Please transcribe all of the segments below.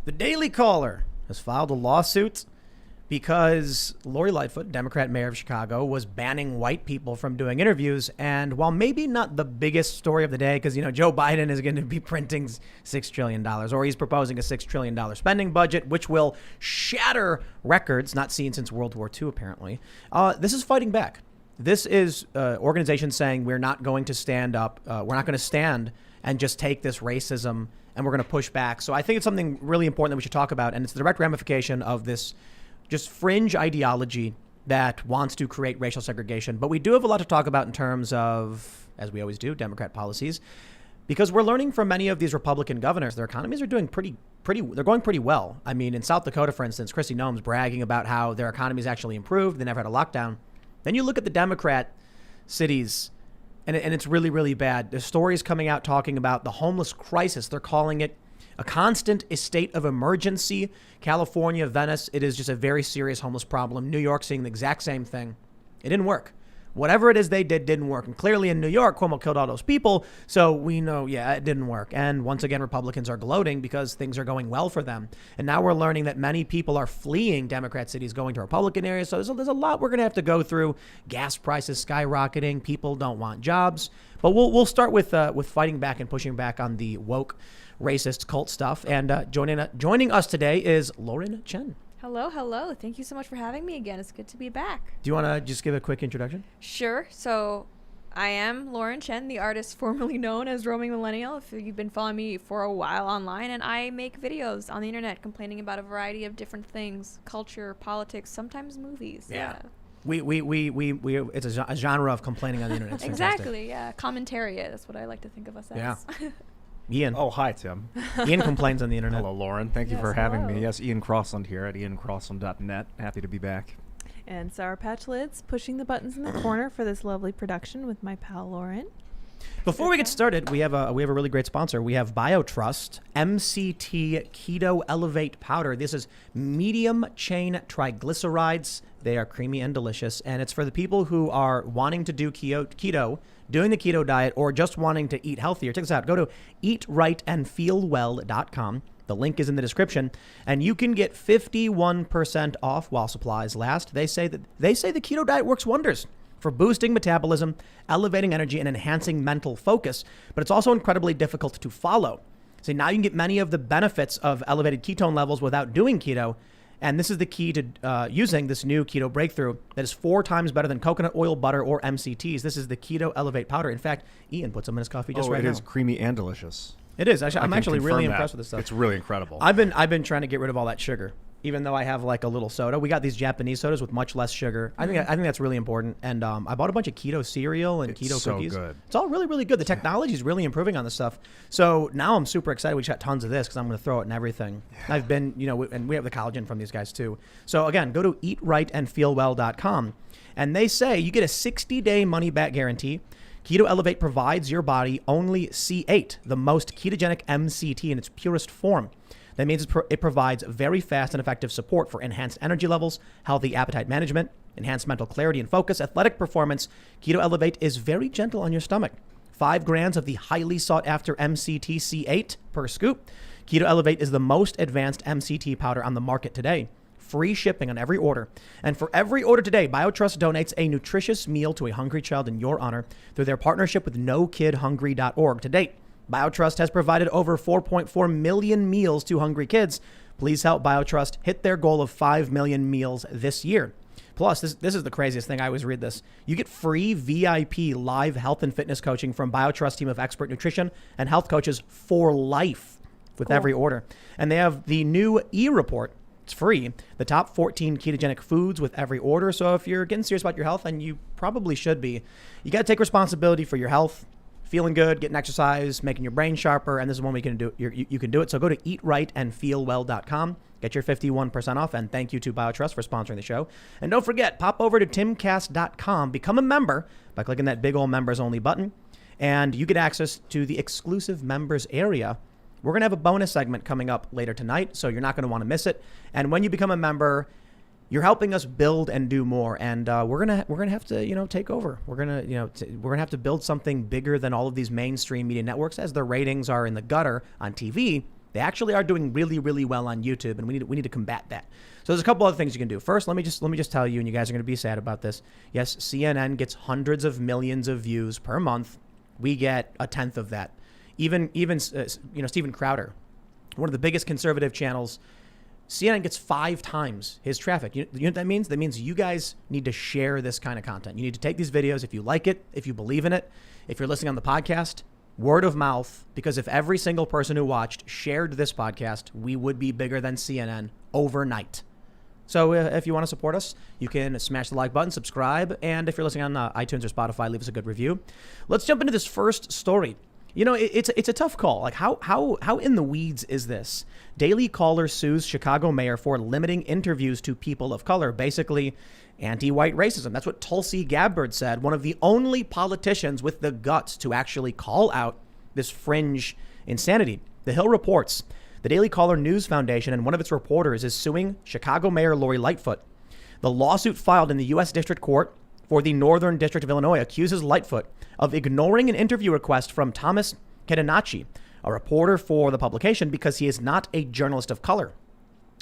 The Daily Caller has filed a lawsuit because Lori Lightfoot, Democrat mayor of Chicago, was banning white people from doing interviews. And while maybe not the biggest story of the day, because, Joe Biden is going to be printing $6 trillion, or he's proposing a $6 trillion spending budget, which will shatter records not seen since World War II, apparently. This is fighting back. This is organizations saying we're not going to stand up. We're not going to stand and just take this racism and we're going to push back. So I think it's something really important that we should talk about. And it's the direct ramification of this just fringe ideology that wants to create racial segregation. But we do have a lot to talk about in terms of, as we always do, Democrat policies, because we're learning from many of these Republican governors, their economies are doing they're going pretty well. I mean, in South Dakota, for instance, Kristi Noem's bragging about how their economy's actually improved. They never had a lockdown. Then you look at the Democrat cities, and it's really, really bad. There's stories coming out talking about the homeless crisis. They're calling it a constant state of emergency. California, Venice, it is just a very serious homeless problem. New York seeing the exact same thing. It didn't work. Whatever it is they did didn't work. And clearly in New York, Cuomo killed all those people. So we know, it didn't work. And once again, Republicans are gloating because things are going well for them. And now we're learning that many people are fleeing Democrat cities, going to Republican areas. So there's a lot we're going to have to go through. Gas prices skyrocketing. People don't want jobs. But we'll start with fighting back and pushing back on the woke, racist cult stuff. And joining us today is Lauren Chen. Hello. Thank you so much for having me again. It's good to be back. Do you want to just give a quick introduction? Sure. So I am Lauren Chen, the artist formerly known as Roaming Millennial, if you've been following me for a while online, and I make videos on the internet complaining about a variety of different things, culture, politics, sometimes movies. Yeah. We it's a genre of complaining on the internet. It's exactly. Yeah. Commentariat. That's what I like to think of us as. Yeah. Ian. Oh, hi, Tim. Ian complains on the internet. Hello, Lauren. Thank you for having me. Yes, Ian Crossland here at iancrossland.net. Happy to be back. And Sour Patch Lids pushing the buttons in the corner for this lovely production with my pal Lauren. Before we get started, we have a really great sponsor. We have BioTrust MCT Keto Elevate Powder. This is medium chain triglycerides. They are creamy and delicious, and it's for the people who are wanting to do keto, doing the keto diet, or just wanting to eat healthier. Check this out. Go to eatrightandfeelwell.com. The link is in the description, and you can get 51% off while supplies last. They say the keto diet works wonders for boosting metabolism, elevating energy, and enhancing mental focus, but it's also incredibly difficult to follow. So now you can get many of the benefits of elevated ketone levels without doing keto. And this is the key to using this new keto breakthrough that is 4 times better than coconut oil, butter, or MCTs. This is the Keto Elevate Powder. In fact, Ian put some in his coffee just right now. It is creamy and delicious. It is. I'm actually really impressed with this stuff. It's really incredible. I've been trying to get rid of all that sugar, even though I have like a little soda. We got these Japanese sodas with much less sugar. I think that's really important. And I bought a bunch of keto cereal and keto cookies. Good. It's all really, really good. The technology is really improving on this stuff. So now I'm super excited. We just got tons of this because I'm going to throw it in everything. Yeah. I've been, and we have the collagen from these guys too. So again, go to eatrightandfeelwell.com, and they say you get a 60-day money-back guarantee. Keto Elevate provides your body only C8, the most ketogenic MCT in its purest form. That means it provides very fast and effective support for enhanced energy levels, healthy appetite management, enhanced mental clarity and focus, athletic performance. Keto Elevate is very gentle on your stomach. 5 grams of the highly sought after MCT C8 per scoop. Keto Elevate is the most advanced MCT powder on the market today. Free shipping on every order. And for every order today, BioTrust donates a nutritious meal to a hungry child in your honor through their partnership with NoKidHungry.org. To date, BioTrust has provided over 4.4 million meals to hungry kids. Please help BioTrust hit their goal of 5 million meals this year. Plus, this is the craziest thing. I always read this. You get free VIP live health and fitness coaching from BioTrust team of expert nutrition and health coaches for life with every order. And they have the new e-report. It's free. The top 14 ketogenic foods with every order. So if you're getting serious about your health, and you probably should be, you got to take responsibility for your health, feeling good, getting exercise, making your brain sharper. And this is one we can do. You can do it. So go to eatrightandfeelwell.com. Get your 51% off. And thank you to BioTrust for sponsoring the show. And don't forget, pop over to timcast.com. Become a member by clicking that big old members only button. And you get access to the exclusive members area. We're going to have a bonus segment coming up later tonight, so you're not going to want to miss it. And when you become a member, you're helping us build and do more. And we're gonna have to take over. We're gonna have to build something bigger than all of these mainstream media networks. As their ratings are in the gutter on TV, they They actually are doing really, really well on YouTube, and we need to combat that. So there's a couple other things you can do. First, let me just tell you, and you guys are going to be sad about this. Yes, CNN gets hundreds of millions of views per month. We get a tenth of that. Even Steven Crowder, one of the biggest conservative channels, CNN gets 5 times his traffic. You know what that means? That means you guys need to share this kind of content. You need to take these videos if you like it, if you believe in it, if you're listening on the podcast, word of mouth, because if every single person who watched shared this podcast, we would be bigger than CNN overnight. So if you want to support us, you can smash the like button, subscribe, and if you're listening on iTunes or Spotify, leave us a good review. Let's jump into this first story. You know, it's a tough call. Like, how in the weeds is this? Daily Caller sues Chicago mayor for limiting interviews to people of color. Basically, anti-white racism. That's what Tulsi Gabbard said, one of the only politicians with the guts to actually call out this fringe insanity. The Hill reports the Daily Caller News Foundation and one of its reporters is suing Chicago Mayor Lori Lightfoot. The lawsuit filed in the U.S. District Court for the Northern District of Illinois accuses Lightfoot of ignoring an interview request from Thomas Kedenacci, a reporter for the publication, because he is not a journalist of color.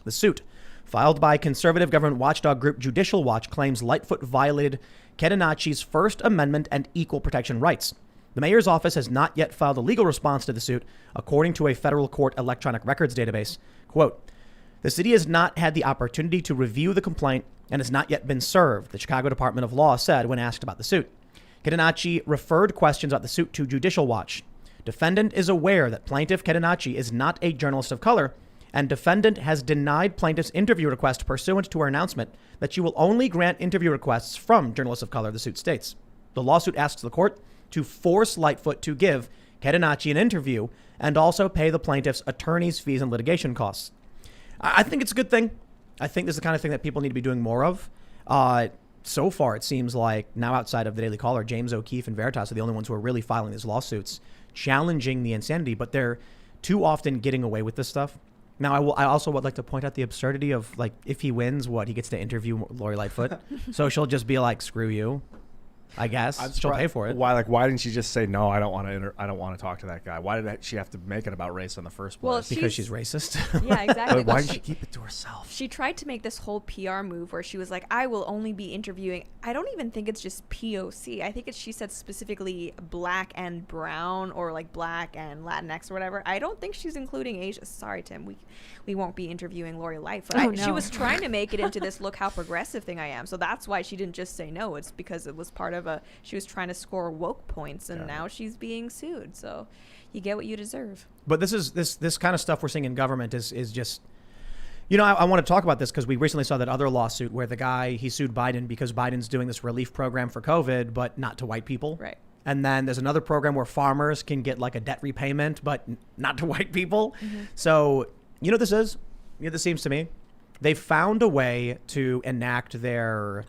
The suit, filed by conservative government watchdog group Judicial Watch, claims Lightfoot violated Kedenacci's First Amendment and equal protection rights. The mayor's office has not yet filed a legal response to the suit, according to a federal court electronic records database. Quote, the city has not had the opportunity to review the complaint and has not yet been served, the Chicago Department of Law said when asked about the suit. Kedenacci referred questions about the suit to Judicial Watch. Defendant is aware that plaintiff Kedenacci is not a journalist of color, and defendant has denied plaintiff's interview request pursuant to her announcement that she will only grant interview requests from journalists of color, the suit states. The lawsuit asks the court to force Lightfoot to give Kedenacci an interview and also pay the plaintiff's attorney's fees and litigation costs. I think it's a good thing. I think this is the kind of thing that people need to be doing more of. So far, it seems like now outside of the Daily Caller, James OKeefe and Veritas are the only ones who are really filing these lawsuits, challenging the insanity, but they're too often getting away with this stuff. Now, I also would like to point out the absurdity of, like, if he wins, he gets to interview Lori Lightfoot. So she'll just be like, screw you. I guess she'll pay for it. Why didn't she just say no? I don't want to talk to that guy. Why did she have to make it about race in the first place? Well, because she's racist. Yeah, exactly. But why did she keep it to herself? She tried to make this whole PR move where she was like, I will only be interviewing. I don't even think it's just POC. I think she said specifically black and brown, or like black and Latinx or whatever. I don't think she's including Asia. Sorry, Tim. We won't be interviewing Lori Lightfoot. Oh, no. She was trying to make it into this look how progressive thing I am. So that's why she didn't just say no. It's because it was part of she was trying to score woke points, and now she's being sued. So you get what you deserve. But this kind of stuff we're seeing in government is just, you know, I want to talk about this because we recently saw that other lawsuit where the guy, he sued Biden because Biden's doing this relief program for COVID, but not to white people. Right. And then there's another program where farmers can get like a debt repayment, but not to white people. Mm-hmm. So, you know what this is? You know what this seems to me? They found a way to enact their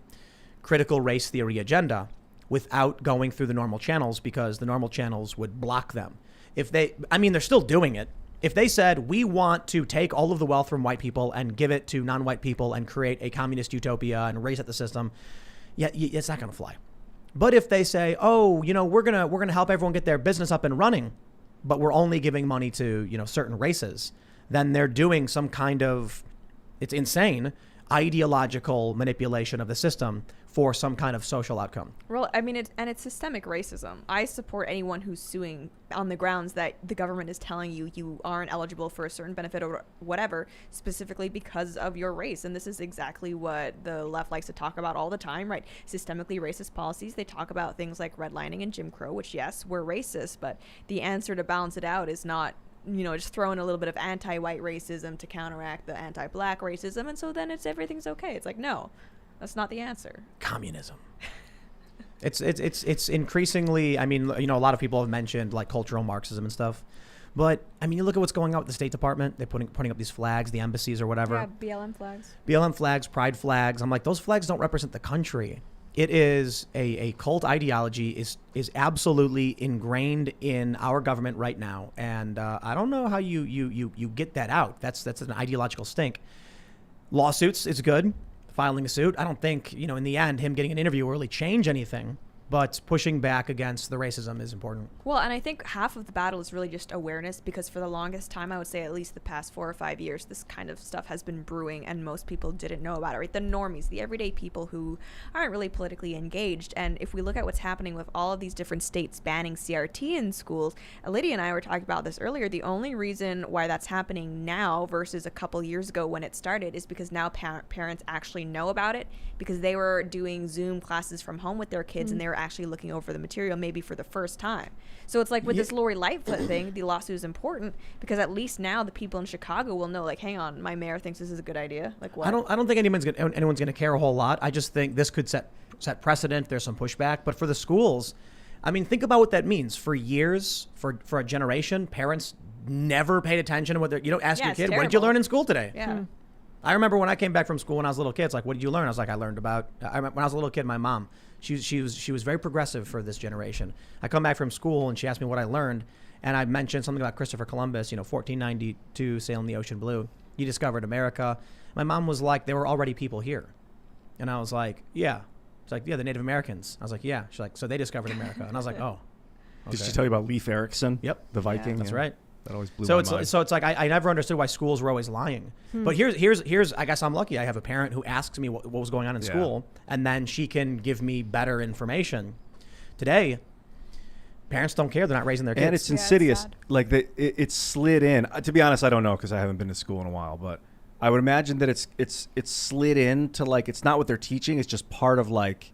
critical race theory agenda without going through the normal channels, because the normal channels would block them. They're still doing it. If they said, we want to take all of the wealth from white people and give it to non-white people and create a communist utopia and race at the system, it's not going to fly. But if they say, oh, you know, we're gonna help everyone get their business up and running, but we're only giving money to, you know, certain races, then they're doing some kind of, it's insane, ideological manipulation of the system for some kind of social outcome. Well, I mean, it's systemic racism. I support anyone who's suing on the grounds that the government is telling you aren't eligible for a certain benefit or whatever, specifically because of your race. And this is exactly what the left likes to talk about all the time, right? Systemically racist policies. They talk about things like redlining and Jim Crow, which, yes, were racist, but the answer to balance it out is not, you know, just throw in a little bit of anti-white racism to counteract the anti-black racism, and so then everything's okay. It's like, no, that's not the answer. Communism. It's increasingly, I mean, you know, a lot of people have mentioned like cultural Marxism and stuff, but I mean, you look at what's going on with the State Department. They're putting up these flags, the embassies or whatever. Yeah, BLM flags. BLM flags, pride flags. I'm like, those flags don't represent the country. It is a cult ideology is absolutely ingrained in our government right now. And I don't know how you get that out. That's an ideological stink. Lawsuits is good. Filing a suit. I don't think, you know, in the end, him getting an interview will really change anything. but pushing back against the racism is important. Well, and I think half of the battle is really just awareness, because for the longest time, I would say at least the past 4 or 5 years, this kind of stuff has been brewing and most people didn't know about it, right? The normies, the everyday people who aren't really politically engaged. And if we look at what's happening with all of these different states banning CRT in schools, Lydia and I were talking about this earlier, the only reason why that's happening now versus a couple years ago when it started is because now parents actually know about it, because they were doing Zoom classes from home with their kids and they were actually looking over the material maybe for the first time. So it's like with this Lori Lightfoot thing, the lawsuit is important because at least now the people in Chicago will know, like, hang on, my mayor thinks this is a good idea. Like, what? I don't think anyone's gonna care a whole lot. I just think this could set precedent. There's some pushback, but for the schools, I mean, think about what that means. For years, for a generation, parents never paid attention to what they're, ask your kid, what did you learn in school today? Yeah. I remember when I came back from school when I was a little kid, it's like, what did you learn? I was like, I learned about, when I was a little kid, my mom, she was very progressive for this generation. I come back from school and she asked me what I learned. And I mentioned something about Christopher Columbus, 1492, sailing the ocean blue. He discovered America. My mom was like, there were already people here. And I was like, yeah. It's like, yeah, the Native Americans. I was like, yeah. She's like, so they discovered America. And I was like, oh. Did she tell you about Leif Erikson? Yep. The Viking? That's right. That always blew my mind. So it's like I never understood why schools were always lying. But here's I guess I'm lucky. I have a parent who asks me what was going on in school, and then she can give me better information. Today, parents don't care. They're not raising their kids. And it's insidious. It's like it's slid in. To be honest, I don't know because I haven't been to school in a while. But I would imagine that it's slid into, like, it's not what they're teaching. It's just part of, like,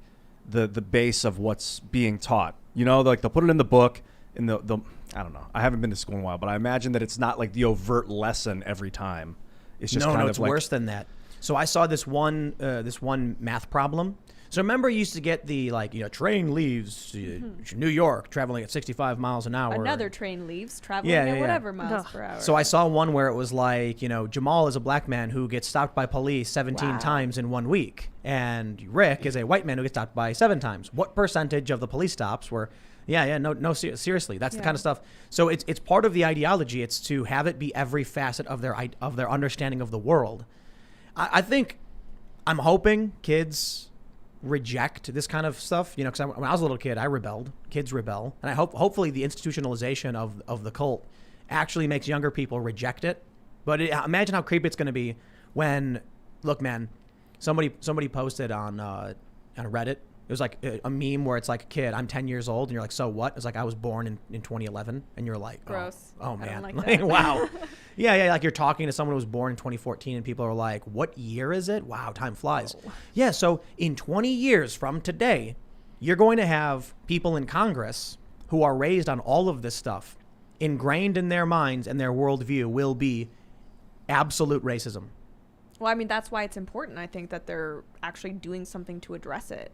the base of what's being taught. Like they'll put it in the book in the I don't know. I haven't been to school in a while, but I imagine that it's not like the overt lesson every time. It's just kind of it's worse than that. So I saw this one math problem. So remember, you used to get the, like, train leaves New York traveling at 65 miles an hour. Another train leaves traveling at whatever miles per hour. So I saw one where it was like, Jamal is a black man who gets stopped by police 17 times in 1 week. And Rick is a white man who gets stopped by 7 times. What percentage of the police stops were... No, seriously, that's the kind of stuff. So it's part of the ideology. It's to have it be every facet of their understanding of the world. I think, I'm hoping kids reject this kind of stuff. Because when I was a little kid, I rebelled. Kids rebel, and I hopefully the institutionalization of the cult actually makes younger people reject it. But imagine how creepy it's going to be when, look, man, somebody posted on Reddit. It was like a meme where it's like, kid, I'm 10 years old. And you're like, so what? It's like, I was born in 2011. And you're like, gross. Oh man. I don't like that. Wow. Yeah. Like, you're talking to someone who was born in 2014 and people are like, what year is it? Wow, time flies. Oh. Yeah. So in 20 years from today, you're going to have people in Congress who are raised on all of this stuff, ingrained in their minds, and their worldview will be absolute racism. Well, I mean, that's why it's important. I think that they're actually doing something to address it.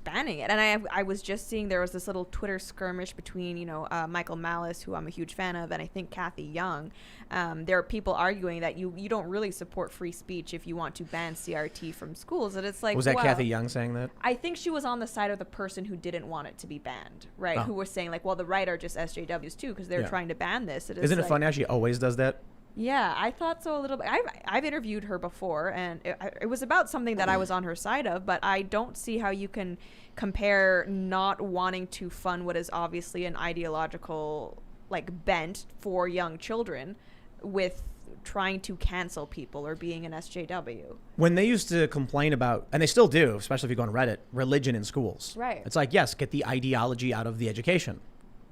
Banning it. And I was just seeing there was this little Twitter skirmish between Michael Malice, who I'm a huge fan of, and I think Kathy Young. There are people arguing that you don't really support free speech if you want to ban CRT from schools. And it's like, was that Kathy Young saying that? I think she was on the side of the person who didn't want it to be banned, right? Who was saying, like, well, the right are just SJWs too because they're trying to ban this. Isn't it funny how she always does that? Yeah, I thought so a little bit. I've interviewed her before, and it was about something that I was on her side of, but I don't see how you can compare not wanting to fund what is obviously an ideological, like, bent for young children with trying to cancel people or being an SJW. When they used to complain about, and they still do, especially if you go on Reddit, religion in schools. Right. It's like, yes, get the ideology out of the education.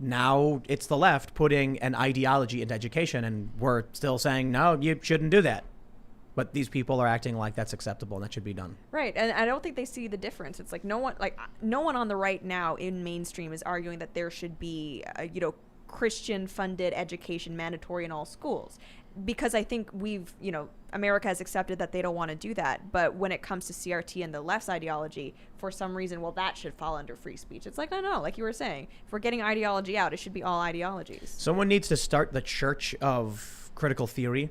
Now it's the left putting an ideology into education, and we're still saying, no, you shouldn't do that. But these people are acting like that's acceptable and that should be done. Right, and I don't think they see the difference. It's like no one on the right now in mainstream is arguing that there should be, Christian-funded education mandatory in all schools. Because I think America has accepted that they don't want to do that. But when it comes to CRT and the left's ideology, for some reason, well, that should fall under free speech. It's like, no, like you were saying, if we're getting ideology out, it should be all ideologies. Someone needs to start the church of critical theory.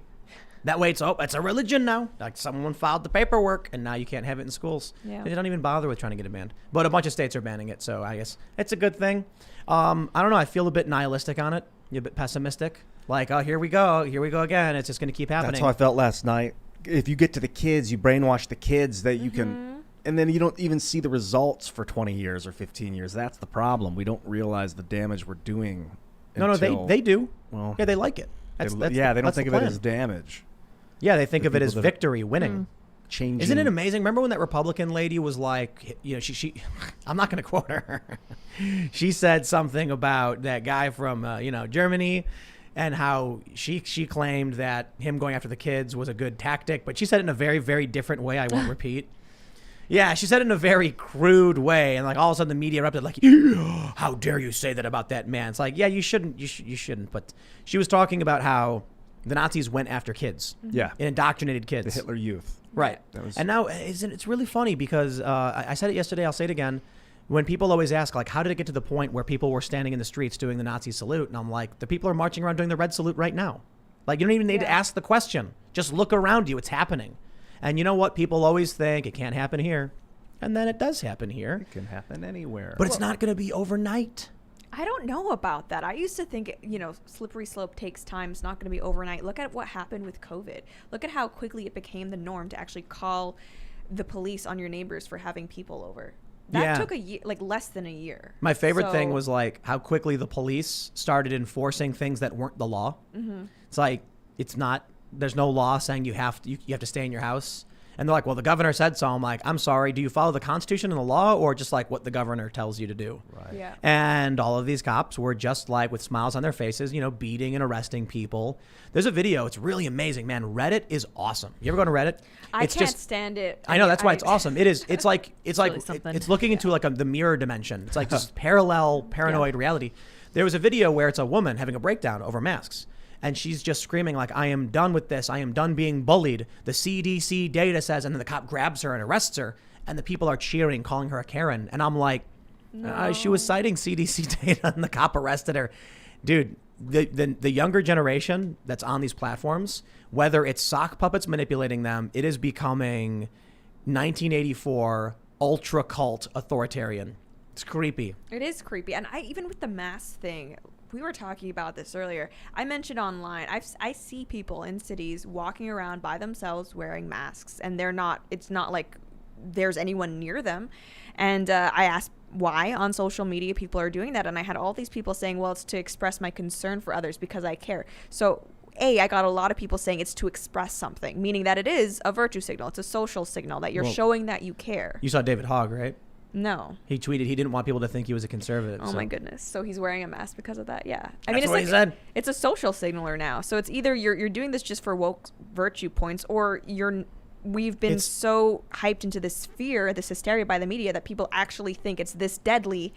That way it's a religion now. Like, someone filed the paperwork and now you can't have it in schools. Yeah. They don't even bother with trying to get it banned. But a bunch of states are banning it, so I guess it's a good thing. I don't know. I feel a bit nihilistic on it. You're a bit pessimistic. Like, oh, here we go again. It's just going to keep happening. That's how I felt last night. If you get to the kids, you brainwash the kids that you can then you don't even see the results for 20 years or 15 years. That's the problem. We don't realize the damage we're doing. No, they do. Well, Yeah, they like it. they don't that's think the of it plan. as damage. Yeah, they think The of it people as that- victory, winning. Changing. Isn't it amazing? Remember when that Republican lady was like, she I'm not going to quote her. She said something about that guy from, Germany, and how she claimed that him going after the kids was a good tactic, but she said it in a very, very different way. I won't repeat. Yeah, she said it in a very crude way, and like all of a sudden the media erupted like, "How dare you say that about that man?" It's like, yeah, you shouldn't. You shouldn't. But she was talking about how the Nazis went after kids, Yeah. and indoctrinated kids. The Hitler Youth. Right. That was- And now it's really funny because I said it yesterday, I'll say it again. When people always ask, like, how did it get to the point where people were standing in the streets doing the Nazi salute? And I'm like, the people are marching around doing the red salute right now. Like, you don't even need to ask the question. Just look around you. It's happening. And you know what? People always think it can't happen here. And then it does happen here. It can happen anywhere. But it's not going to be overnight. I don't know about that. I used to think, slippery slope takes time. It's not going to be overnight. Look at what happened with COVID. Look at how quickly it became the norm to actually call the police on your neighbors for having people over. That took a year, like less than a year. My favorite thing So- was like how quickly the police started enforcing things that weren't the law. Mm-hmm. It's like, there's no law saying you have to stay in your house. And they're like, well, the governor said so. I'm like, I'm sorry. Do you follow the Constitution and the law, or just like what the governor tells you to do? Right. Yeah. And all of these cops were just like with smiles on their faces, beating and arresting people. There's a video. It's really amazing, man. Reddit is awesome. You ever go to Reddit? I It's can't stand it. I know, that's why it's awesome. It is. It's like really something. it's looking into like the mirror dimension. It's like this parallel paranoid reality. There was a video where it's a woman having a breakdown over masks. And she's just screaming like, I am done with this. I am done being bullied. The CDC data says, and then the cop grabs her and arrests her. And the people are cheering, calling her a Karen. And I'm like, she was citing CDC data and the cop arrested her. Dude, the younger generation that's on these platforms, whether it's sock puppets manipulating them, it is becoming 1984 ultra cult authoritarian. It's creepy. It is creepy. And even with the mask thing, we were talking about this earlier. I mentioned online, I see people in cities walking around by themselves wearing masks, and it's not like there's anyone near them. And I asked why on social media people are doing that. And I had all these people saying, well, it's to express my concern for others because I care. So I got a lot of people saying it's to express something, meaning that it is a virtue signal. It's a social signal that you're showing that you care. You saw David Hogg, right? No. He tweeted he didn't want people to think he was a conservative. Oh so. my goodness. So he's wearing a mask because of that. Yeah. That's what he said. It's a social signaler now. So it's either you're doing this just for woke virtue points, or we've been so hyped into this fear, this hysteria by the media that people actually think it's this deadly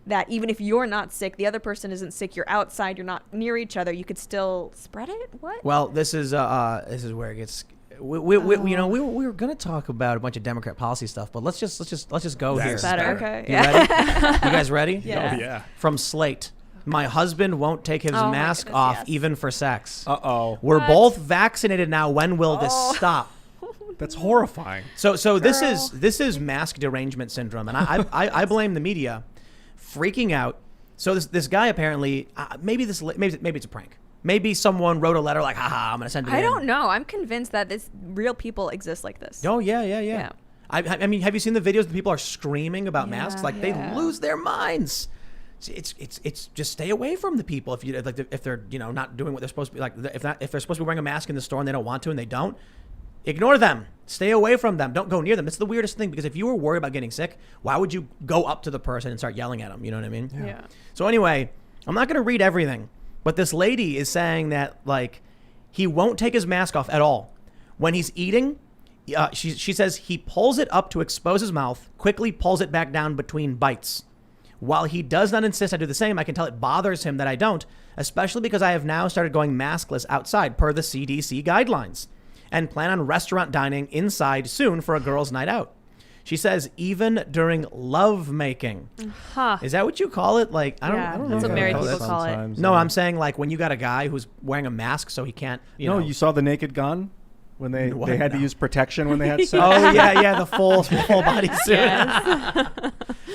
that even if you're not sick, the other person isn't sick, you're outside, you're not near each other, you could still spread it? What? Well, this is where it gets. We were gonna talk about a bunch of Democrat policy stuff, but let's just go here. That's Better. better. Okay. You Yeah. ready? You guys ready? Yeah. Oh, yeah. From Slate. My husband won't take his Oh my mask goodness, off yes. even for sex. Uh-oh. We're What? both vaccinated now. When will this stop? That's horrifying. So this is mask derangement syndrome, and I blame the media freaking out. So this guy apparently maybe it's a prank. Maybe someone wrote a letter like, haha, I'm gonna send it in. I don't know. I'm convinced that this real people exist like this. Oh yeah. I mean, have you seen the videos that people are screaming about masks? Like they Yeah. lose their minds. It's just stay away from the people if they're not doing what they're supposed to be, like if they're supposed to be wearing a mask in the store and they don't want to and they don't, ignore them. Stay away from them. Don't go near them. It's the weirdest thing, because if you were worried about getting sick, why would you go up to the person and start yelling at them? You know what I mean? Yeah. So anyway, I'm not going to read everything, but this lady is saying that like he won't take his mask off at all when he's eating. She says he pulls it up to expose his mouth, quickly pulls it back down between bites. While he does not insist I do the same, I can tell it bothers him that I don't, especially because I have now started going maskless outside per the CDC guidelines, and plan on restaurant dining inside soon for a girls' night out. She says even during love making. Huh. Is that what you call it? Like, I don't know. That's what if married I people that. call it. Sometimes, No, I'm saying like when you got a guy who's wearing a mask so he can't, you know. You saw The Naked Gun? When they What? had to No. use protection when they had sex? Oh, yeah, the full body suit.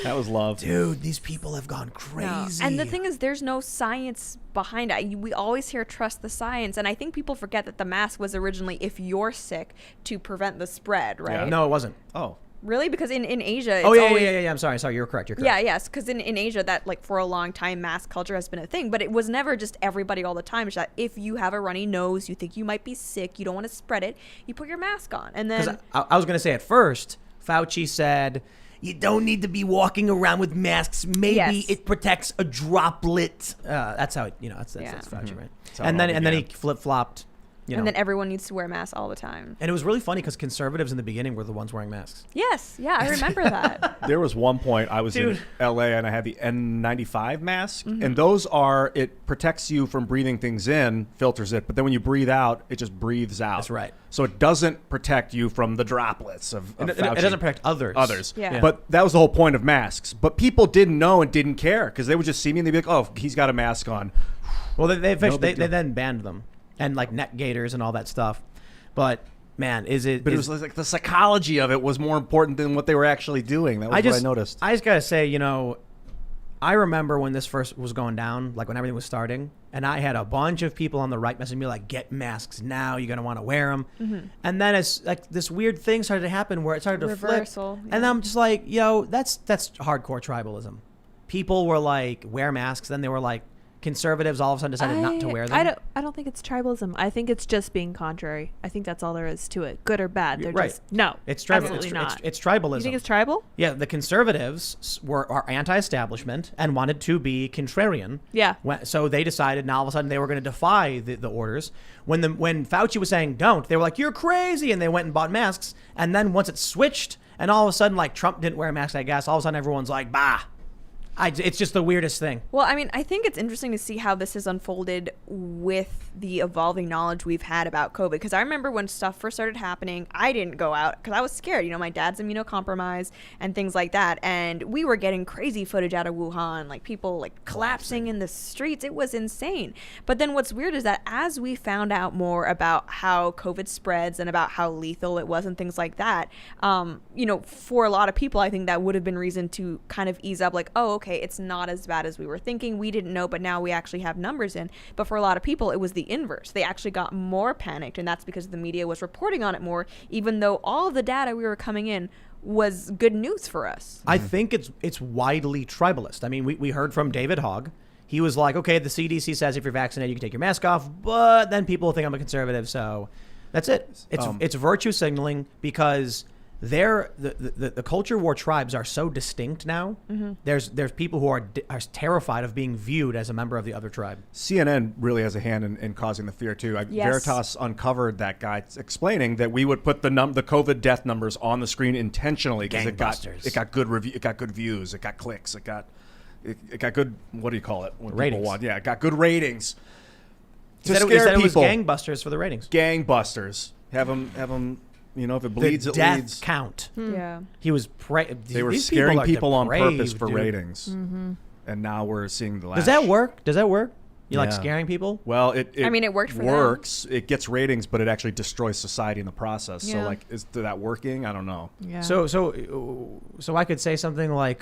That was love. Dude, these people have gone crazy. And the thing is, there's no science behind it. We always hear trust the science, and I think people forget that the mask was originally if you're sick to prevent the spread, right? Yeah. No, it wasn't. Oh. Really? Because in Asia, it's Oh yeah, always, yeah. I'm sorry. You're correct. You're correct. Yeah, yes, because in Asia, that like for a long time, mask culture has been a thing, but it was never just everybody all the time. It's that if you have a runny nose, you think you might be sick, you don't want to spread it, you put your mask on, and then I was going to say at first, Fauci said you don't need to be walking around with masks. Maybe Yes. it protects a droplet. That's how that's Fauci, right? how And it all then he began. flip flopped. and then everyone needs to wear masks all the time. And it was really funny because conservatives in the beginning were the ones wearing masks. Yes, yeah, I remember that. There was one point I was Dude. in LA and I had the N95 mask, and those it protects you from breathing things in, filters it, but then when you breathe out, it just breathes out. That's right. So it doesn't protect you from the droplets of It Fauci. doesn't protect others. Yeah. But that was the whole point of masks. But people didn't know and didn't care because they would just see me and they'd be like, "Oh, he's got a mask on." Well, they big deal. then banned them and like neck gaiters and all that stuff. But man, But it was like the psychology of it was more important than what they were actually doing. That was what I noticed. I just gotta say, I remember when this first was going down, like when everything was starting, and I had a bunch of people on the right messaging me like, "Get masks now! You're gonna want to wear them." And then it's like this weird thing started to happen where it started to Reversal, flip, yeah. and I'm just like, that's hardcore tribalism. People were like, wear masks, then they were like, conservatives all of a sudden decided not to wear them. I don't think it's tribalism. I think it's just being contrary. I think that's all there is to it. Good or bad. They're Right. just no. It's tribal. Absolutely not. It's tribalism. You think it's tribal? Yeah, the conservatives are anti-establishment and wanted to be contrarian. Yeah. So they decided now all of a sudden they were going to defy the orders. When Fauci was saying don't, they were like, "You're crazy," and they went and bought masks. And then once it switched, and all of a sudden like Trump didn't wear a mask, I guess all of a sudden everyone's like, "Bah." It's just the weirdest thing. Well, I mean, I think it's interesting to see how this has unfolded with the evolving knowledge we've had about COVID. Because I remember when stuff first started happening, I didn't go out because I was scared. My dad's immunocompromised and things like that. And we were getting crazy footage out of Wuhan, like people like collapsing in the streets. It was insane. But then what's weird is that as we found out more about how COVID spreads and about how lethal it was and things like that, for a lot of people, I think that would have been reason to kind of ease up like, oh, okay, it's not as bad as we were thinking. We didn't know, but now we actually have numbers in. But for a lot of people, it was the inverse. They actually got more panicked, and that's because the media was reporting on it more, even though all of the data we were coming in was good news for us. I think it's widely tribalist. I mean, we heard from David Hogg. He was like, okay, the CDC says if you're vaccinated, you can take your mask off, but then people think I'm a conservative, so that's it. It's virtue signaling because the culture war tribes are so distinct now. There's people who are terrified of being viewed as a member of the other tribe. CNN really has a hand in causing the fear too. Yes. Veritas uncovered that guy explaining that we would put the COVID death numbers on the screen intentionally because it got good review, it got good views, it got clicks, it got good. What do you call it? When Ratings. people want, yeah, it got good ratings. He said it was gangbusters for the ratings. Gangbusters. Have them. If it bleeds, The it death leads. count. Yeah. He was. They were these scaring are people on depraved, purpose for dude. ratings, and now we're seeing the lash. Does that work? You like Yeah. scaring people? Well, it worked for them. works. It gets ratings, but it actually destroys society in the process. Yeah. So, is that working? I don't know. Yeah. So I could say something like,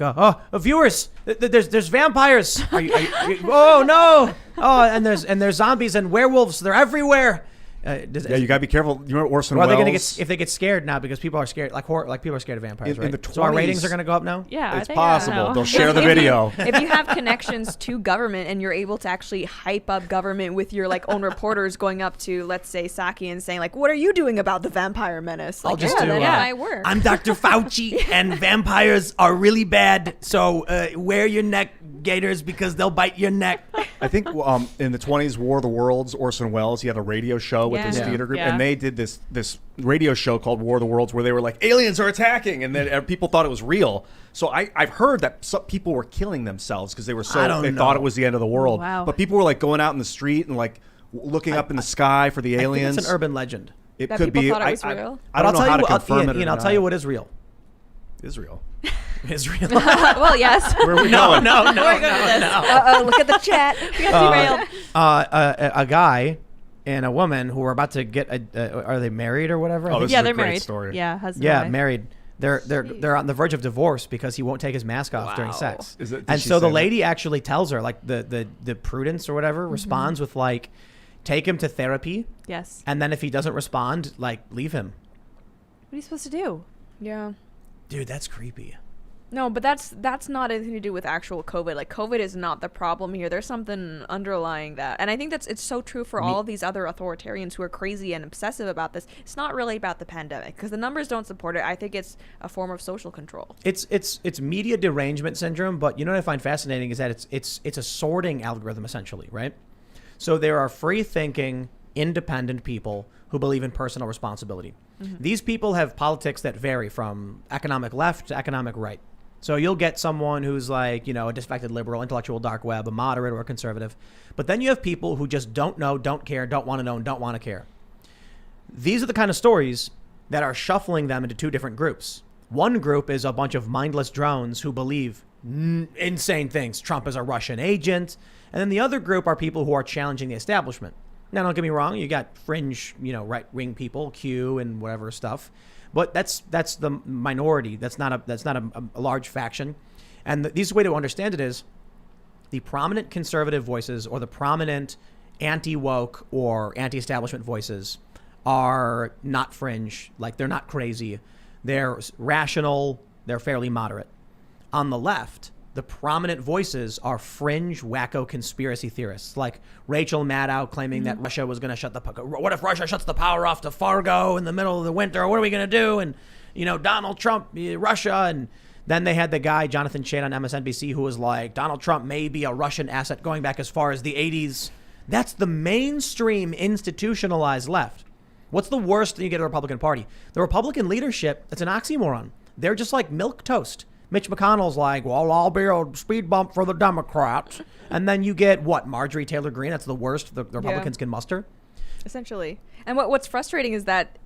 viewers, there's vampires. Oh no! Oh, and there's zombies and werewolves. They're everywhere. You gotta be careful. You remember Orson Well, Welles? they're gonna get if they get scared now because people are scared, people are scared of vampires, In right? the So our 20s ratings are gonna go up now. yeah, I It's think possible. so. They'll share the video. If you have connections to government and you're able to actually hype up government with your own reporters going up to, let's say, Saki and saying what are you doing about the vampire menace? I'll just do, that might work. I'm Dr. Fauci, and vampires are really bad. So wear your neck gaiters because they'll bite your neck. I think in the 20s, War of the Worlds, Orson Welles, he had a radio show with his Yeah. theater group, Yeah. and they did this radio show called War of the Worlds where they were like, aliens are attacking, and then people thought it was real. So I've heard that some people were killing themselves because they were don't thought know. it was the end of the world. Wow. But people were going out in the street and looking up in the sky for the I aliens. think it's an urban legend. It That could people be. thought it was real? I don't know how to confirm Ian, it. I'll tell you what is real. Israel. Israel. Well, yes. Where are we no, going? no, no, We're going to this. no. Uh-oh, look at the chat. We got derailed. A guy and a woman who are about to get are they married or whatever? I Oh, think- this Yeah, is a they're great married. story. Yeah, husband. yeah, and wife. married. They're on the verge of divorce because he won't take his mask off during Wow. sex. Did And she so the say that? lady actually tells her, the prudence or whatever, responds with take him to therapy, Yes. and then if he doesn't respond, leave him. What are you supposed to do? Yeah. Dude, that's creepy. No, but that's not anything to do with actual COVID. Like, COVID is not the problem here. There's something underlying that. And I think it's so true for all of these other authoritarians who are crazy and obsessive about this. It's not really about the pandemic because the numbers don't support it. I think it's a form of social control. It's media derangement syndrome, but you know what I find fascinating is that it's a sorting algorithm essentially, right? So there are free-thinking, independent people who believe in personal responsibility. These people have politics that vary from economic left to economic right. So you'll get someone who's like, you know, a disaffected liberal, intellectual dark web, a moderate or a conservative. But then you have people who just don't know, don't care, don't want to know, and don't want to care. These are the kind of stories that are shuffling them into two different groups. One group is a bunch of mindless drones who believe insane things. Trump is a Russian agent. And then the other group are people who are challenging the establishment. Now, don't get me wrong. You got fringe, you know, right-wing people, Q and whatever stuff. But that's the minority. That's not a large faction. And the easiest way to understand it is the prominent conservative voices or the prominent anti-woke or anti-establishment voices are not fringe. Like, they're not crazy. They're rational. They're fairly moderate. On the left, the prominent voices are fringe, wacko conspiracy theorists, like Rachel Maddow claiming that Russia was going to shut the... What if Russia shuts the power off to Fargo in the middle of the winter? What are we going to do? And, you know, Donald Trump, Russia. And then they had the guy, Jonathan Chen on MSNBC, who was like, Donald Trump may be a Russian asset going back as far as the 80s. That's the mainstream institutionalized left. What's the worst thing you get in the Republican Party? The Republican leadership, it's an oxymoron. They're just like milk toast. Mitch McConnell's like, well, I'll be a speed bump for the Democrats. And then you get, what, Marjorie Taylor Greene? That's the worst the Republicans can muster. Essentially. And what's frustrating is that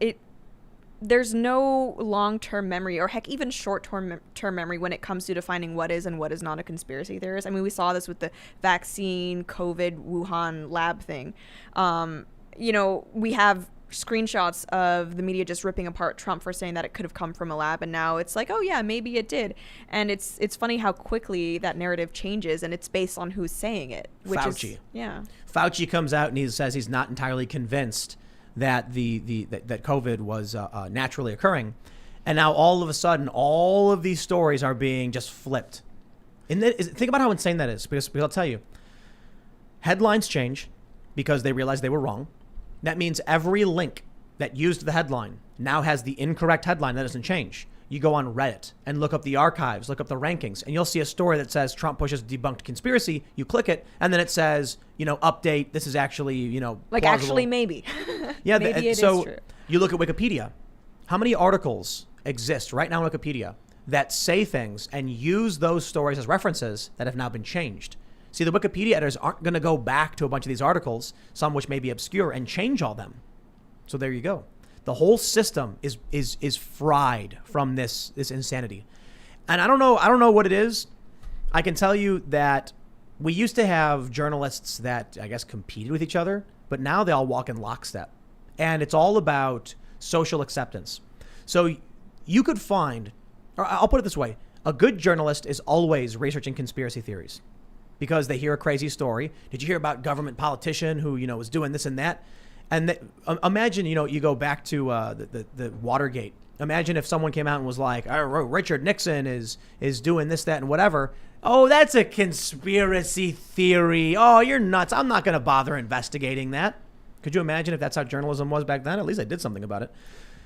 there's no long-term memory or heck, even short-term memory when it comes to defining what is and what is not a conspiracy theorist. I mean, we saw this with the vaccine, COVID, Wuhan lab thing. You know, we have screenshots of the media just ripping apart Trump for saying that it could have come from a lab, and now it's like, oh yeah, maybe it did. And it's funny how quickly that narrative changes, and it's based on who's saying it. Which Fauci. Fauci comes out and he says he's not entirely convinced that that COVID was naturally occurring, and now all of a sudden all of these stories are being just flipped. And think about how insane that is, because I'll tell you, headlines change because they realize they were wrong. That means every link that used the headline now has the incorrect headline. That doesn't change. You go on Reddit and look up the archives, look up the rankings, and you'll see a story that says Trump pushes debunked conspiracy. You click it, and then it says, you know, update. This is actually, you know, like plausible. Actually maybe. Yeah. Maybe it so is true. You look at Wikipedia. How many articles exist right now on Wikipedia that say things and use those stories as references that have now been changed? See, the Wikipedia editors aren't going to go back to a bunch of these articles, some which may be obscure, and change all them. So there you go. The whole system is fried from this insanity. And I don't know what it is. I can tell you that we used to have journalists that, I guess, competed with each other, but now they all walk in lockstep. And it's all about social acceptance. So you could find, or I'll put it this way, a good journalist is always researching conspiracy theories, because they hear a crazy story. Did you hear about government politician who, you know, was doing this and that? And imagine, you know, you go back to the Watergate. Imagine if someone came out and was like, oh, Richard Nixon is doing this, that, and whatever. Oh, that's a conspiracy theory. Oh, you're nuts. I'm not going to bother investigating that. Could you imagine if that's how journalism was back then? At least I did something about it.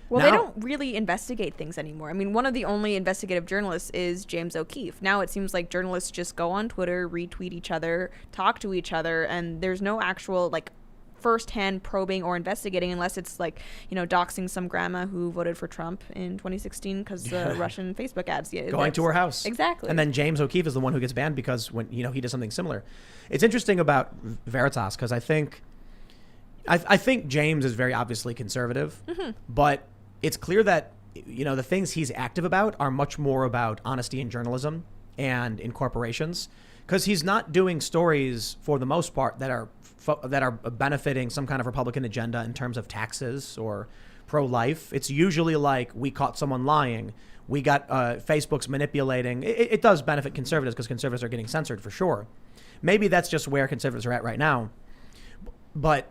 Well, they don't really investigate things anymore. I mean, one of the only investigative journalists is James O'Keefe. Now it seems like journalists just go on Twitter, retweet each other, talk to each other, and there's no actual, like, first-hand probing or investigating, unless it's like, you know, doxing some grandma who voted for Trump in 2016 because the Russian Facebook ads. Yeah, going to her house. Exactly. And then James O'Keefe is the one who gets banned because when, you know, he does something similar. It's interesting about Veritas because I think James is very obviously conservative, but it's clear that, you know, the things he's active about are much more about honesty in journalism and in corporations, because he's not doing stories for the most part that are benefiting some kind of Republican agenda in terms of taxes or pro-life. It's usually like, we caught someone lying. We got Facebook's manipulating. It does benefit conservatives because conservatives are getting censored for sure. Maybe that's just where conservatives are at right now. But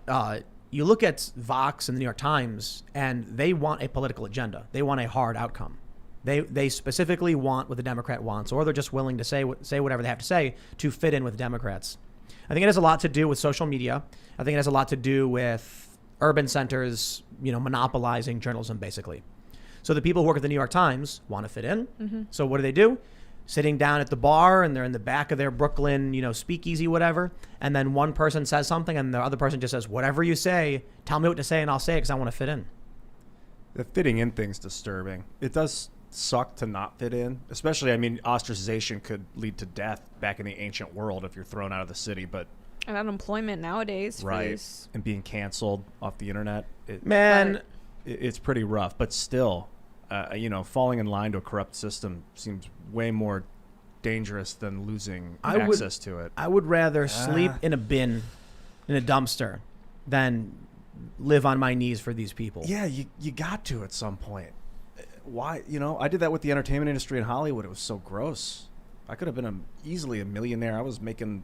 you look at Vox and the New York Times, and they want a political agenda. They want a hard outcome. They specifically want what the Democrat wants, or they're just willing to say whatever they have to say to fit in with Democrats. I think it has a lot to do with social media. I think it has a lot to do with urban centers, monopolizing journalism, basically. So the people who work at the New York Times want to fit in. Mm-hmm. So what do? Sitting down at the bar, and they're in the back of their Brooklyn, speakeasy, whatever. And then one person says something, and the other person just says, whatever you say, tell me what to say, and I'll say it because I want to fit in. The fitting in thing's disturbing. It does suck to not fit in, especially, ostracization could lead to death back in the ancient world if you're thrown out of the city, but... And unemployment nowadays. Right, and being canceled off the internet. It's pretty rough, but still, falling in line to a corrupt system seems way more dangerous than losing access to it. I would rather sleep in a bin, in a dumpster, than live on my knees for these people. Yeah, you got to at some point. Why? I did that with the entertainment industry in Hollywood. It was so gross. I could have been easily a millionaire. I was making,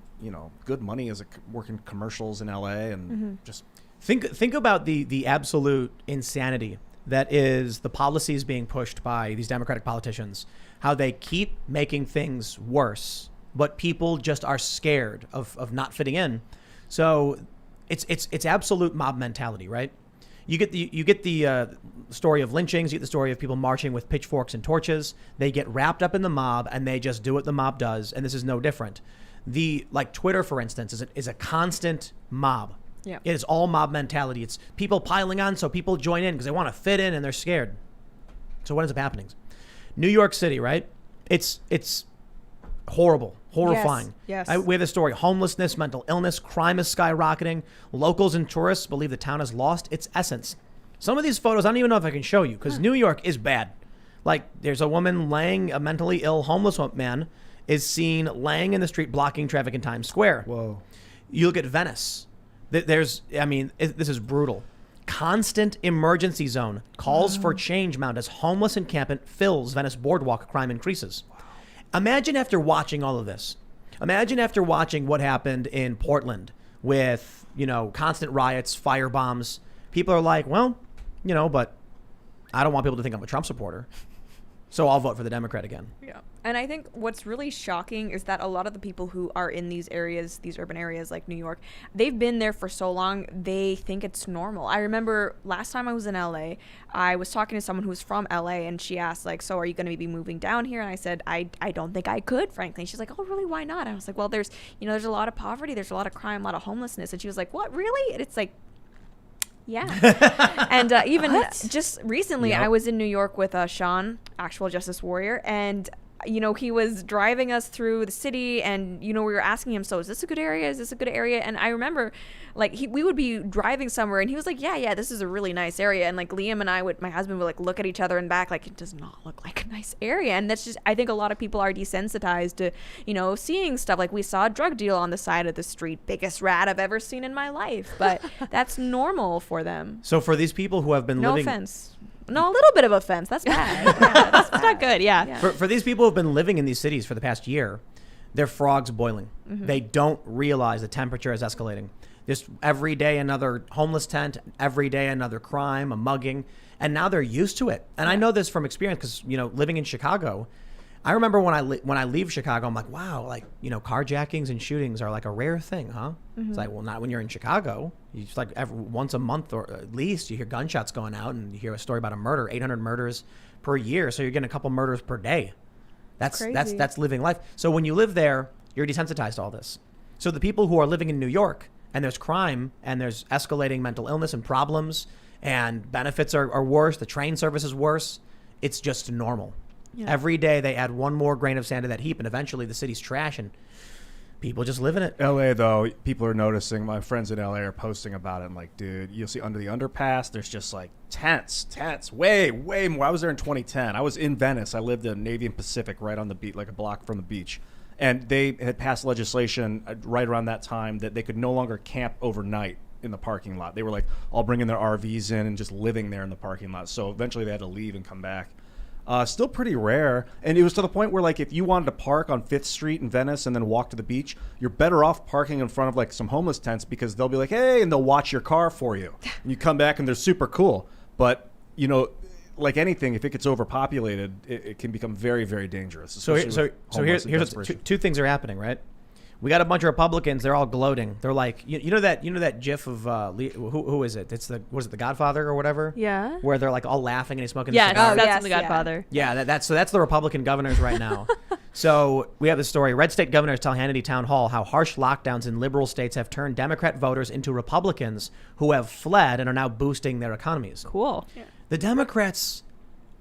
good money as working commercials in LA and just... Think about the absolute insanity that is the policies being pushed by these Democratic politicians, how they keep making things worse, but people just are scared of not fitting in. So it's absolute mob mentality, right? You get the story of lynchings, you get the story of people marching with pitchforks and torches. They get wrapped up in the mob and they just do what the mob does, and this is no different. Twitter, for instance, is a constant mob. Yeah. It is all mob mentality. It's people piling on so people join in because they want to fit in and they're scared. So what ends up happening? New York City, right? It's horrible, horrifying. Yes. We have the story: homelessness, mental illness, crime is skyrocketing. Locals and tourists believe the town has lost its essence. Some of these photos, I don't even know if I can show you because New York is bad. Like, there's a woman a mentally ill homeless man is seen laying in the street blocking traffic in Times Square. Whoa. You look at Venice. This is brutal. Constant emergency zone. Calls for change mount as homeless encampment fills Venice boardwalk. Crime increases. Wow. Imagine after watching all of this. Imagine after watching what happened in Portland with, constant riots, fire bombs. People are like, well, but I don't want people to think I'm a Trump supporter. So I'll vote for the Democrat again. Yeah. And I think what's really shocking is that a lot of the people who are in these areas, these urban areas like New York, they've been there for so long, they think it's normal. I remember last time I was in LA, I was talking to someone who was from LA, and she asked, so are you going to be moving down here? And I said, I don't think I could, frankly. And she's like, oh, really? Why not? And I was like, well, there's a lot of poverty, there's a lot of crime, a lot of homelessness. And she was like, what, really? And it's like, yeah. And even just recently, Yep. I was in New York with Sean, actual Justice Warrior, and he was driving us through the city, and we were asking him, so is this a good area? Is this a good area? And I remember, we would be driving somewhere, and he was like, yeah, this is a really nice area. And Liam and my husband would look at each other and back, it does not look like a nice area. And that's just, I think a lot of people are desensitized to, seeing stuff. We saw a drug deal on the side of the street, biggest rat I've ever seen in my life, but that's normal for them. So for these people who have been No living... offense. No, a little bit of offense. That's bad. Yeah, that's not good. Yeah. For these people who have been living in these cities for the past year, their frogs boiling. Mm-hmm. They don't realize the temperature is escalating. There's every day another homeless tent, every day another crime, a mugging, and now they're used to it. And I know this from experience because, living in Chicago, I remember when I leave Chicago, I'm like, wow, carjackings and shootings are a rare thing, huh? Mm-hmm. It's well, not when you're in Chicago. You just once a month or at least you hear gunshots going out, and you hear a story about a murder, 800 murders per year. So you're getting a couple murders per day. That's living life. So when you live there, you're desensitized to all this. So the people who are living in New York, and there's crime and there's escalating mental illness and problems, and benefits are worse, the train service is worse, it's just normal. Yeah. Every day they add one more grain of sand to that heap, and eventually the city's trash, and people just live in it. LA, though, people are noticing. My friends in LA are posting about it. I'm like, dude, you'll see under the underpass, there's just tents, way more. I was there in 2010. I was in Venice. I lived in Navy and Pacific right on the beach, a block from the beach. And they had passed legislation right around that time that they could no longer camp overnight in the parking lot. They were all bringing their RVs in and just living there in the parking lot. So eventually they had to leave and come back. Still pretty rare. And it was to the point where if you wanted to park on 5th Street in Venice and then walk to the beach, you're better off parking in front of some homeless tents because they'll be hey, and they'll watch your car for you. And you come back and they're super cool. But, like anything, if it gets overpopulated, it can become very, very dangerous. So here's two things are happening, right? We got a bunch of Republicans. They're all gloating. They're like, you know that GIF of who is it? It's the Godfather or whatever. Yeah. Where they're like all laughing and he's smoking. Yeah, a cigar. that's yes, in The Godfather. Yeah, that's the Republican governors right now. So we have this story. Red state governors tell Hannity Town Hall how harsh lockdowns in liberal states have turned Democrat voters into Republicans who have fled and are now boosting their economies. Cool. Yeah. The Democrats,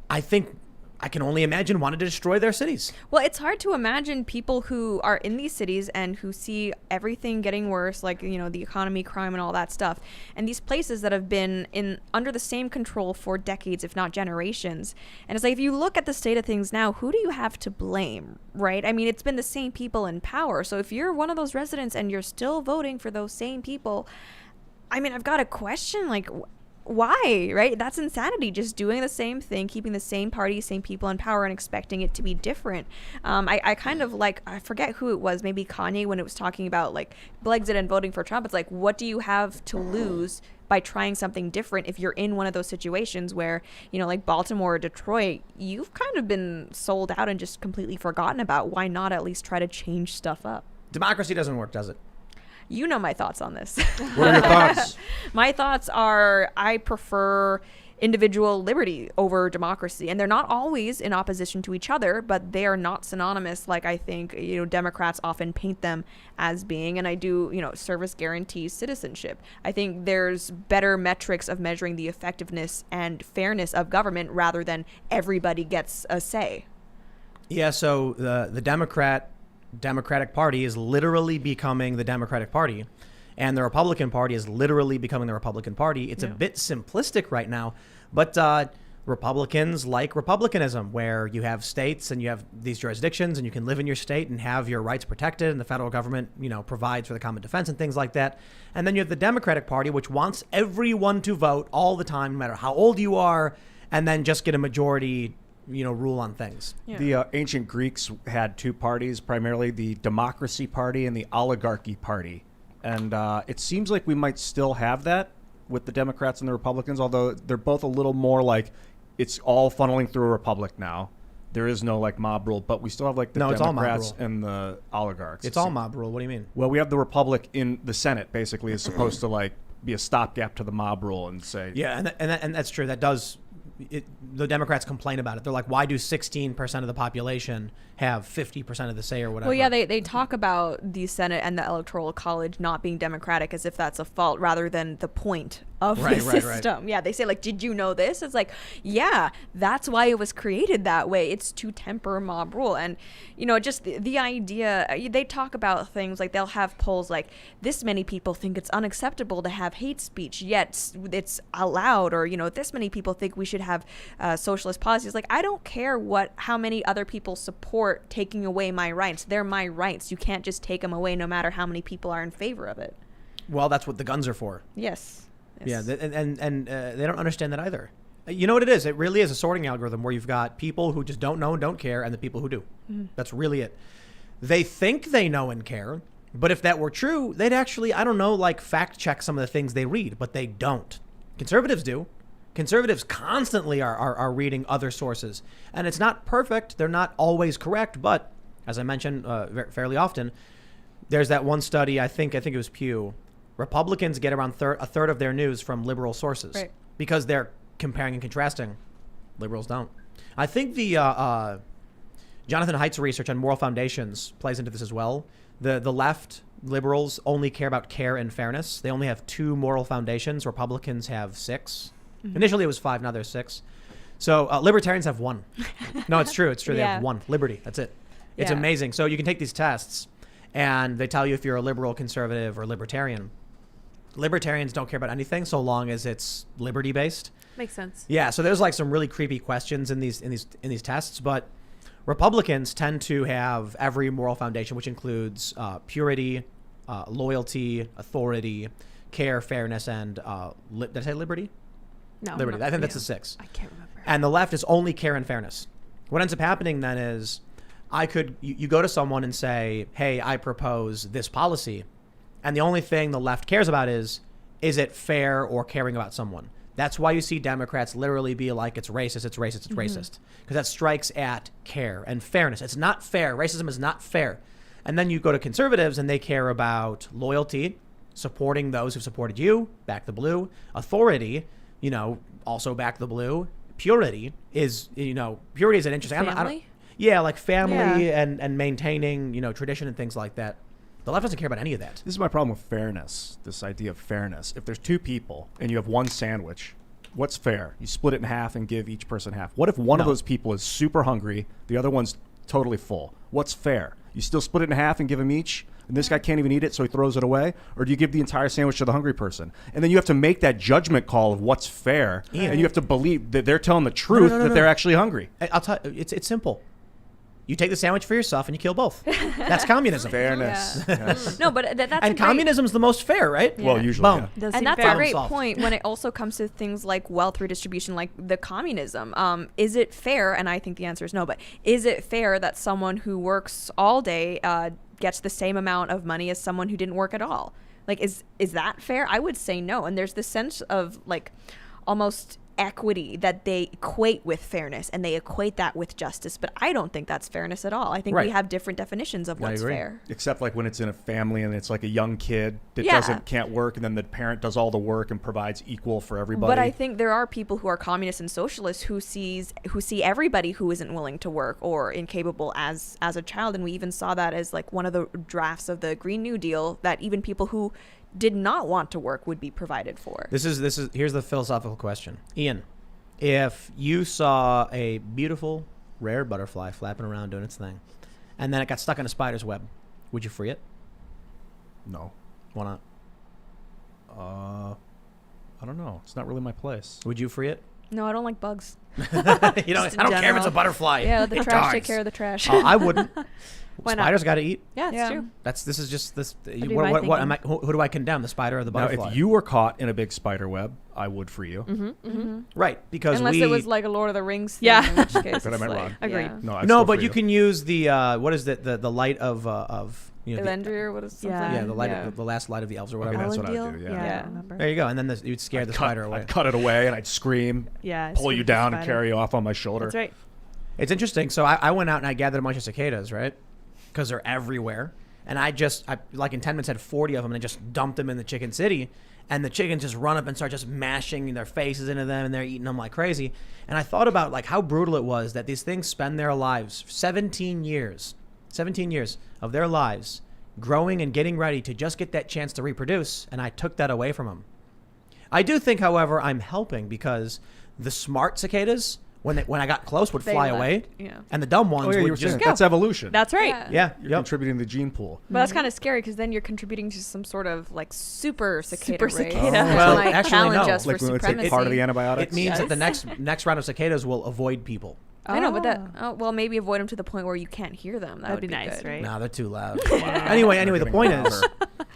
I think, I can only imagine, wanted to destroy their cities. Well, it's hard to imagine people who are in these cities and who see everything getting worse, like, the economy, crime, and all that stuff. And these places that have been under the same control for decades, if not generations. And it's like, if you look at the state of things now, who do you have to blame, right? I mean, it's been the same people in power. So if you're one of those residents and you're still voting for those same people, I mean, I've got a question, like, why, right? That's insanity. Just doing the same thing, keeping the same party, same people in power, and expecting it to be different. I kind of like, I forget who it was, maybe Kanye, when it was talking about like Brexit and voting for Trump. It's like, what do you have to lose by trying something different if you're in one of those situations where, like Baltimore or Detroit, you've kind of been sold out and just completely forgotten about? Why not at least try to change stuff up? Democracy doesn't work, does it? You know my thoughts on this. What are your thoughts? My thoughts are, I prefer individual liberty over democracy, and they're not always in opposition to each other, but they are not synonymous like I think Democrats often paint them as being. And I do, service guarantees citizenship. I think there's better metrics of measuring the effectiveness and fairness of government rather than everybody gets a say. Yeah, so the Democratic Party is literally becoming the Democratic Party, and the Republican Party is literally becoming the Republican Party. It's a bit simplistic right now, but Republicans like republicanism, where you have states and you have these jurisdictions and you can live in your state and have your rights protected, and the federal government, provides for the common defense and things like that. And then you have the Democratic Party, which wants everyone to vote all the time, no matter how old you are, and then just get a majority rule on things. Yeah. The ancient Greeks had two parties, primarily the democracy party and the oligarchy party. And it seems like we might still have that with the Democrats and the Republicans, although they're both a little more like it's all funneling through a republic now. There is no like mob rule, but we still have like the Democrats and the oligarchs. It's all mob rule. What do you mean? Well, we have the republic in the Senate, basically, is supposed to like be a stopgap to the mob rule and say... Yeah, and that's true. That does... the Democrats complain about it. They're like, why do 16% of the population have 50% of the say or whatever? Well, yeah, they talk about the Senate and the Electoral College not being democratic as if that's a fault rather than the point of the system. Right. Yeah, they say, like, did you know this? It's like, yeah, that's why it was created that way. It's to temper mob rule. And, just the idea, they talk about things like they'll have polls like this many people think it's unacceptable to have hate speech, yet it's allowed, or, this many people think we should have socialist policies. Like, I don't care how many other people support taking away my rights. They're my rights. You can't just take them away no matter how many people are in favor of it. Well, that's what the guns are for. Yes. Yeah, and they don't understand that either. You know what it is? It really is a sorting algorithm where you've got people who just don't know and don't care, and the people who do. Mm-hmm. That's really it. They think they know and care, but if that were true, they'd actually, fact check some of the things they read, but they don't. Conservatives do. Conservatives constantly are reading other sources, and it's not perfect. They're not always correct, but as I mentioned fairly often, there's that one study, I think it was Pew. Republicans get around a third of their news from liberal sources, right, because they're comparing and contrasting. Liberals don't. I think the Jonathan Haidt's research on moral foundations plays into this as well. The left, liberals, only care about care and fairness. They only have 2 moral foundations. Republicans have 6. Mm-hmm. Initially it was 5, now there's 6. So libertarians have 1. No, it's true. It's true. Yeah. They have 1. Liberty. That's it. It's amazing. So you can take these tests and they tell you if you're a liberal, conservative, or libertarian. Libertarians don't care about anything so long as it's liberty based. Makes sense. Yeah, so there's like some really creepy questions in these tests, but Republicans tend to have every moral foundation, which includes purity, loyalty, authority, care, fairness, and did I say liberty? No, liberty. I think that's a 6. I can't remember. And the left is only care and fairness. What ends up happening then is you go to someone and say, hey, I propose this policy. And the only thing the left cares about is it fair or caring about someone? That's why you see Democrats literally be like, it's racist, it's racist, it's racist. Because that strikes at care and fairness. It's not fair. Racism is not fair. And then you go to conservatives and they care about loyalty, supporting those who've supported you, back the blue, authority, also back the blue. Purity is an interesting. Family? Like family and maintaining, tradition and things like that. The left doesn't care about any of that. This is my problem with fairness, this idea of fairness. If there's two people and you have one sandwich, what's fair? You split it in half and give each person half. What if one of those people is super hungry, the other one's totally full? What's fair? You still split it in half and give them each, and this guy can't even eat it, so he throws it away? Or do you give the entire sandwich to the hungry person? And then you have to make that judgment call of what's fair, and you have to believe that they're telling the truth, that they're actually hungry. I'll tell you, it's simple. You take the sandwich for yourself and you kill both. That's communism. Fairness. Yeah. Yes. No, but that's and communism's the most fair, right? Yeah. Well, usually. Boom. Yeah. And that's fair. a great Solved. point when it also comes to things like wealth redistribution, like the communism. Is it fair? And I think the answer is no. But is it fair that someone who works all day gets the same amount of money as someone who didn't work at all? Like, is that fair? I would say no. And there's this sense of like almost equity that they equate with fairness, and they equate that with justice. But I don't think that's fairness at all. I think we have different definitions of what's fair. Except like when it's in a family and it's like a young kid that can't work, and then the parent does all the work and provides equal for everybody. But I think there are people who are communists and socialists who see everybody who isn't willing to work or incapable as a child, and we even saw that as like one of the drafts of the Green New Deal, that even people who did not want to work would be provided for. Here's the philosophical question. Ian, if you saw a beautiful, rare butterfly flapping around doing its thing, and then it got stuck in a spider's web, would you free it? No. Why not? I don't know. It's not really my place. Would you free it? No, I don't like bugs. I don't care if general. it's a butterfly. Yeah, the It trash dies. take care of the trash. I wouldn't. Why not? Spiders got to eat. Yeah, it's Yeah. true. This is just this. be What my am I? Who do I condemn? The spider or the Now, butterfly? if you were caught in a big spider web, I would free you. right, because Unless it was like a Lord of the Rings thing, Yeah. in which case But I it's might like, wrong. Agreed. yeah. No, I'd no, still but free you can use the what is it? The light of Elendria, what is something? yeah, the light Yeah. of the last light of the elves or Okay, whatever. that's what I'd Elendil? do, Yeah, I Yeah. don't remember. There you go, and then you'd scare the spider away. I'd cut it away and I'd scream, Yeah. pull you down and spider. carry you off on my shoulder. That's right. It's interesting. So I went out and I gathered a bunch of cicadas, right? Because they're everywhere. And I like in 10 minutes had 40 of them, and I just dumped them in the chicken city. And the chickens just run up and start just mashing their faces into them, and they're eating them like crazy. And I thought about like how brutal it was that these things spend their lives, 17 years of their lives, growing and getting ready to just get that chance to reproduce. And I took that away from them. I do think, however, I'm helping, because the smart cicadas, when I got close, would They fly left, away, yeah. and the dumb ones Oh, yeah, you would were just saying, that's evolution. That's right. Yeah. yeah, You're yep. contributing to the gene pool. But that's kind of scary, because then you're contributing to some sort of like super cicada Super race. cicada. that Well, might actually, challenge no. us Like for when it's supremacy. like part of the antibiotics. It means that the Yes. next round of cicadas will avoid people. I know, but Oh. well, maybe avoid them to the point where you can't hear them. That That'd would be nice, good. right? No, they're too loud. Anyway, the getting point louder.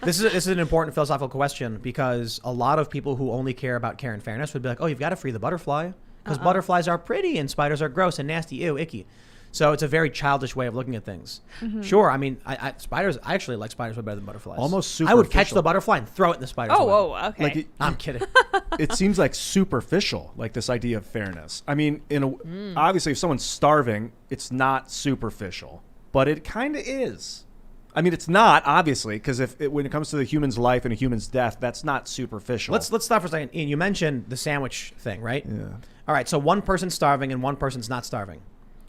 is, this is an important philosophical question, because a lot of people who only care about care and fairness would be like, oh, you've got to free the butterfly, because butterflies are pretty and spiders are gross and nasty, ew, icky. So it's a very childish way of looking at things. Sure, I mean, I actually like spiders way better than butterflies. Almost I would catch superficial. the butterfly and throw it in the spider's Oh, web. whoa, okay. Like I'm kidding. it seems like superficial, like this idea of fairness. I mean, obviously, if someone's starving, it's not superficial, but it kind of is. I mean, it's not, obviously, because when it comes to the human's life and a human's death, that's not superficial. Let's stop for a second. Ian, you mentioned the sandwich thing, right? Yeah. All right, so one person's starving and one person's not starving.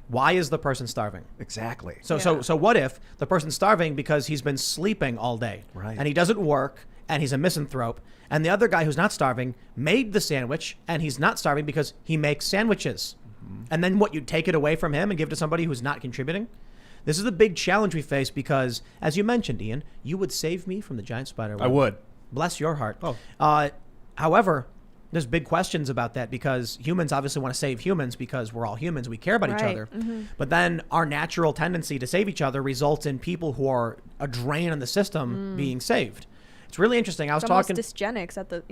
Why is the person starving? Exactly. So what if the person's starving because he's been sleeping all day, Right. and he doesn't work, and he's a misanthrope, and the other guy who's not starving made the sandwich, and he's not starving because he makes sandwiches, and then what, you take it away from him and give it to somebody who's not contributing? This is the big challenge we face, because, as you mentioned, Ian, you would save me from the giant spider web. I would. Bless your heart. Oh. However, there's big questions about that, because humans obviously want to save humans, because we're all humans. We care about each Right. other. But then our natural tendency to save each other results in people who are a drain on the system being saved. It's really interesting. I was It's almost talking. dysgenics at the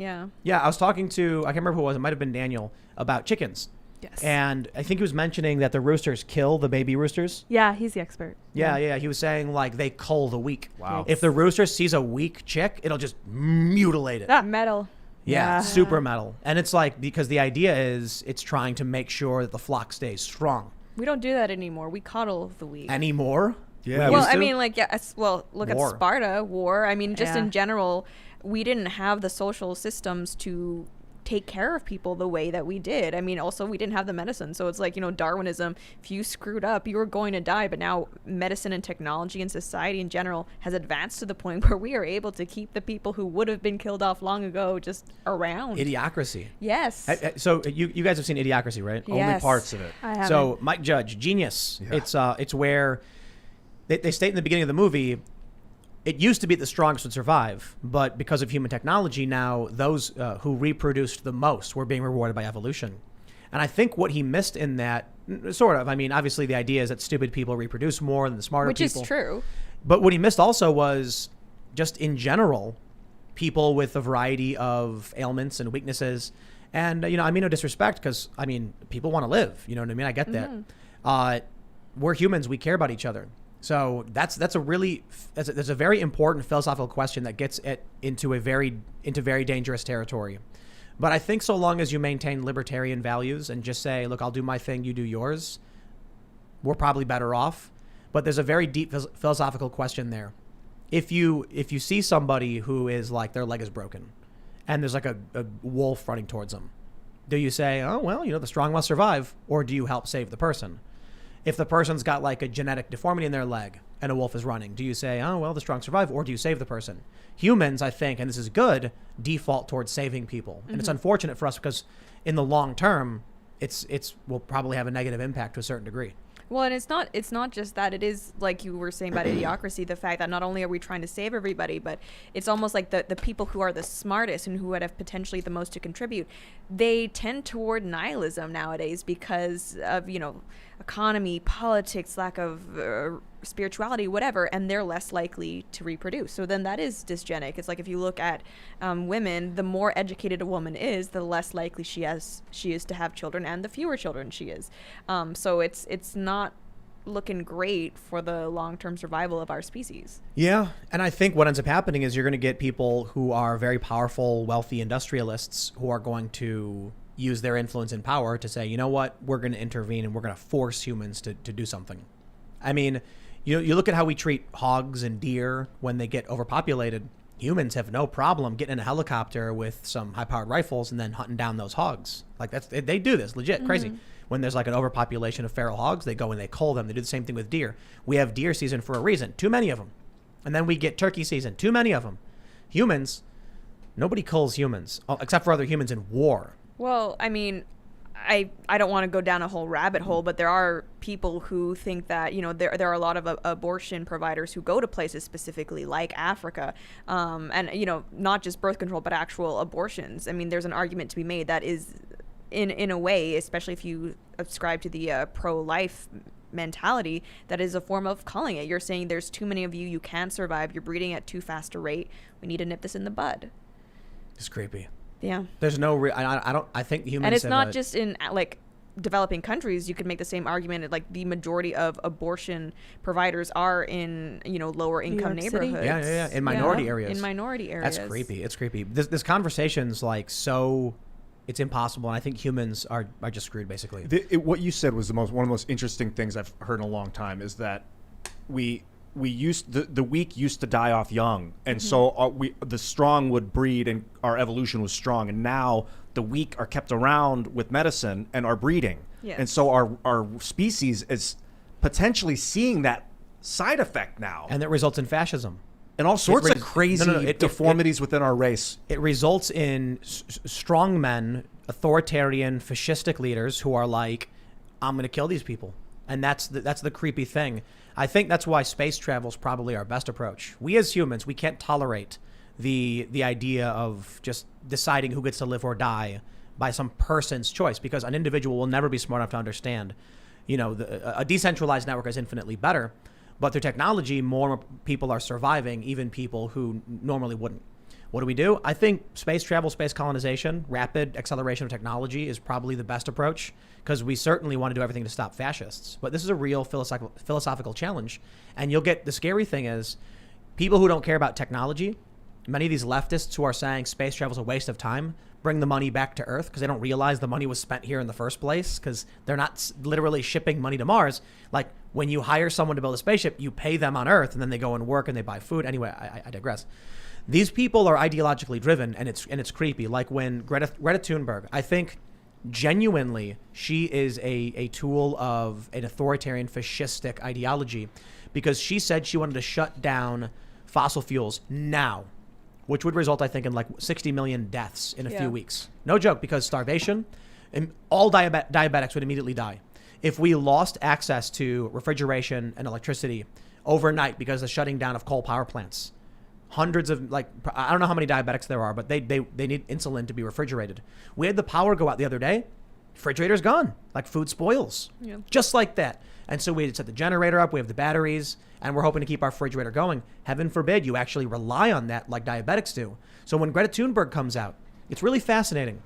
I was talking to, I can't remember who it was. It might have been Daniel, about chickens. Yes. And I think he was mentioning that the roosters kill the baby roosters. Yeah, he's the expert. Yeah. He was saying like they cull the weak. Wow. If the rooster sees a weak chick, it'll just mutilate it. Ah. metal. Yeah, Yeah. super metal. And it's like, because the idea is it's trying to make sure that the flock stays strong. We don't do that anymore. We coddle the weak. Anymore? Yeah. Well, used I to? mean, like, look War. at Sparta, war. I mean, just Yeah. in general, we didn't have the social systems to take care of people the way that we did. I mean, also, we didn't have the medicine. So it's like, Darwinism, if you screwed up, you were going to die. But now medicine and technology and society in general has advanced to the point where we are able to keep the people who would have been killed off long ago just around. Idiocracy. Yes. So you guys have seen Idiocracy, right? Yeah. Only Yes. parts of it. I haven't. So Mike Judge, genius. Yeah. It's where they state in the beginning of the movie, it used to be the strongest would survive, but because of human technology now, those who reproduced the most were being rewarded by evolution. And I think what he missed in that, sort of, I mean, obviously the idea is that stupid people reproduce more than the smarter Which people. is true. But what he missed also was just in general, people with a variety of ailments and weaknesses. And, I mean no disrespect because, I mean, people want to live. You know what I mean? I get that. We're humans. We care about each other. So that's a very important philosophical question that gets into very dangerous territory. But I think so long as you maintain libertarian values and just say, look, I'll do my thing, you do yours, we're probably better off. But there's a very deep philosophical question there. If you see somebody who is like their leg is broken and there's like a wolf running towards them, do you say, oh, well, the strong must survive, or do you help save the person? If the person's got like a genetic deformity in their leg and a wolf is running, do you say, oh, well, the strong survive, or do you save the person? Humans, I think, and this is good, default towards saving people. And it's unfortunate for us because in the long term, it's will probably have a negative impact to a certain degree. Well, and it's not just that. It is like you were saying about Idiocracy, the fact that not only are we trying to save everybody, but it's almost like the people who are the smartest and who would have potentially the most to contribute, they tend toward nihilism nowadays because of, economy, politics, lack of spirituality, whatever, and they're less likely to reproduce. So then that is dysgenic. It's like if you look at women, the more educated a woman is, the less likely she is to have children, and the fewer children she is. So it's not looking great for the long-term survival of our species. Yeah, and I think what ends up happening is you're going to get people who are very powerful, wealthy industrialists who are going to use their influence and power to say, you know what, we're going to intervene and we're going to force humans to do something. I mean, you look at how we treat hogs and deer when they get overpopulated. Humans have no problem getting in a helicopter with some high-powered rifles and then hunting down those hogs. Like they do this, legit, crazy. When there's like an overpopulation of feral hogs, they go and they cull them. They do the same thing with deer. We have deer season for a reason, too many of them. And then we get turkey season, too many of them. Humans, nobody culls humans, except for other humans in war. Well, I mean, I don't want to go down a whole rabbit hole, but there are people who think that, there are a lot of abortion providers who go to places specifically like Africa, and, not just birth control, but actual abortions. I mean, there's an argument to be made that is, in a way, especially if you subscribe to the pro-life mentality, that is a form of culling it. You're saying there's too many of you, you can't survive, you're breeding at too fast a rate, we need to nip this in the bud. It's creepy. Yeah. There's no I think humans And it's have not just in like developing countries. You could make the same argument. Like the majority of abortion providers are in lower income New York City? neighborhoods. Yeah, in minority areas. In minority areas. That's creepy. It's creepy. This conversation's like so, it's impossible, and I think humans are just screwed basically. What you said was one of the most interesting things I've heard in a long time is that the weak used to die off young, and so the strong would breed, and our evolution was strong. And now the weak are kept around with medicine and are breeding, Yes. and so our species is potentially seeing that side effect now, And that results in fascism. and all sorts of crazy it- deformities within our race. It results in strong men, authoritarian, fascistic leaders who are like, I'm going to kill these people. And that's the creepy thing. I think that's why space travel is probably our best approach. We as humans, we can't tolerate the idea of just deciding who gets to live or die by some person's choice, because an individual will never be smart enough to understand. A decentralized network is infinitely better, but through technology, more people are surviving, even people who normally wouldn't. What do? I think space travel, space colonization, rapid acceleration of technology is probably the best approach, because we certainly want to do everything to stop fascists. But this is a real philosophical challenge. And the scary thing is, people who don't care about technology many of these leftists who are saying space travel is a waste of time bring the money back to Earth because they don't realize the money was spent here in the first place because they're not literally shipping money to Mars. Like when you hire someone to build a spaceship, you pay them on Earth and then they go and work and they buy food. Anyway, I digress. These people are ideologically driven and it's creepy. Like when Greta Thunberg, I think genuinely she is a tool of an authoritarian fascistic ideology because she said she wanted to shut down fossil fuels now, which would result, I think, in like 60 million deaths in a few weeks. No joke, because starvation, and all diabetics would immediately die. If we lost access to refrigeration and electricity overnight because of the shutting down of coal power plants, hundreds of, like, I don't know how many diabetics there are, but they need insulin to be refrigerated. We had the power go out the other day. Refrigerator's gone. Like food spoils. Yeah. Just like that. And so we had set the generator up. We have the batteries. And we're hoping to keep our refrigerator going. Heaven forbid you actually rely on that like diabetics do. So when Greta Thunberg comes out, it's really fascinating.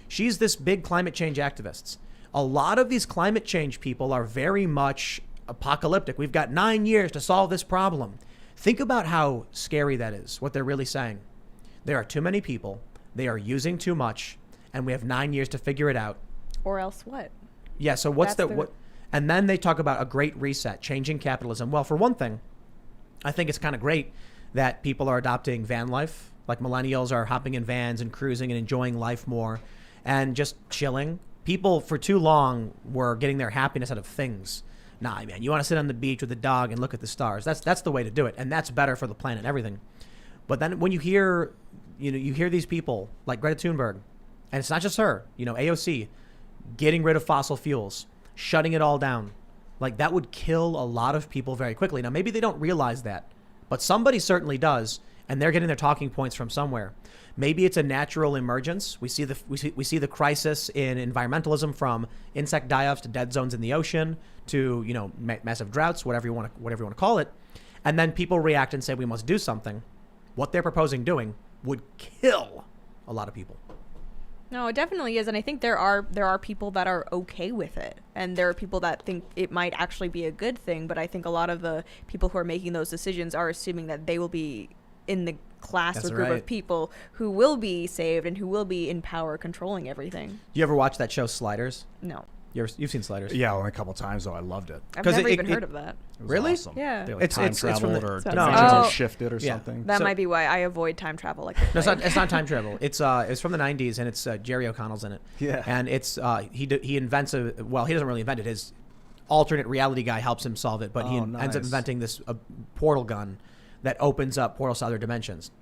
She's this big climate change activist. A lot of these climate change people are very much apocalyptic. We've got 9 years to solve this problem. Think about how scary that is, what they're really saying. There are too many people. They are using too much. And we have 9 years to figure it out. Or else what? Yeah, so what's what? And then they talk about a great reset, changing capitalism. Well, for one thing, I think it's kind of great that people are adopting van life. Like millennials are hopping in vans and cruising and enjoying life more and just chilling. People for too long were getting their happiness out of things. Nah, man, you want to sit on the beach with a dog and look at the stars. That's the way to do it. And that's better for the planet and everything. But then when you hear these people like Greta Thunberg, and it's not just her, AOC, getting rid of fossil fuels, shutting it all down, like that would kill a lot of people very quickly. Now, maybe they don't realize that, but somebody certainly does, and they're getting their talking points from somewhere. Maybe it's a natural emergence. We see the crisis in environmentalism, from insect die-offs to dead zones in the ocean to massive droughts, whatever you want to call it, and then people react and say we must do something. What they're proposing doing would kill a lot of people. No, it definitely is, and I think there are people that are okay with it, and there are people that think it might actually be a good thing. But I think a lot of the people who are making those decisions are assuming that they will be in the class or group of people who will be saved and who will be in power, controlling everything. You ever watch that show Sliders? No. You've seen Sliders? Yeah, only a couple times though. I loved it. I've never even heard of that. It was really? Awesome. Yeah. They like time traveled or no, dimensions shifted or something. That might be why I avoid time travel. Like no, it's not time travel. It's from the 90s, and it's Jerry O'Connell's in it. Yeah. And it's he invents he doesn't really invent it. His alternate reality guy helps him solve it, but he ends up inventing this portal gun that opens up portals to other dimensions.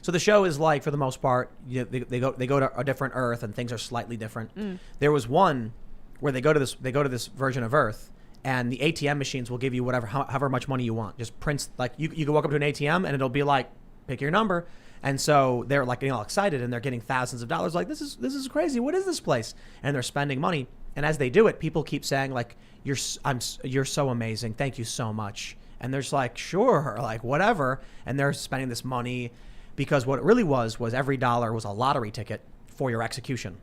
So the show is like, for the most part, they go to a different Earth, and things are slightly different. There was one where they go to this version of Earth, and the ATM machines will give you however much money you want. Just prints, like you can walk up to an ATM and it'll be like, pick your number. And so they're like getting all excited, and they're getting thousands of dollars. Like, this is crazy. What is this place? And they're spending money. And as they do it, people keep saying like, you're so amazing. Thank you so much. And they're just like, sure, like whatever. And they're spending this money because what it really was every dollar was a lottery ticket for your execution.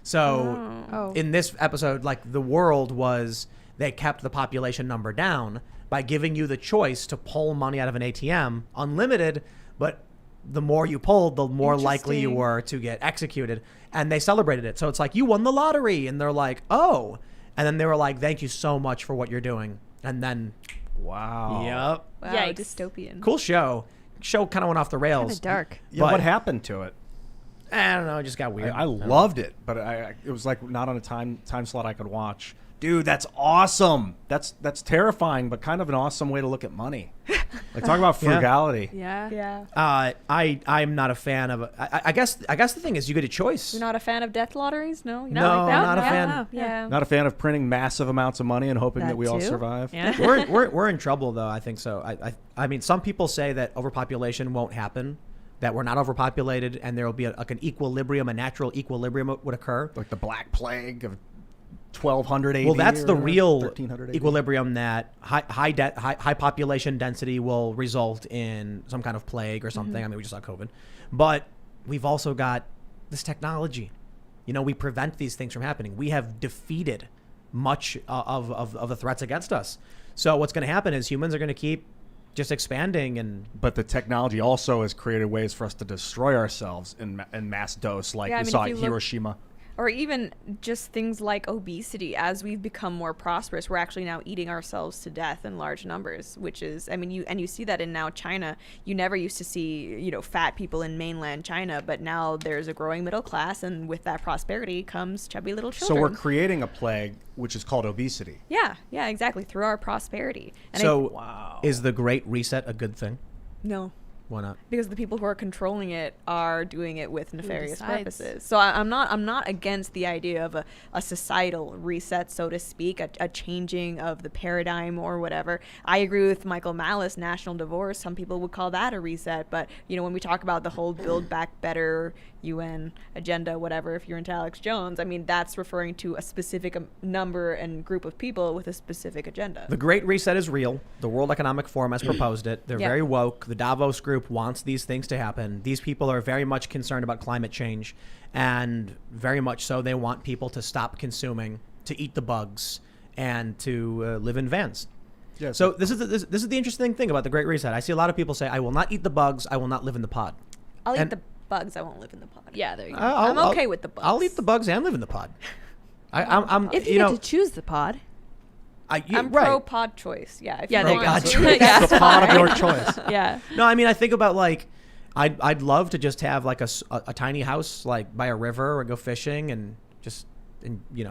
So in this episode, like the world was, they kept the population number down by giving you the choice to pull money out of an ATM, unlimited, but the more you pulled, the more likely you were to get executed. And they celebrated it. So it's like, you won the lottery. And they're like, oh. And then they were like, thank you so much for what you're doing. And then, wow. Yep. Wow, Yikes. Dystopian. Cool show. Show kind of went off the rails. Kind of dark. Yeah, what happened to it? I don't know. It just got weird. I loved it, but it was like not on a time slot I could watch. Dude, that's awesome. That's terrifying, but kind of an awesome way to look at money. Like, talk about frugality. Yeah. I'm not a fan of. I guess the thing is, you get a choice. You're not a fan of death lotteries? No, no, not a fan. No. Yeah. Not a fan of printing massive amounts of money and hoping that we all survive. Yeah. we're in trouble though. I think so. I mean, some people say that overpopulation won't happen, that we're not overpopulated, and there will be an equilibrium, a natural equilibrium would occur. Like the Black Plague of 1200 AD. Well, that's the real 1300 equilibrium, that high population density will result in some kind of plague or something. I mean, we just saw COVID. But we've also got this technology. We prevent these things from happening. We have defeated much of the threats against us. So what's going to happen is humans are going to keep just expanding. And But the technology also has created ways for us to destroy ourselves in mass dose, like Yeah, I we mean, saw if at you look- Hiroshima. Or even just things like obesity. As we've become more prosperous, we're actually now eating ourselves to death in large numbers, which is, I mean, you see that in now China. You never used to see, fat people in mainland China, but now there's a growing middle class, and with that prosperity comes chubby little So children. we're creating a plague, which is called obesity. yeah, exactly, through our prosperity. And so is the Great Reset a good thing? no. Why not? Because the people who are controlling it are doing it with nefarious decides? purposes. So I'm not against the idea of a societal reset, so to speak, a changing of the paradigm or whatever. I agree with Michael Malice, national divorce. Some people would call that a reset. But, when we talk about the whole Build Back Better UN agenda, whatever, if you're into Alex Jones, I mean, that's referring to a specific number and group of people with a specific agenda. The Great Reset is real. The World Economic Forum has proposed it. They're Yeah. very woke. The Davos group wants these things to happen. These people are very much concerned about climate change, and very much so they want people to stop consuming, to eat the bugs, and to live in vans. Yeah, So this is the interesting thing about the Great Reset. I see a lot of people say, "I will not eat the bugs. I will not live in the pod." I'll And- eat the bugs. I won't live in the pod. Yeah, there you go. I'm okay with the bugs. I'll eat the bugs and live in the pod. I'm if you, get to choose the pod. I'm right. pro pod choice. Yeah. If Yeah, you there want you go. God to. choice. Yeah. the pod of your choice. Yeah. No, I mean, I think about like, I'd love to just have like a tiny house like by a river or go fishing and just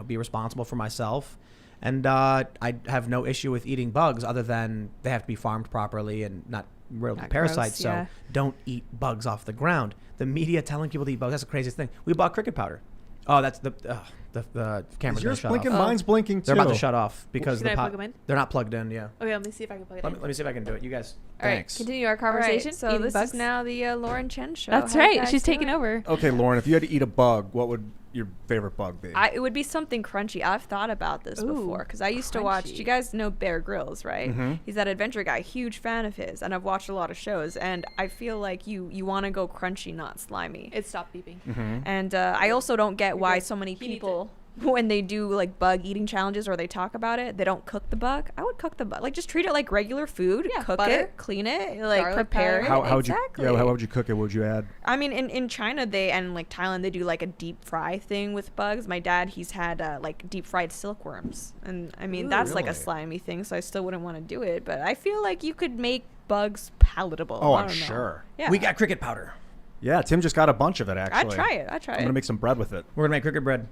be responsible for myself, and I'd have no issue with eating bugs other than they have to be farmed properly and not real Not parasites. gross, yeah. So don't eat bugs off the ground. The media telling people to eat bugs, that's the craziest thing. We bought cricket powder. Oh, that's the camera's Is gonna yours shut blinking? off. Mine's blinking too. They're about to shut off because Can the I plug 'em in? they're not plugged in. Yeah. Okay, let me see if I can plug it Let in. me see if I can do it. You guys. All right, Thanks. Continue our All right, conversation. so Eating this bugs. is now the Lauren Chen show. That's How you right. guys She's taking doing? over. Okay, Lauren, if you had to eat a bug, what would your favorite bug be? It would be something crunchy. I've thought about this Ooh, before because I used to watch. crunchy. You guys know Bear Grylls, right? Mhm. He's that adventure guy. Huge fan of his, and I've watched a lot of shows. And I feel like you want to go crunchy, not slimy. It stopped beeping. Mhm. And I also don't get why good. so many He needs people, when they do like bug eating challenges or they talk about it, they don't cook the bug. I would cook the bug. Like just treat it like regular food. Yeah, Cook butter, it, clean it, like garlic prepare powder. it. How would you? Exactly. Yeah, how would you cook it? What would you add? I mean, in China and like Thailand, they do like a deep fry thing with bugs. My dad, he's had like deep fried silkworms, and I mean Ooh, that's like a really? slimy thing. So I still wouldn't want to do it, but I feel like you could make bugs palatable. Oh, I I'm don't know. sure. Yeah, We got cricket powder. Yeah, Tim just got a bunch of it actually. I'd try it. I'm gonna make some bread with it. We're gonna make cricket bread.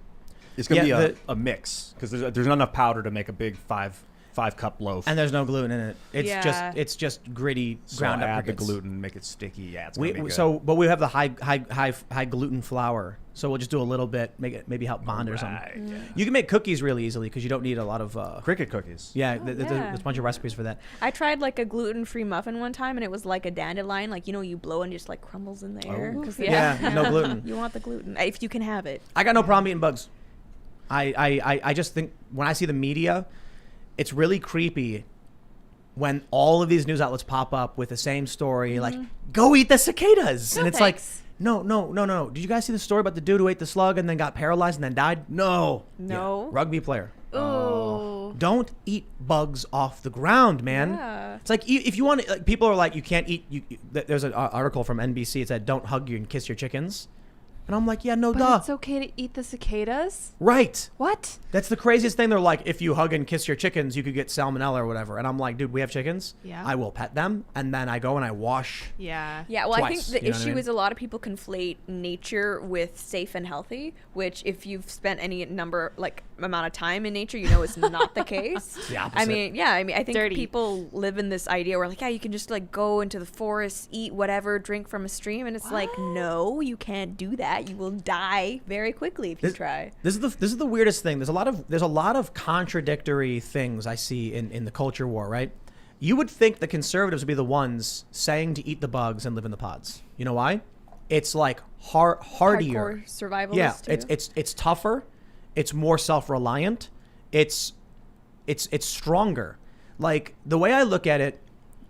It's gonna Yeah, be a mix because there's not enough powder to make a big five cup loaf. And there's no gluten in it. Yeah. It's just gritty so ground up add the crickets. gluten, make it sticky. Yeah, it's gonna be good. But we have the high gluten flour, so we'll just do a little bit, make it maybe help bond or something. Right, yeah. You can make cookies really easily because you don't need a lot of Cricket cookies. yeah. Oh, There's yeah. a bunch of recipes for that. I tried like a gluten-free muffin one time, and it was like a dandelion. Like you blow and just like crumbles in the air. Oh. 'Cause Yeah, no gluten. You want the gluten if you can have it. I got no problem eating bugs. I just think when I see the media, it's really creepy when all of these news outlets pop up with the same story, like go eat the cicadas, No and it's thanks. like no. Did you guys see the story about the dude who ate the slug and then got paralyzed and then died? No. No. Yeah. Rugby player. Ooh. Don't eat bugs off the ground, man. Yeah. It's like if you want, like, people are like, you can't eat. There's an article from NBC. It said, "Don't hug you and kiss your chickens," and I'm like, yeah, no, But duh. it's okay to eat the cicadas? Right. What? That's the craziest thing. They're like, if you hug and kiss your chickens, you could get salmonella or whatever. And I'm like, dude, we have chickens. Yeah. I will pet them, and then I go and I wash. Yeah. Yeah, well, I Twice, think the you know what I issue mean? is a lot of people conflate nature with safe and healthy, which if you've spent any amount of time in nature, you know it's not the case. The opposite. I mean, I think Dirty. people live in this idea where like, yeah, you can just like go into the forest, eat whatever, drink from a stream, and it's like, no, you can't do that. You will die very quickly if you try. This is the weirdest thing. There's a lot of contradictory things I see in the culture war, right? You would think the conservatives would be the ones saying to eat the bugs and live in the pods. You know why? It's like hardier. Hardcore survivalist Yeah, too. it's tougher. It's more self-reliant. It's stronger. Like the way I look at it,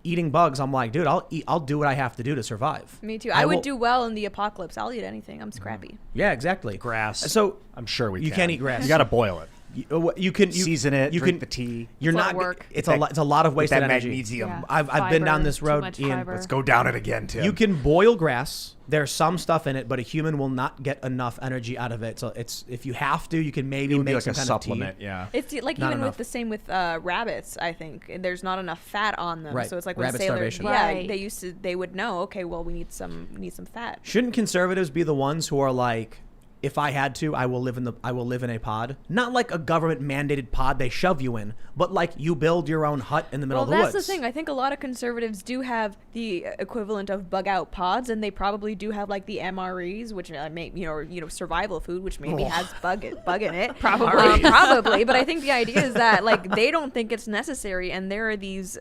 eating bugs, I'm like, dude, I'll do what I have to do to survive. Me too. I would will- do well in the apocalypse. I'll eat anything. I'm scrappy. Yeah, exactly. Grass. So I'm sure we you can. can't eat grass. You got to boil it. You can season it, you drink can the tea. You're It's a lot not of work. It's a lot of wasted that energy. magnesium. Yeah. I've been down Fiber, this too road, much Ian. fiber. Let's go down it again, Tim. You can boil grass. There's some stuff in it, but a human will not get enough energy out of it. So it's if you have to, you can maybe it would be make like some a kind supplement. of tea. Yeah. It's like Not even enough. with the same with rabbits. I think there's not enough fat on them, Right. so it's like when Rabbit sailors, starvation. yeah, Right. they would know. Okay, well we need some fat. Shouldn't conservatives be the ones who are like, if I had to, I will live in a pod? Not like a government mandated pod they shove you in, but like you build your own hut in the middle Well, of the that's woods. the thing. I think a lot of conservatives do have the equivalent of bug out pods, and they probably do have like the MREs, which make survival food, which maybe has bug in it. Probably. Probably. But I think the idea is that like they don't think it's necessary, and there are these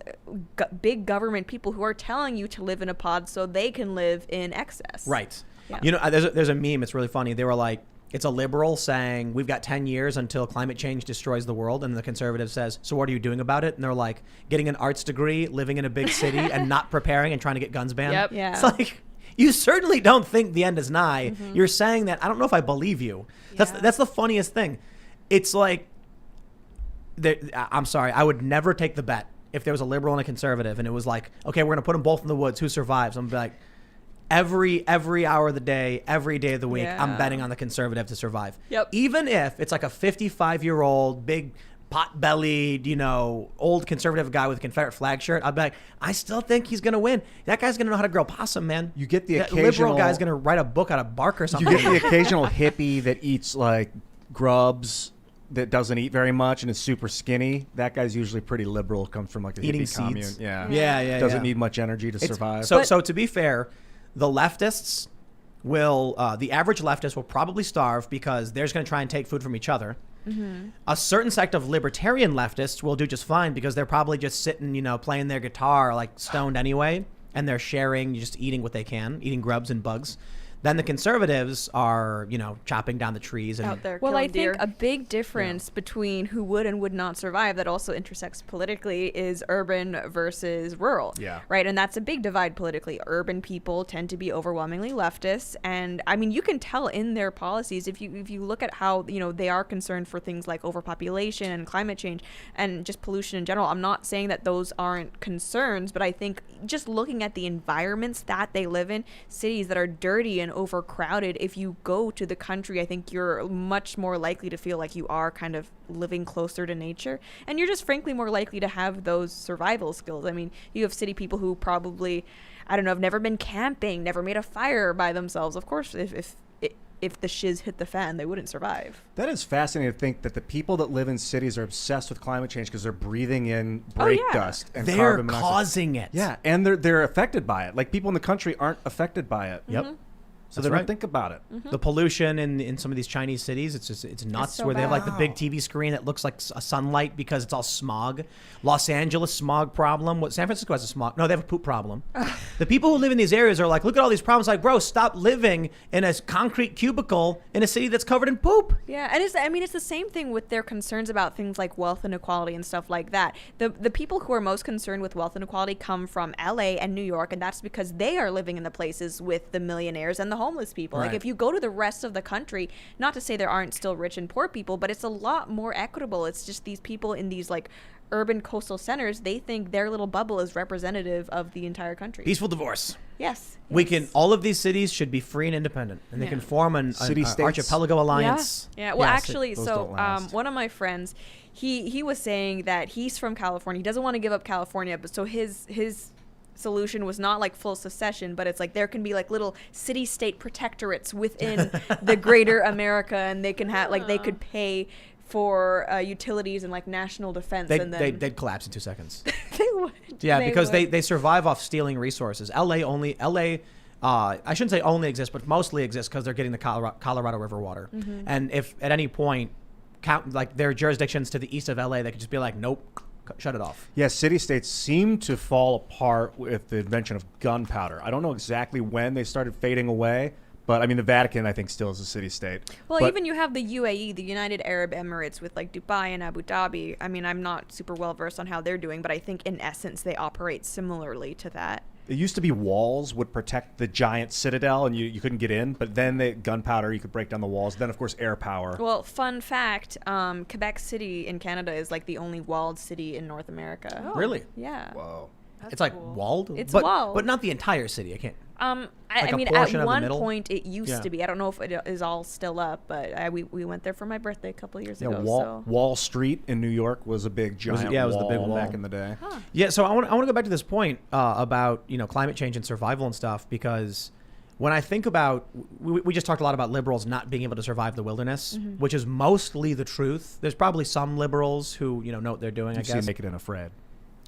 big government people who are telling you to live in a pod so they can live in excess. Right. Yeah. You know, there's a meme. It's really funny. They were like, it's a liberal saying, we've got 10 years until climate change destroys the world. And the conservative says, so what are you doing about it? And they're like, getting an arts degree, living in a big city, and not preparing and trying to get guns banned. Yep. Yeah. It's like, you certainly don't think the end is nigh. You're saying that. I don't know if I believe you. Yeah. That's the funniest thing. It's like, I'm sorry, I would never take the bet if there was a liberal and a conservative and it was like, okay, we're going to put them both in the woods. Who survives? I'm gonna be like, every hour of the day, every day of the week, I'm Yeah. betting on the conservative to survive. Yep. Even if it's like a 55-year-old, big pot-bellied, old conservative guy with a Confederate flag shirt, I'd be like, I still think he's going to win. That guy's going to know how to grow possum, man. You get the That occasional liberal guy's going to write a book out of bark or You something. get the occasional hippie that eats like grubs, that doesn't eat very much and is super skinny. That guy's usually pretty liberal. Comes from like a Eating hippie commune. seeds. Yeah. Yeah. Doesn't need much energy to survive. So to be fair, the leftists will, the average leftist will probably starve because they're just going to try and take food from each other. A certain sect of libertarian leftists will do just fine because they're probably just sitting, playing their guitar like stoned anyway, and they're sharing, just eating what they can, eating grubs and bugs. Then the conservatives are, chopping down the trees and Out there. Well, I killing think deer. a big difference between who would and would not survive that also intersects politically is urban versus rural. Yeah. Right. And that's a big divide politically. Urban people tend to be overwhelmingly leftists. And I mean, you can tell in their policies if you look at how, they are concerned for things like overpopulation and climate change and just pollution in general. I'm not saying that those aren't concerns, but I think just looking at the environments that they live in, cities that are dirty and overcrowded, if you go to the country, I think you're much more likely to feel like you are kind of living closer to nature, and you're just frankly more likely to have those survival skills. I mean, you have city people who probably, I don't know, have never been camping, never made a fire by themselves. Of course, if the shiz hit the fan, they wouldn't survive. That is fascinating to think that the people that live in cities are obsessed with climate change because they're breathing in brake dust and they're carbon monoxide. causing it. Yeah, and they're affected by it. Like people in the country aren't affected by it. Yep. So That's they don't right. think about it. The pollution in some of these Chinese cities, it's nuts. so where they have like the big bad. TV screen that looks like a sunlight because it's all smog. Los Angeles smog problem. What San Francisco has a smog? No, they have a poop problem. The people who live in these areas are like, look at all these problems. Like, bro, stop living in a concrete cubicle in a city that's covered in poop. Yeah, and it's the same thing with their concerns about things like wealth inequality and stuff like that. The people who are most concerned with wealth inequality come from LA and New York, and that's because they are living in the places with the millionaires and the homeless people. Right. Like if you go to the rest of the country, not to say there aren't still rich and poor people, but it's a lot more equitable. It's just these people in these like urban coastal centers, they think their little bubble is representative of the entire country. Peaceful divorce. Yes. We can. All of these cities should be free and independent, and they Yeah. can form an City-states. archipelago alliance. Yeah, well, Yes, actually, those so don't last. one of my friends, he was saying that he's from California. He doesn't want to give up California, but so his solution was not like full secession, but it's like there can be like little city-state protectorates within the greater America, and they can have like they could pay for utilities and like national defense, and then They'd collapse in 2 seconds. they would. Yeah, because would. they survive off stealing resources. LA, I shouldn't say only exists, but mostly exists because they're getting the Colorado River water. Mm-hmm. And if at any point, like there are jurisdictions to the east of LA that could just be like, nope, shut it off. Yeah, city-states seem to fall apart with the invention of gunpowder. I don't know exactly when they started fading away, but I mean, the Vatican, I think, still is a city-state. Well, But- even you have the UAE, the United Arab Emirates, with like Dubai and Abu Dhabi. I mean, I'm not super well versed on how they're doing, but I think in essence they operate similarly to that. It used to be walls would protect the giant citadel, and you couldn't get in. But then the gunpowder, you could break down the walls. Then, of course, air power. Well, fun fact, Quebec City in Canada is like the only walled city in North America. Oh. Really? Yeah. Whoa. That's It's like cool. walled? It's but, walled. But not the entire city. I can't. I Like a mean, portion at of the one middle? point it used Yeah. to be. I don't know if it is all still up, but we went there for my birthday a couple of years Yeah, ago. Wall Street in New York was a big giant it was the big wall wall. back in the day. Yeah, so I want to go back to this point about climate change and survival and stuff, because when I think about we just talked a lot about liberals not being able to survive the wilderness, which is mostly the truth. There's probably some liberals who know what they're doing. I You've guess. seen Naked and Afraid.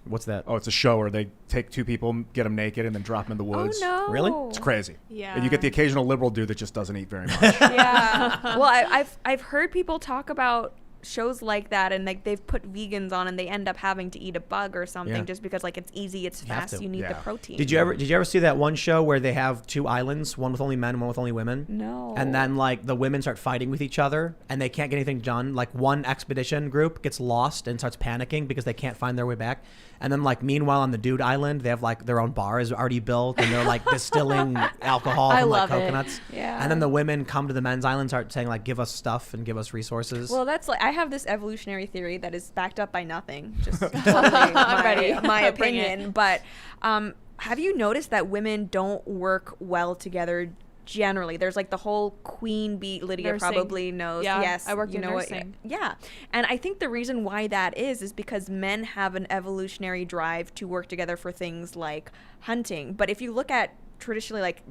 What's that? Oh, it's a show where they take two people, get them naked, and then drop them in the woods. Oh no! Really? It's crazy. Yeah. And you get the occasional liberal dude that just doesn't eat very much. Yeah. Well, I've heard people talk about shows like that, and like they've put vegans on, and they end up having to eat a bug or something Yeah. just because like it's easy, it's You have fast, to. you need the Yeah. protein. Did you ever see that one show where they have two islands, one with only men and one with only women? No. And then like the women start fighting with each other and they can't get anything done. Like one expedition group gets lost and starts panicking because they can't find their way back. And then like meanwhile on the dude island, they have like their own bars already built and they're like distilling alcohol I from like love it. coconuts. Yeah. And then the women come to the men's island, start saying like, give us stuff and give us resources. Well, that's like I have this evolutionary theory that is backed up by nothing. Just totally I'm ready. my Bring it. opinion. But have you noticed that women don't work well together? Generally, there's like the whole queen bee. Lydia Nursing. probably knows. Yeah, Yes, I worked you in know nursing. Yeah, and I think the reason why that is because men have an evolutionary drive to work together for things like hunting. But if you look at traditionally, like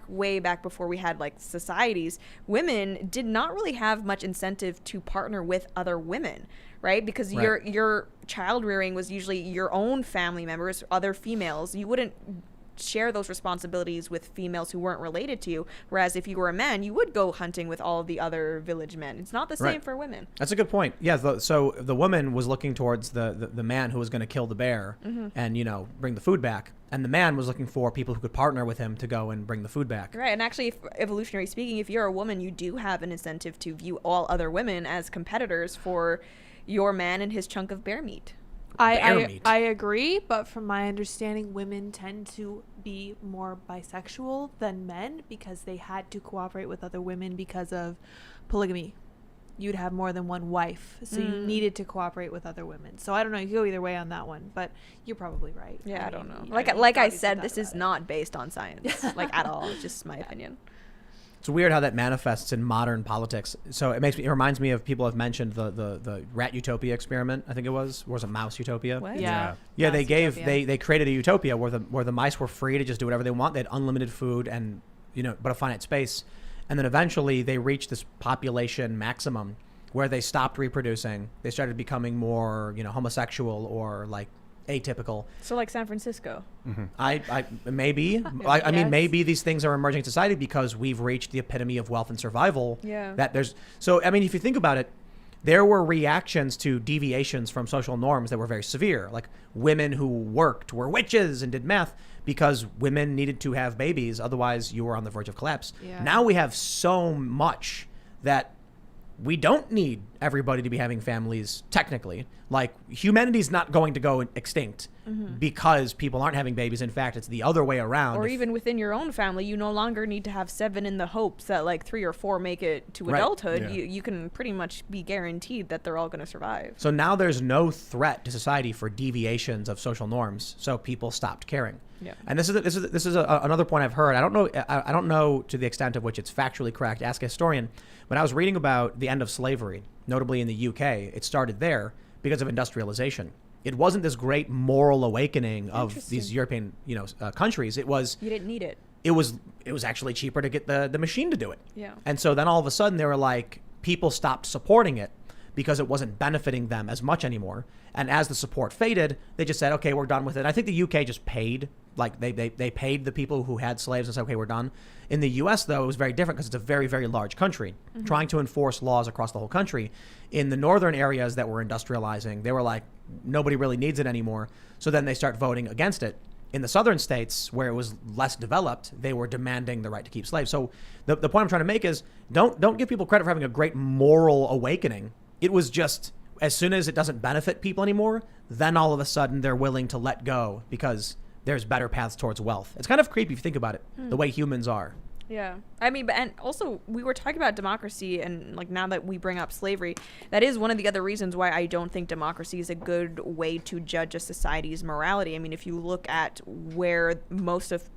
way back before we had like societies, women did not really have much incentive to partner with other women, right? Because Right. your child rearing was usually your own family members, other females. You wouldn't share those responsibilities with females who weren't related to you, whereas if you were a man you would go hunting with all of the other village men. It's not the same Right. for women. That's a good point. Yeah. So the woman was looking towards the man who was going to kill the bear and bring the food back, and the man was looking for people who could partner with him to go and bring the food back. Right, and actually, if, evolutionary speaking, if you're a woman, you do have an incentive to view all other women as competitors for your man and his chunk of bear meat. Bear meat. I agree, but from my understanding, women tend to be more bisexual than men because they had to cooperate with other women because of polygamy. You'd have more than one wife, so you needed to cooperate with other women. So I don't know. You go either way on that one, but you're probably right. Yeah, I don't know. mean, Like you've I obviously said, thought this is about it. not based on science, like at all. It's just my opinion. It's weird how that manifests in modern politics. So it reminds me of people have mentioned the rat utopia experiment. I think it was a mouse utopia. What? Yeah. Yeah, Mass utopia. they created a utopia where the mice were free to just do whatever they want. They had unlimited food and but a finite space, and then eventually they reached this population maximum where they stopped reproducing. They started becoming more homosexual or like atypical. So like San Francisco. I maybe I mean Yes. maybe these things are emerging in society because we've reached the epitome of wealth and survival. Yeah. I mean if you think about it, there were reactions to deviations from social norms that were very severe. Like women who worked were witches and did meth because women needed to have babies, otherwise you were on the verge of collapse. Yeah. Now we have so much that we don't need everybody to be having families technically. Like humanity's not going to go extinct because people aren't having babies. In fact, it's the other way around. Or If- even within your own family, you no longer need to have 7 in the hopes that like 3 or 4 make it to Right. adulthood. Yeah. You can pretty much be guaranteed that they're all going to survive. So now there's no threat to society for deviations of social norms. So people stopped caring. Yeah. And this is another point I've heard. I don't know to the extent of which it's factually correct. Ask a historian. When I was reading about the end of slavery, notably in the UK, it started there because of industrialization. It wasn't this great moral awakening of these European countries. It was You didn't need it. it was actually cheaper to get the machine to do it. Yeah. And so then all of a sudden they were like, people stopped supporting it because it wasn't benefiting them as much anymore. And as the support faded, they just said, okay, we're done with it. I think the UK just paid, like they paid the people who had slaves and said, okay, we're done. In the US though, it was very different because it's a very, very large country trying to enforce laws across the whole country. In the northern areas that were industrializing, they were like, nobody really needs it anymore. So then they start voting against it. In the southern states where it was less developed, they were demanding the right to keep slaves. So the point I'm trying to make is don't give people credit for having a great moral awakening. It was just as soon as it doesn't benefit people anymore, then all of a sudden they're willing to let go because there's better paths towards wealth. It's kind of creepy if you think about it, the way humans are. Yeah. I mean, and also we were talking about democracy, and like now that we bring up slavery, that is one of the other reasons why I don't think democracy is a good way to judge a society's morality. I mean, if you look at where most of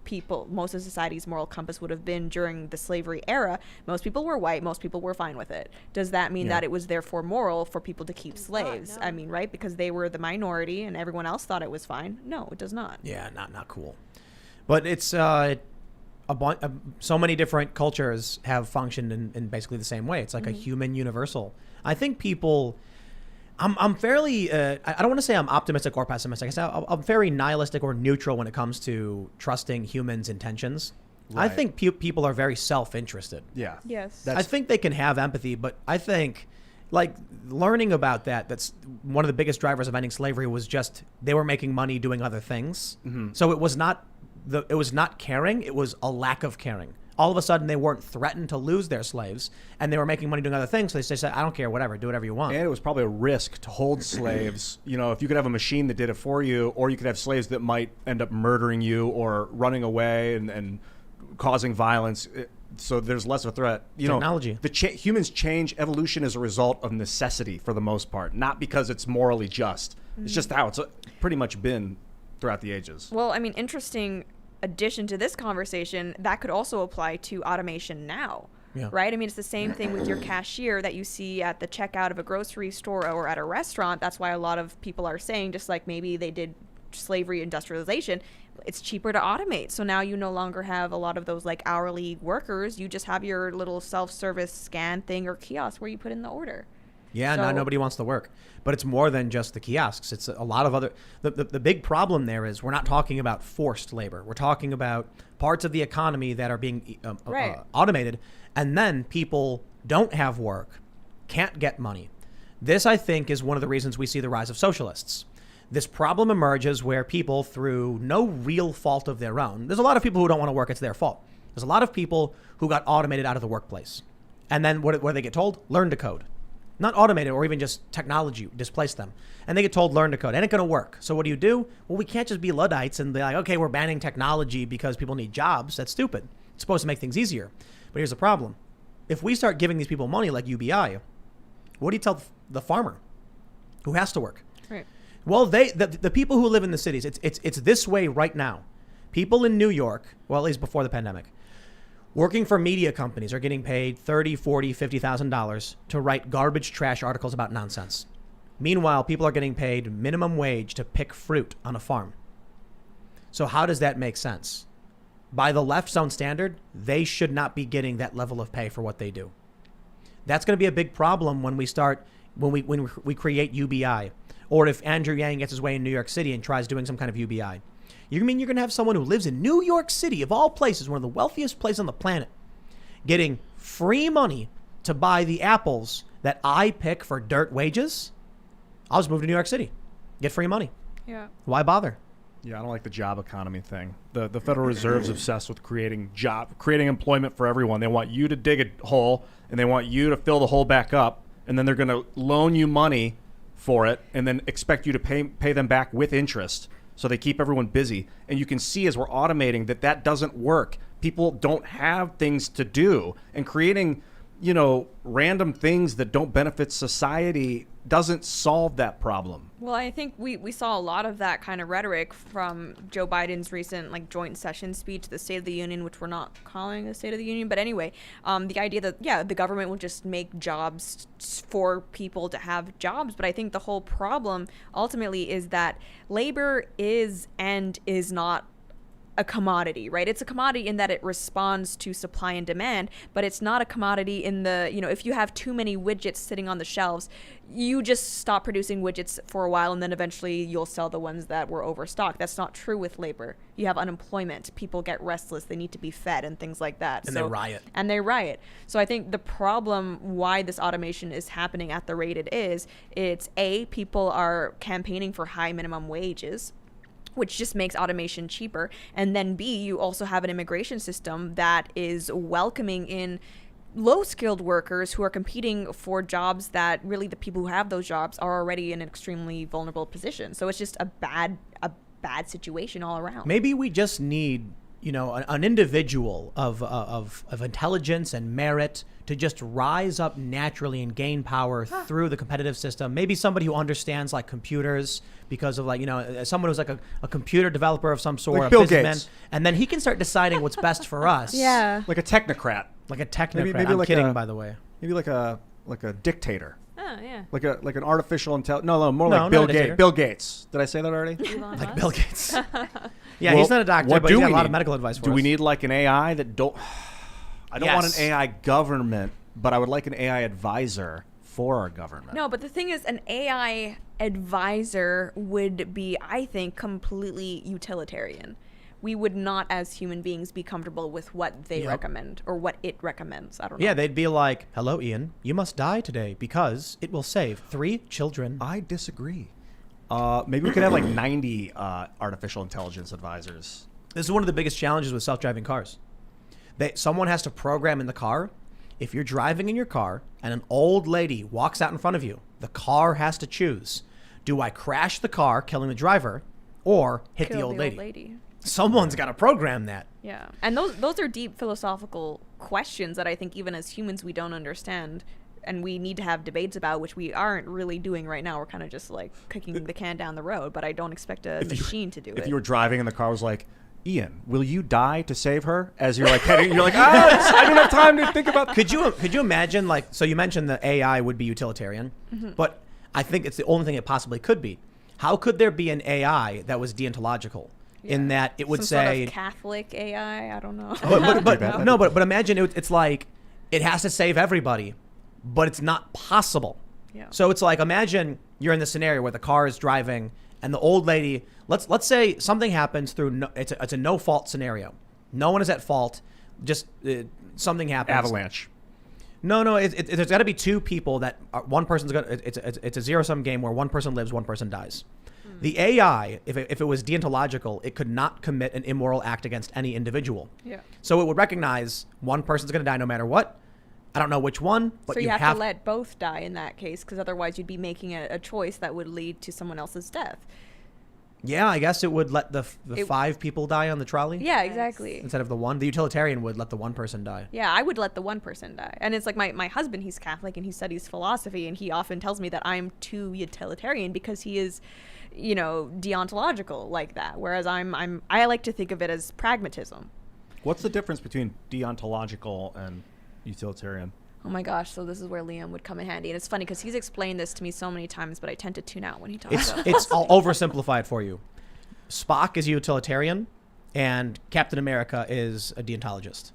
society's moral compass would have been during the slavery era, most people were white, most people were fine with it. Does that mean that it was therefore moral for people to keep slaves? no. I mean, right? Because they were the minority and everyone else thought it was fine. No, it does not. Yeah, not cool. But it's so many different cultures have functioned in basically the same way. It's like a human universal. I think people, I'm fairly, I don't want to say I'm optimistic or pessimistic. I say I'm very nihilistic or neutral when it comes to trusting humans' intentions. I Right. think people are very self-interested. Yeah. Yes. That's- I think they can have empathy, but I think like learning about that's one of the biggest drivers of ending slavery was just they were making money doing other things. So it was not caring, it was a lack of caring. All of a sudden they weren't threatened to lose their slaves and they were making money doing other things. So they said, I don't care, whatever, do whatever you want. And it was probably a risk to hold slaves. You know, if you could have a machine that did it for you, or you could have slaves that might end up murdering you or running away and causing violence. So there's less of a threat. Technology. Humans change. Evolution is a result of necessity for the most part, not because it's morally just. It's just how it's pretty much been throughout the ages. Well, I mean, interesting addition to this conversation, that could also apply to automation now. Yeah. Right? I mean, it's the same thing with your cashier that you see at the checkout of a grocery store or at a restaurant. That's why a lot of people are saying, just like maybe they did slavery industrialization, it's cheaper to automate. So now you no longer have a lot of those like hourly workers. You just have your little self-service scan thing or kiosk where you put in the order. Yeah, So- now nobody wants to work. But it's more than just the kiosks. It's a lot of other... The big problem there is we're not talking about forced labor. We're talking about parts of the economy that are being Right. automated, and then people don't have work, can't get money. This, I think, is one of the reasons we see the rise of socialists. This problem emerges where people, through no real fault of their own... There's a lot of people who don't want to work. It's their fault. There's a lot of people who got automated out of the workplace. And then what do they get told? Learn to code. Not automated or even just technology displace them. And they get told, learn to code. Ain't going to work. So what do? Well, we can't just be Luddites and be like, okay, we're banning technology because people need jobs. That's stupid. It's supposed to make things easier. But here's the problem. If we start giving these people money like UBI, what do you tell the farmer who has to work? Right. Well, the people who live in the cities, it's this way right now. People in New York, well, at least before the pandemic, working for media companies are getting paid $30,000, $40,000, $50,000 to write garbage trash articles about nonsense. Meanwhile, people are getting paid minimum wage to pick fruit on a farm. So how does that make sense? By the left's own standard, they should not be getting that level of pay for what they do. That's going to be a big problem when we create UBI, or if Andrew Yang gets his way in New York City and tries doing some kind of UBI. You mean you're going to have someone who lives in New York City, of all places, one of the wealthiest places on the planet, getting free money to buy the apples that I pick for dirt wages? I'll just move to New York City, get free money. Yeah. Why bother? Yeah, I don't like the job economy thing. The Federal Reserve's obsessed with creating employment for everyone. They want you to dig a hole, and they want you to fill the hole back up, and then they're going to loan you money for it, and then expect you to pay them back with interest. So they keep everyone busy. And you can see as we're automating that doesn't work. People don't have things to do. And creating, random things that don't benefit society doesn't solve that problem. Well, I think we saw a lot of that kind of rhetoric from Joe Biden's recent joint session speech, the State of the Union, which we're not calling a State of the Union. But anyway, the idea that, the government will just make jobs for people to have jobs. But I think the whole problem ultimately is that labor is and is not a commodity, right? It's a commodity in that it responds to supply and demand, but it's not a commodity in the, if you have too many widgets sitting on the shelves, you just stop producing widgets for a while and then eventually you'll sell the ones that were overstocked. That's not true with labor. You have unemployment. People get restless. They need to be fed and things like that. And they riot. And they riot. So I think the problem why this automation is happening at the rate it is, it's people are campaigning for high minimum wages, which just makes automation cheaper. And then B, you also have an immigration system that is welcoming in low-skilled workers who are competing for jobs that really the people who have those jobs are already in an extremely vulnerable position. So it's just a bad situation all around. Maybe we just need, an individual of intelligence and merit to just rise up naturally and gain power through the competitive system. Maybe somebody who understands like computers because of someone who's like a computer developer of some sort, Like a Bill businessman, Gates. and then he can start deciding what's best for us. Yeah. Like a technocrat. Like a technocrat. Maybe I'm like kidding, by the way. Maybe like a dictator. Oh, yeah. Like an artificial intelligence. No, more No, like not Bill a dictator. Gates. Bill Gates. Did I say that already? Elon Like Musk. Bill Gates. Yeah, Well, he's not a doctor, what but do he's got we a lot need? of medical advice for Do us. we need like an AI that don't? I don't want Yes. an AI government, but I would like an AI advisor for our government. No, but the thing is, an AI advisor would be, I think, completely utilitarian. We would not, as human beings, be comfortable with what they Yep. recommend or what it recommends. I don't know. Yeah, they'd be like, "Hello, Ian. You must die today because it will save 3 children." I disagree. Maybe we could have like 90 artificial intelligence advisors. This is one of the biggest challenges with self-driving cars. Someone has to program in the car. If you're driving in your car and an old lady walks out in front of you, the car has to choose: do I crash the car, killing the driver, or hit Kill the old lady? lady. Someone's got to program that. Yeah, and those are deep philosophical questions that I think even as humans we don't understand, and we need to have debates about, which we aren't really doing right now. We're kind of just like kicking the can down the road, but I don't expect a machine to do it. If you were driving and the car was like, Ian, will you die to save her? As you're like heading, you're like, I don't have time to think about. Could you imagine, like, so you mentioned the AI would be utilitarian, but I think it's the only thing it possibly could be. How could there be an AI that was deontological in that it would Some say sort of Catholic AI? I don't know. but imagine it's like it has to save everybody, but it's not possible. Yeah. So it's like, imagine you're in the scenario where the car is driving and the old lady, let's say something happens through it's a no fault scenario. No one is at fault. Just something happens. Avalanche. No, there's got to be 2 people that one person's going to, it's a zero-sum game where one person lives, one person dies. The AI, if it was deontological, it could not commit an immoral act against any individual. Yeah. So it would recognize one person's going to die no matter what. I don't know which one, but So you have to let both die in that case, because otherwise you'd be making a choice that would lead to someone else's death. Yeah, I guess it would let the 5 people die on the trolley. Yeah, exactly. Instead of the one. The utilitarian would let the one person die. Yeah, I would let the one person die. And it's like my husband, he's Catholic and he studies philosophy, and he often tells me that I'm too utilitarian because he is, deontological like that. Whereas I like to think of it as pragmatism. What's the difference between deontological and utilitarian? Oh my gosh, so this is where Liam would come in handy. And it's funny because he's explained this to me so many times, but I tend to tune out when he talks about I'll oversimplify it for you. Spock is a utilitarian and Captain America is a deontologist.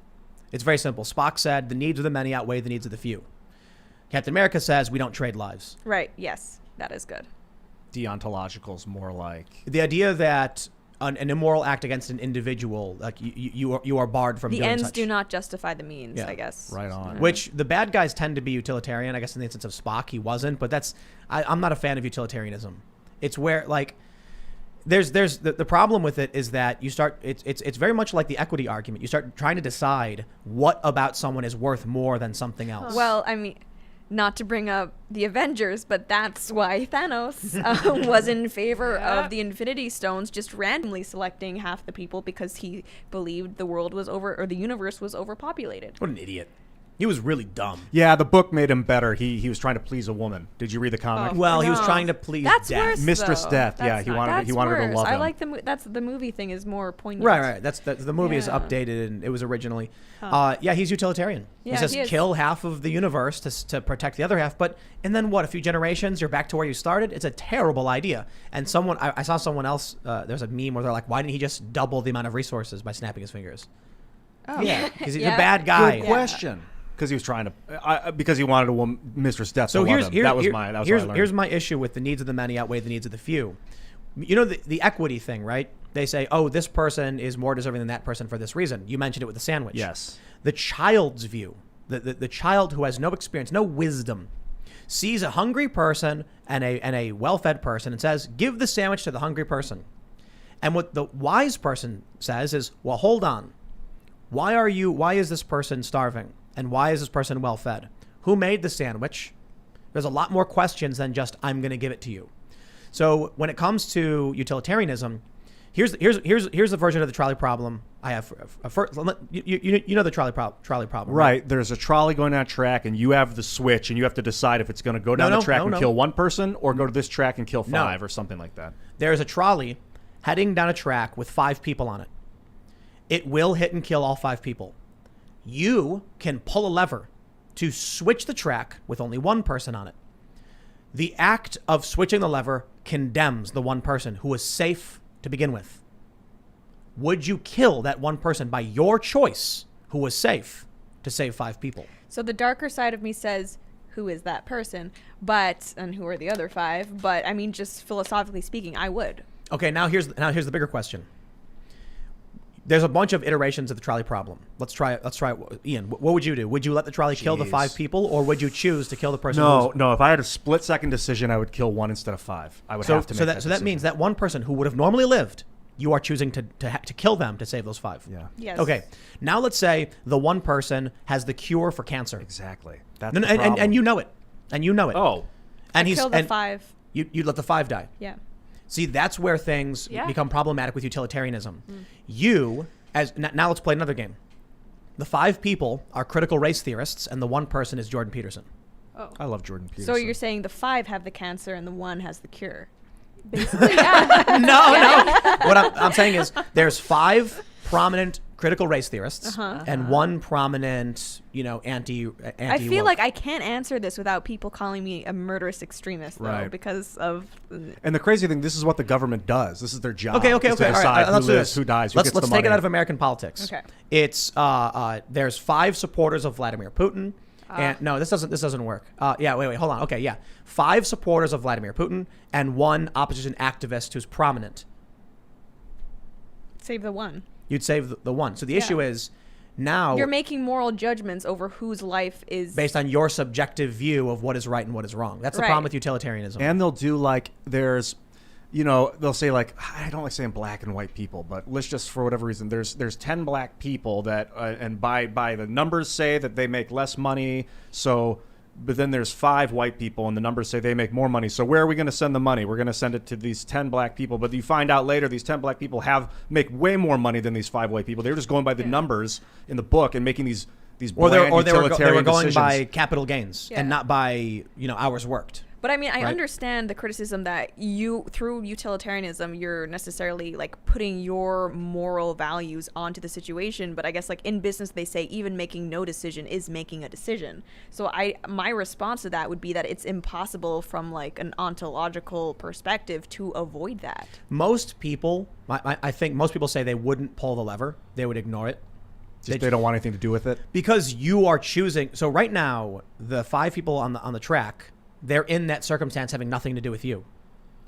It's very simple. Spock said the needs of the many outweigh the needs of the few. Captain America says we don't trade lives. Right, yes, that is good. Deontological is more like The idea that an immoral act against an individual, like you are barred from The doing ends such. do not justify the means, Yeah, I guess. right on. Which the bad guys tend to be utilitarian. I guess in the instance of Spock, he wasn't. But I'm not a fan of utilitarianism. It's where like there's the problem with it is that you start it's very much like the equity argument. You start trying to decide what about someone is worth more than something else. Well, I mean, not to bring up the Avengers, but that's why Thanos was in favor of the Infinity Stones, just randomly selecting half the people because he believed the world was or the universe was overpopulated. What an idiot. He was really dumb. Yeah, the book made him better. He was trying to please a woman. Did you read the comic? Oh, Well, he was no. trying to please That's death. worse, Mistress though. Death. Yeah, That's he not- wanted That's he wanted her to worse. love I him. like the movie thing is more poignant. Right. That's the movie is Yeah. updated and it was originally. Yeah, he's utilitarian. Yeah, he says he is. kill half of the universe to protect the other half. But and then what? A few generations, you're back to where you started. It's a terrible idea. And I saw someone else. There's a meme where they're like, why didn't he just double the amount of resources by snapping his fingers? Oh. Yeah, because he's Yeah. a bad guy. Good question. Because he was trying to, because he wanted a woman, Mistress Death. So to love him. That was what I learned. here's my issue with the needs of the many outweigh the needs of the few. You know the equity thing, right? They say, oh, this person is more deserving than that person for this reason. You mentioned it with the sandwich. Yes. The child's view, the child who has no experience, no wisdom, sees a hungry person and a well-fed person and says, give the sandwich to the hungry person. And what the wise person says is, well, hold on. Why is this person starving? And why is this person well-fed? Who made the sandwich? There's a lot more questions than just, I'm going to give it to you. So when it comes to utilitarianism, Here's the version of the trolley problem I have. You know the trolley problem, Right. There's a trolley going down a track, and you have the switch, and you have to decide if it's going to go down the track and kill one person, or go to this track and kill 5, or something like that. There's a trolley heading down a track with 5 people on it. It will hit and kill all 5 people. You can pull a lever to switch the track with only one person on it. The act of switching the lever condemns the one person who was safe to begin with. Would you kill that one person by your choice who was safe to save 5 people? So the darker side of me says, who is that person? And who are the other 5? But I mean, just philosophically speaking, I would. Okay, now here's the bigger question. There's a bunch of iterations of the trolley problem. Let's try it. Ian, what would you do? Would you let the trolley kill the 5 people, or would you choose to kill the person? No. If I had a split-second decision, I would kill 1 instead of 5. I would have to make that decision. So that means that one person who would have normally lived, you are choosing to kill them to save those 5. Yeah. Yes. Okay. Now let's say the one person has the cure for cancer. Exactly. That's And you know it. And you know it. Oh. And kill the 5. You let the 5 die. Yeah. See, that's where things become problematic with utilitarianism. Now let's play another game. The 5 people are critical race theorists, and the one person is Jordan Peterson. Oh. I love Jordan Peterson. So you're saying the 5 have the cancer and the 1 has the cure? Basically, yeah. No. What I'm saying is there's 5 prominent critical race theorists and 1 prominent, anti. I feel like I can't answer this without people calling me a murderous extremist, though, Right. because of. And the crazy thing, this is what the government does. This is their job. Okay. is to All right, decide let's who do lives, this. who dies, who Let's gets the take money. it out of American politics. Okay. It's there's 5 supporters of Vladimir Putin. And no, this doesn't work. Wait, hold on. Okay, yeah. 5 supporters of Vladimir Putin and 1 opposition activist who's prominent. Save the 1. You'd save the 1. So the issue is now You're making moral judgments over whose life is. based on your subjective view of what is right and what is wrong. That's the Right. problem with utilitarianism. And they'll do they'll say I don't like saying black and white people, but let's just, for whatever reason, there's 10 black people that, and by the numbers say that they make less money. But then there's 5 white people, and the numbers say they make more money. So where are we going to send the money? We're going to send it to these 10 black people. But you find out later these 10 black people make way more money than these 5 white people. They're just going by the numbers in the book and making these or they bland were utilitarian going decisions. by capital gains Yeah. and not by hours worked. But I mean, I Right. understand the criticism that through utilitarianism, you're necessarily putting your moral values onto the situation. But I guess in business, they say even making no decision is making a decision. So my response to that would be that it's impossible from an ontological perspective to avoid that. Most people, I think most people say they wouldn't pull the lever. They would ignore it. They don't want anything to do with it. Because you are choosing. So right now, the 5 people on the track, they're in that circumstance having nothing to do with you.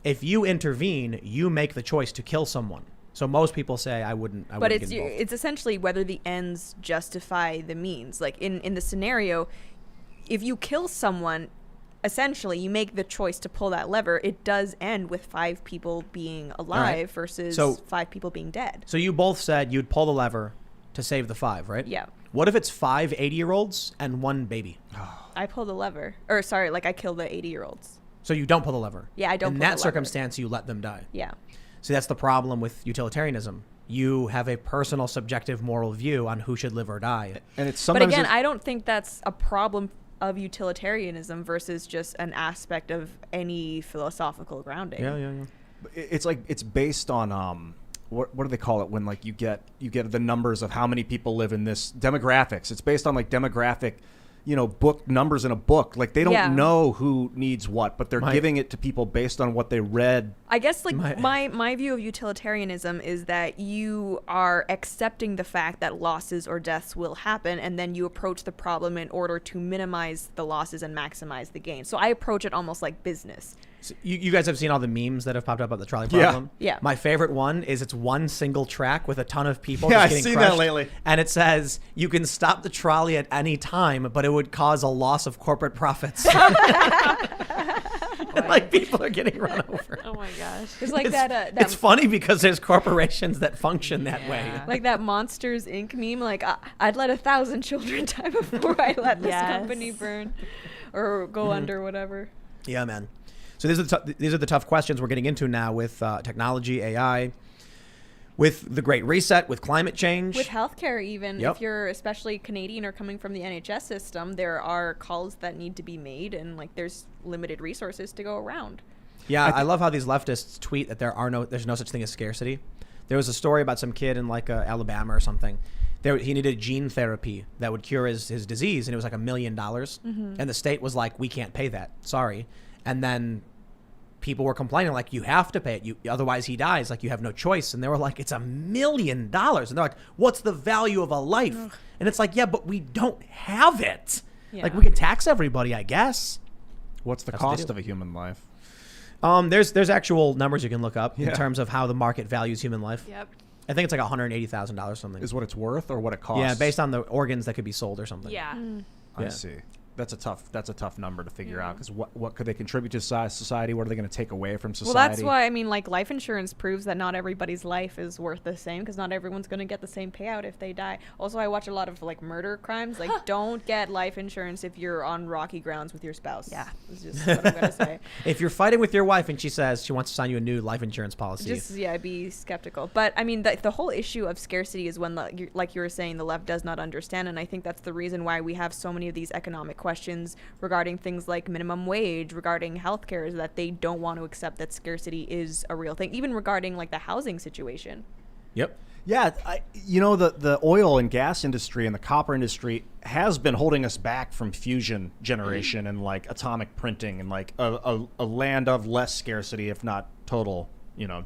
If you intervene, you make the choice to kill someone. So most people say I wouldn't. But get involved. it's essentially whether the ends justify the means. In the scenario, if you kill someone, essentially you make the choice to pull that lever. It does end with 5 people being alive versus 5 people being dead. So you both said you'd pull the lever to save the 5, right? Yeah. What if it's 5 80-year-olds and 1 baby? I pull the lever. Or sorry, I kill the 80-year-olds. So you don't pull the lever. Yeah, I don't In pull the that lever. circumstance, you let them die. Yeah. See, that's the problem with utilitarianism. You have a personal, subjective, moral view on who should live or die. And it's But sometimes again, I don't think that's a problem of utilitarianism versus just an aspect of any philosophical grounding. Yeah. it's based on what do they call it when you get the numbers of how many people live in this demographics. It's based on demographic book numbers in a book. They don't know who needs what, but they're giving it to people based on what they read. I guess my view of utilitarianism is that you are accepting the fact that losses or deaths will happen, and then you approach the problem in order to minimize the losses and maximize the gain. So I approach it almost like business. So you guys have seen all the memes that have popped up about the trolley problem? Yeah. My favorite one is it's one single track with a ton of people Yeah, just I've getting seen crushed. that lately. And it says, you can stop the trolley at any time, but it would cause a loss of corporate profits. People are getting run over. Oh my gosh. It's like It's funny because there's corporations that function that way. like that Monsters Inc. meme. I'd let 1,000 children die before I let this company burn or go under, whatever. Yeah, man. So these are the tough questions we're getting into now with technology, AI. with the Great Reset, with climate change. With healthcare, even Yep. if you're especially Canadian or coming from the NHS system, there are calls that need to be made, and like there's limited resources to go around. Yeah, I love how these leftists tweet that there's no such thing as scarcity. There was a story about some kid in like Alabama or something. He needed gene therapy that would cure his disease, and it was like $1 million. And the state was like, we can't pay that. Sorry. And then people were complaining like, you have to pay it. Otherwise he dies. Like, you have no choice. And they were like, it's $1 million. And they're like, what's the value of a life? Ugh. And it's like, yeah, but we don't have it. Yeah. Like, we can tax everybody, I guess. What's the That's what they cost do. of a human life? There's actual numbers you can look up in Yeah. terms of how the market values human life. Yep. I think it's like $180,000 or something. Is what it's worth or what it costs? Yeah, based on the organs that could be sold or something. Yeah. I Yeah. see. That's a tough number to figure out, because what could they contribute to society? What are they going to take away from society? Well, that's why, I mean, like, life insurance proves that not everybody's life is worth the same, because not everyone's going to get the same payout if they die. Also, I watch a lot of, like, murder crimes. Like, don't get life insurance if you're on rocky grounds with your spouse. Yeah. Is just what I'm going to say. If you're fighting with your wife and she says she wants to sign you a new life insurance policy, Just, yeah, be skeptical. But, I mean, the whole issue of scarcity is when, like you were saying, the left does not understand, and I think that's the reason why we have so many of these economic questions regarding things like minimum wage, regarding healthcare, is that they don't want to accept that scarcity is a real thing, even regarding like the housing situation. yep. Yeah, the oil and gas industry and the copper industry has been holding us back from fusion generation and like atomic printing and like a land of less scarcity, if not total,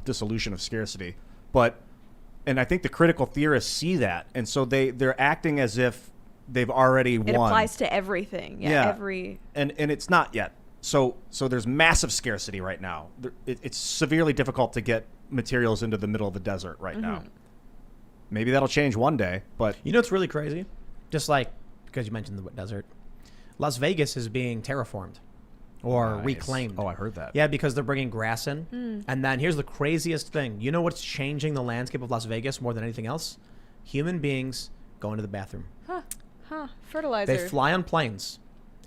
dissolution of scarcity. And I think the critical theorists see that, and so they're acting as if they've already won. It applies to everything. Yeah. Every. And it's not yet. So there's massive scarcity right now. It's severely difficult to get materials into the middle of the desert right now. Maybe that'll change one day, but You know what's really crazy? Just like, because you mentioned the desert, Las Vegas is being terraformed or Nice. reclaimed. Oh, I heard that. Yeah, because they're bringing grass in. And then here's the craziest thing. You know what's changing the landscape of Las Vegas more than anything else? Human beings going to the bathroom. Fertilizer. They fly on planes,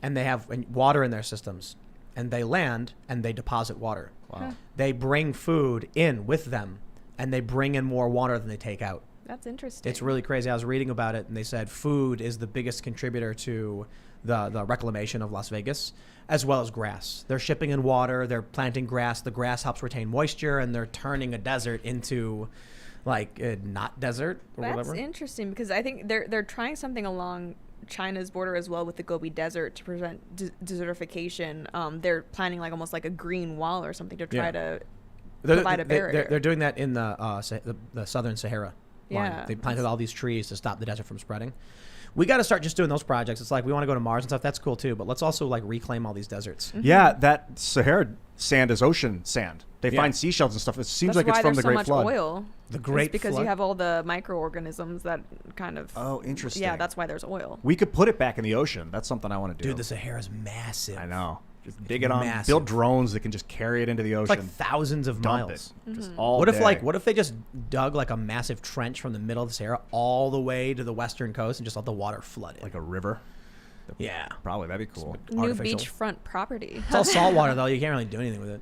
and they have water in their systems, and they land, and they deposit water. Wow. They bring food in with them, and they bring in more water than they take out. That's interesting. It's really crazy. I was reading about it, and they said food is the biggest contributor to the reclamation of Las Vegas, as well as grass. They're shipping in water. They're planting grass. The grass helps retain moisture, and they're turning a desert into like not desert or That's whatever. interesting, because I think they're trying something along China's border as well with the Gobi Desert to prevent desertification. They're planning like almost like a green wall or something to try to provide a barrier. They're doing that in the southern Sahara line. Yeah. They planted all these trees to stop the desert from spreading. We got to start just doing those projects. It's like we want to go to Mars and stuff. That's cool too, but let's also like reclaim all these deserts. Yeah, that Sahara sand is ocean sand. They Yeah. find seashells and stuff. It seems That's like it's why from there's the so Great much Flood. oil. The It's Great because Flood. you have all the microorganisms that kind of. Oh, interesting. Yeah, that's why there's oil. We could put it back in the ocean. That's something I want to do. Dude, the Sahara's massive. I know. Just dig it on. massive. Build drones that can just carry it into the It's ocean. like thousands of dump miles. it. Just all What if day. what if they just dug like a massive trench from the middle of the Sahara all the way to the western coast and just let the water flood it? like a river? Yeah. Probably that'd be cool. New Artificial. beachfront property. It's all salt water though. You can't really do anything with it.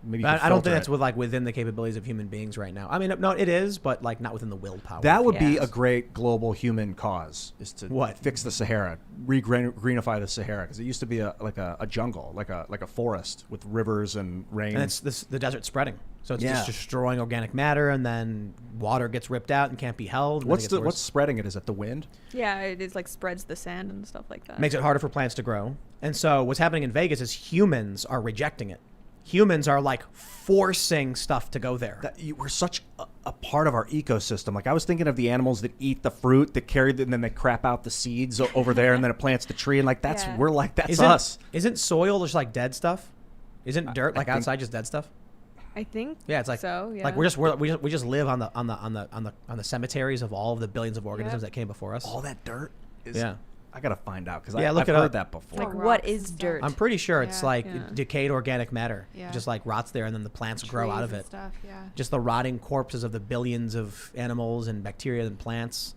Maybe you But could I don't filter think that's it. within the capabilities of human beings right now. I mean, no, it is, but like not within the willpower. That would be Yes. a great global human cause, is to What? fix the Sahara, greenify the Sahara, because it used to be like a jungle, like a forest with rivers and rain. and it's the desert spreading, so it's Yeah. just destroying organic matter, and then water gets ripped out and can't be held. and then it what's gets worse. what's spreading it? Is it the wind? Yeah, it is like spreads the sand and stuff like that. Makes it harder for plants to grow. And so what's happening in Vegas is humans are rejecting it. Humans are like forcing stuff to go there. We're such a part of our ecosystem. Like I was thinking of the animals that eat the fruit, that carry and then they crap out the seeds over there, and then it plants the tree, and like that's Yeah. we're like that's isn't, us. Isn't soil just like dead stuff? Isn't dirt like think- outside just dead stuff? I think. Yeah, it's like so. Yeah. like we just live on the cemeteries of all of the billions of organisms that came before us. All that dirt is. Yeah. I gotta find out because Yeah, look I've it heard up. that before. like Like what rocks is and stuff. dirt? I'm pretty sure it's Yeah. like Yeah. decayed organic matter. Yeah. It just like rots there, and then the plants grow out Trees of and it. Stuff, yeah. Just the rotting corpses of the billions of animals and bacteria and plants,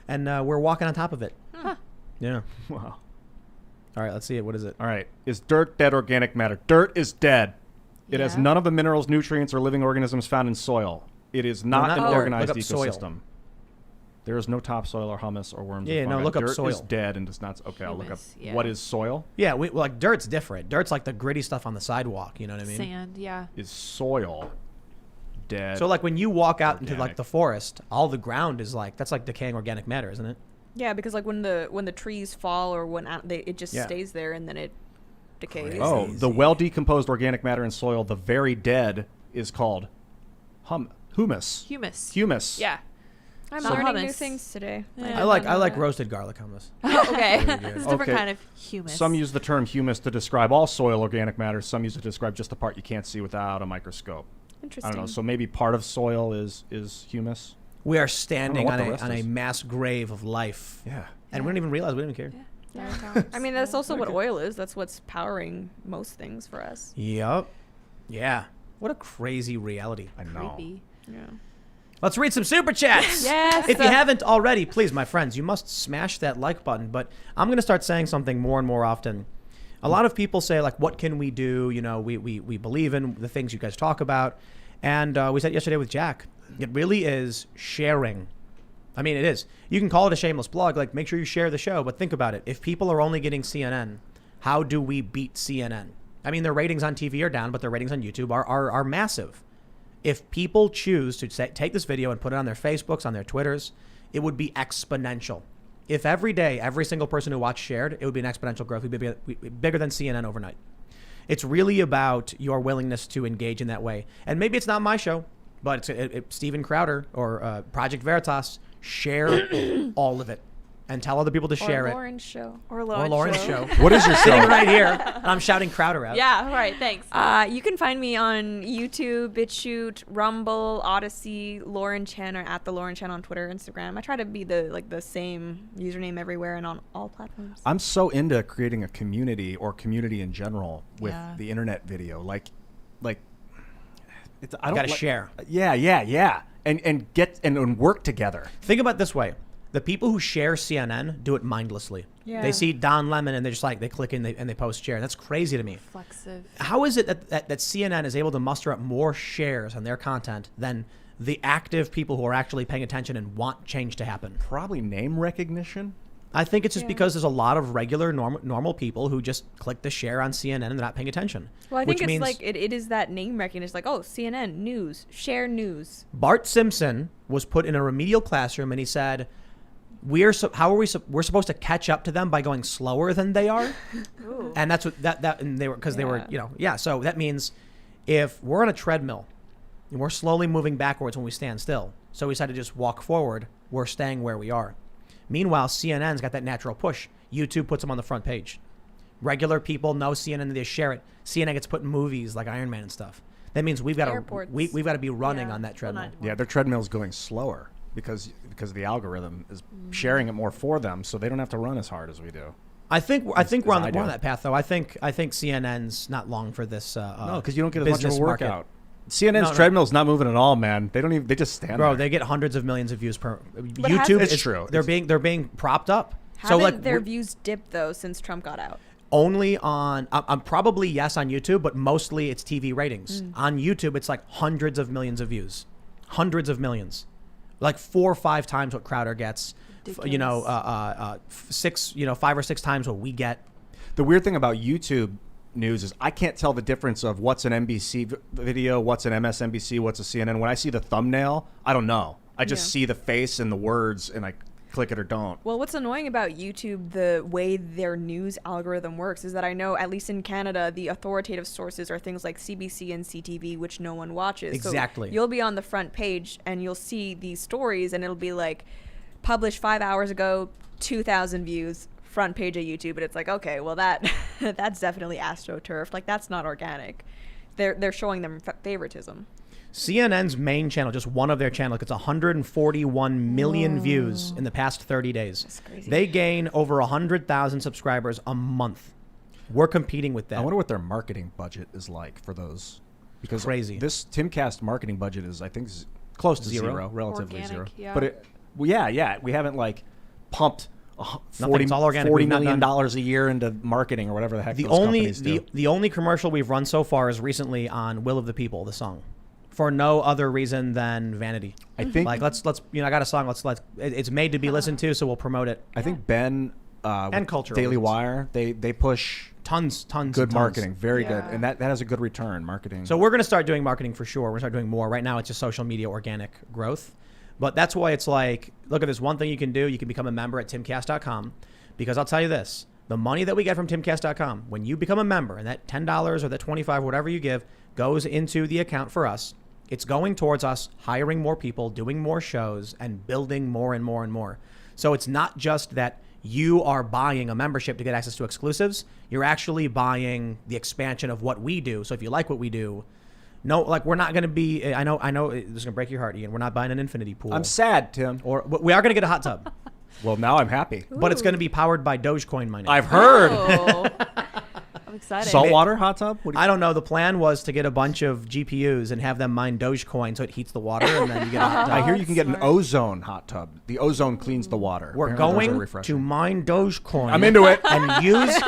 and we're walking on top of it. Yeah. Wow. All right, let's see it. What is it? All right. Is dirt dead organic matter? Dirt is dead. It has Yeah. none of the minerals, nutrients, or living organisms found in soil. It is not not- an oh, organized look up soil. ecosystem. There is no topsoil or humus or worms. Yeah, or no, fungi. look up Dirt soil. is dead and does not. Okay, I'll look up. Humus, yeah. What is soil? Yeah, like dirt's different. Dirt's like the gritty stuff on the sidewalk. You know what I mean? Sand, yeah. Is soil dead? So like when you walk out into like Organic. the forest, all the ground is like that's like decaying organic matter, isn't it? Yeah, because like when the trees fall or when it just Yeah. stays there and then it decays. Oh, the well decomposed organic matter in soil, the very dead, is called humus. Humus. Yeah. I'm Not learning new hummus. things today. Yeah. did I like not know that. roasted garlic hummus. Okay. Really good. It's a different Okay. kind of humus. Some use the term humus to describe all soil organic matter. Some use it to describe just the part you can't see without a microscope. I Interesting. don't know. So maybe part of soil is humus. We are standing what on the a rest on a is. mass grave of life, Yeah. and we don't even realize we don't even care. Yeah. I mean, that's also what oil is. That's what's powering most things for us. Yep. Yeah. What a crazy reality. I know. Creepy. Yeah. Let's read some super chats. Yes. If you haven't already, please, my friends, you must smash that like button. But I'm going to start saying something more and more often. A lot of people say, like, what can we do? You know, we believe in the things you guys talk about. And we said yesterday with Jack, it really is sharing. I mean, it is. You can call it a shameless plug. Like, make sure you share the show. But think about it. If people are only getting CNN, how do we beat CNN? I mean, their ratings on TV are down, but their ratings on YouTube are massive. If people choose to take this video and put it on their Facebooks, on their Twitters, it would be exponential. If every day, every single person who watched shared, it would be an exponential growth. We'd be bigger than CNN overnight. It's really about your willingness to engage in that way. And maybe it's not my show, but it's Steven Crowder or Project Veritas. Share all of it and tell other people to share or it. Lauren's show. Or Lauren's show. What is your Sitting show? right here, and I'm shouting Crowder out. Yeah, right. Thanks. You can find me on YouTube, BitChute, Rumble, Odyssey, Lauren Chen, or at the Lauren Chen on Twitter, Instagram. I try to be the same username everywhere and on all platforms. I'm so into creating a community or community in general with Yeah. the internet video. Like, it's, I You don't gotta share. Yeah. And work together. Think about it this way. The people who share CNN do it mindlessly. Yeah. They see Don Lemon and they're just like, they click and they post share. That's crazy to me. Reflexive. How is it that CNN is able to muster up more shares on their content than the active people who are actually paying attention and want change to happen? Probably name recognition. I think it's just Yeah. because there's a lot of regular normal people who just click the share on CNN and they're not paying attention. Well, I think which it's means like it is that name recognition. It's like, oh, CNN news, share news. Bart Simpson was put in a remedial classroom and he said, we're supposed to catch up to them by going slower than they are. Ooh. And that's what and they were, because they were, so that means if we're on a treadmill and we're slowly moving backwards when we stand still, so we decided to just walk forward, we're staying where we are. Meanwhile, CNN's got that natural push. YouTube puts them on the front page. Regular people know CNN, they share it. CNN gets put in movies like Iron Man and stuff. That means we've got Airports. we've got to be running Yeah. on that treadmill. Well, not- Yeah, their treadmill's going slower because the algorithm is sharing it more for them, so they don't have to run as hard as we do. I think we're as on I we're on do. that path though. I think CNN's not long for this. No, because you don't get as much of business a market. workout. CNN's No. treadmill's not moving at all, man. They just stand Bro, there. they get hundreds of millions of views per. But YouTube It's is true. They're being propped up. Haven't so like their we're views dipped though since Trump got out? only on. I'm probably yes on YouTube, but mostly it's TV ratings. On YouTube, it's like hundreds of millions of views, hundreds of millions, like 4 or 5 times what Crowder gets. Ridiculous. 5 or 6 times what we get. The weird thing about YouTube news is I can't tell the difference of what's an NBC video, what's an MSNBC, what's a CNN. When I see the thumbnail, I don't know. I just Yeah. see the face and the words, and I click it or don't. Well, what's annoying about YouTube, the way their news algorithm works, is that I know, at least in Canada, the authoritative sources are things like CBC and CTV, which no one watches. Exactly. So you'll be on the front page and you'll see these stories, and it'll be like, published 5 hours ago, 2,000 views, front page of YouTube, and it's like, okay, well that that's definitely astroturf. Like, that's not organic. They're showing them favoritism. CNN's main channel, just one of their channels, gets 141 million views in the past 30 days. That's crazy. They gain over 100,000 subscribers a month. We're competing with that. I wonder what their marketing budget is like for those. Because Crazy. This Timcast marketing budget is, I think, close to Zero. zero, relatively Organic, zero. yeah. But yeah, we haven't like pumped Nothing, it's all organic. $40 We've not million done- a year into marketing or whatever the heck the those only companies do. the only commercial we've run so far is recently on Will of the People, the song, for no other reason than vanity. I think Like let's I got a song. Let's it's made to be listened to, so we'll promote it. I think Ben And cultural Daily reasons. Wire they push Tons good and tons. marketing, very Yeah. good, and that has a good return. Marketing. So we're going to start doing marketing for sure. We're going to start doing more. Right now, it's just social media organic growth. But that's why it's like, look at this one thing you can do. You can become a member at timcast.com. Because I'll tell you this, the money that we get from timcast.com, when you become a member, and that $10 or that $25, whatever you give, goes into the account for us, it's going towards us hiring more people, doing more shows, and building more and more and more. So it's not just that you are buying a membership to get access to exclusives. You're actually buying the expansion of what we do. So if you like what we do, no, like we're not going to be, I know this is going to break your heart, Ian. We're not buying an infinity pool. I'm sad, Tim. Or we are going to get a hot tub, Well, now I'm happy. but it's going to be powered by Dogecoin mining. I've heard. Oh. I'm excited. Saltwater hot tub? What do you I don't know. The plan was to get a bunch of GPUs and have them mine Dogecoin so it heats the water and then you get a hot tub. I hear you can get an Smart. ozone hot tub. The ozone cleans the water. We're Apparently those are going refreshing. to mine Dogecoin. I'm into it. And use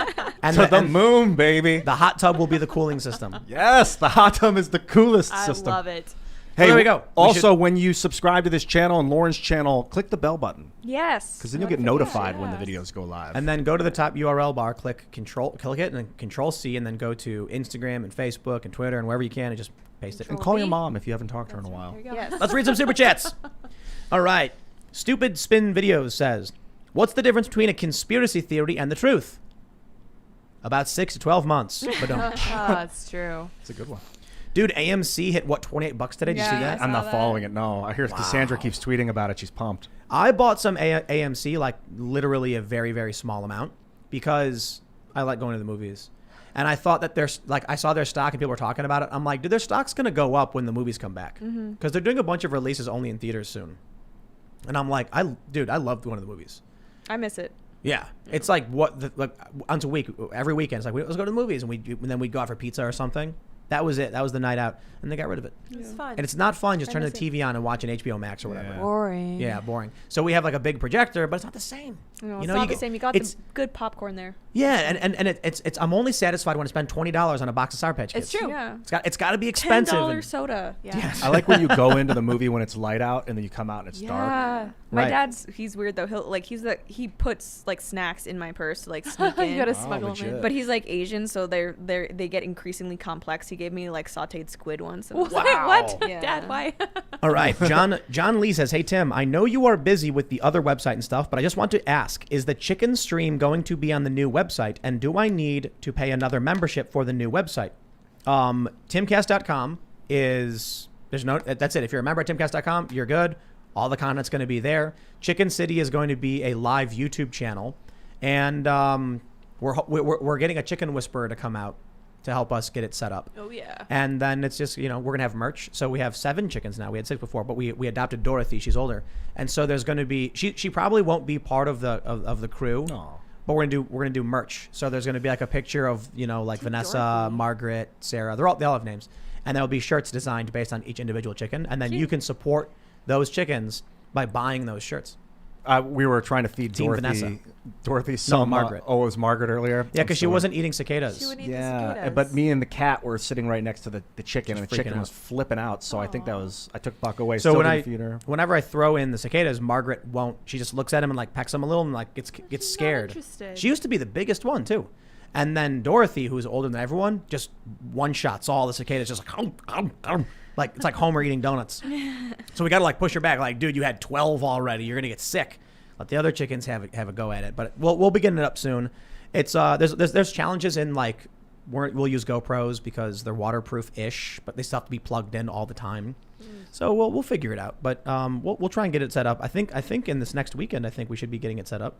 and To the and moon, baby. the hot tub will be the cooling system. Yes, the hot tub is the coolest I system. love it. Hey, there we go. We Also, when you subscribe to this channel and Lauren's channel, click the bell button Yes. because then you'll get notified when the videos go live. And then go to the top URL bar, click it, and then Control C, and then go to Instagram and Facebook and Twitter and wherever you can, and just paste it. And call your V. mom if you haven't talked to her in a while. There you go. Yes. Let's read some super chats. All right. Stupid Spin Videos says, "What's the difference between a conspiracy theory and the truth?" About 6 to 12 months. But don't. That's true. It's a good one. Dude, AMC hit what, $28 today? Did you see Yeah, that? I I'm saw not that. following it. No, I hear Cassandra keeps tweeting about it. She's pumped. I bought some AMC, like literally a very, very small amount, because I like going to the movies. And I thought that there's like, I saw their stock and people were talking about it. I'm like, dude, their stock's going to go up when the movies come back. Because they're doing a bunch of releases only in theaters soon. And I'm like, I love going to the movies. I miss it. Yeah. It's like once a week, every weekend. It's like, let's go to the movies. And then we'd go out for pizza or something. That was it. That was the night out. And they got rid of it. It's fun. And it's not fun just I turning the miss TV on and watching HBO Max or whatever. Yeah. boring. Yeah, boring. So we have like a big projector, but it's not the same. No, You it's know, not you the get- same. You got it's- the good popcorn there. Yeah, and it's I'm only satisfied when I spend $20 on a box of Sour Patch Kids. It's true. Yeah. It's got to be expensive. $10 and- soda. Yeah. Yes. I like when you go into the movie when it's light out and then you come out and it's dark. Yeah. My Right. dad's he's weird though. He puts like snacks in my purse to like sneak in. You gotta Oh, smuggle them in. legit. But he's like Asian, so they get increasingly complex. He gave me like sautéed squid once. and I was What? like, What? Yeah. Dad, why? All right, John Lee says, "Hey Tim, I know you are busy with the other website and stuff, but I just want to ask: is the chicken stream going to be on the new website, and do I need to pay another membership for the new website?" Timcast.com is that's it. If you're a member at Timcast.com, you're good. All the content's going to be there. Chicken City is going to be a live YouTube channel, and we're getting a chicken whisperer to come out to help us get it set up. Oh yeah. And then it's just, we're going to have merch. So we have 7 chickens now. We had 6 before, but we adopted Dorothy. She's older. And so there's going to be, she probably won't be part of the crew, Aw. but we're going to do merch. So there's going to be like a picture of, like Vanessa, Dorothy. Margaret, Sarah. They all have names. And there'll be shirts designed based on each individual chicken. And then you can support those chickens by buying those shirts. We were trying to feed Team Vanessa. Dorothy some Margaret. it was Margaret earlier. Yeah, I'm because she sorry. wasn't eating cicadas. She would eat the Yeah, cicadas. but me and the cat were sitting right next to the chicken, Just and the chicken freaking was out. flipping out. So I think that was I took Buck away. So Still when didn't I feed her. whenever I throw in the cicadas, Margaret won't. She just looks at him and like pecks him a little and like gets She's not scared. interested. She used to be the biggest one too, and then Dorothy, who's older than everyone, just one shots all the cicadas, just like it's like Homer eating donuts. So we got to like push her back, like, dude, you had 12 already. You're gonna get sick. Let the other chickens have a go at it. But we'll be getting it up soon. It's there's challenges in like we'll use GoPros because they're waterproof-ish, but they still have to be plugged in all the time. So we'll figure it out. But we'll try and get it set up. I think in this next weekend, I think we should be getting it set up.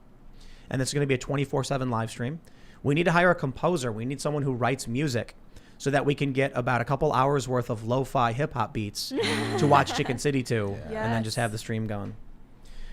And this is going to be a 24/7 live stream. We need to hire a composer. We need someone who writes music so that we can get about a couple hours worth of lo-fi hip-hop beats to watch Chicken City to, and then just Yes. have the stream going.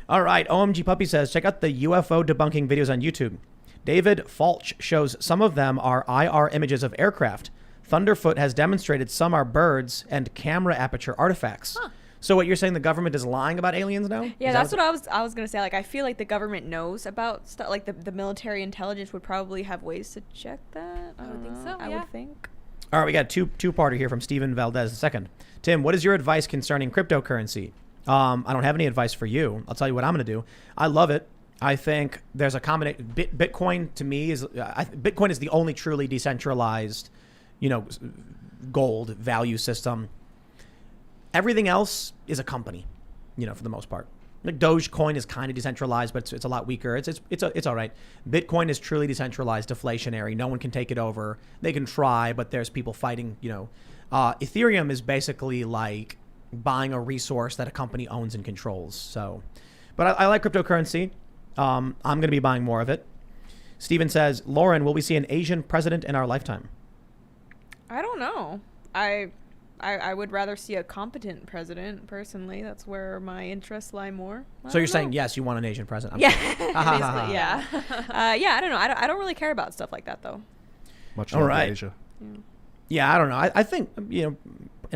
All right, OMG Puppy says, check out the UFO debunking videos on YouTube. David Falch shows some of them are IR images of aircraft. Thunderfoot has demonstrated some are birds and camera aperture artifacts. So what you're saying, the government is lying about aliens now? Yeah, Is that's that what I was gonna say. Like, I feel like the government knows about stuff. Like the military intelligence would probably have ways to check that. I would think don't so, know. I yeah. would think. All right, we got two-parter here from Steven Valdez II. Tim, what is your advice concerning cryptocurrency? I don't have any advice for you. I'll tell you what I'm going to do. I love it. I think there's a combination. Bitcoin to me is Bitcoin is the only truly decentralized, gold value system. Everything else is a company, for the most part. Like Dogecoin is kind of decentralized, but it's a lot weaker. It's all right. Bitcoin is truly decentralized, deflationary. No one can take it over. They can try, but there's people fighting. Ethereum is basically like buying a resource that a company owns and controls. So, but I like cryptocurrency. I'm going to be buying more of it. Steven says, Lauren, will we see an Asian president in our lifetime? I don't know. I would rather see a competent president, personally. That's where my interests lie more. So you're saying, yes, you want an Asian president? Yeah. Basically, yeah. I don't know. I don't really care about stuff like that, though. Much All love right. Asia. Yeah, I don't know. I think, in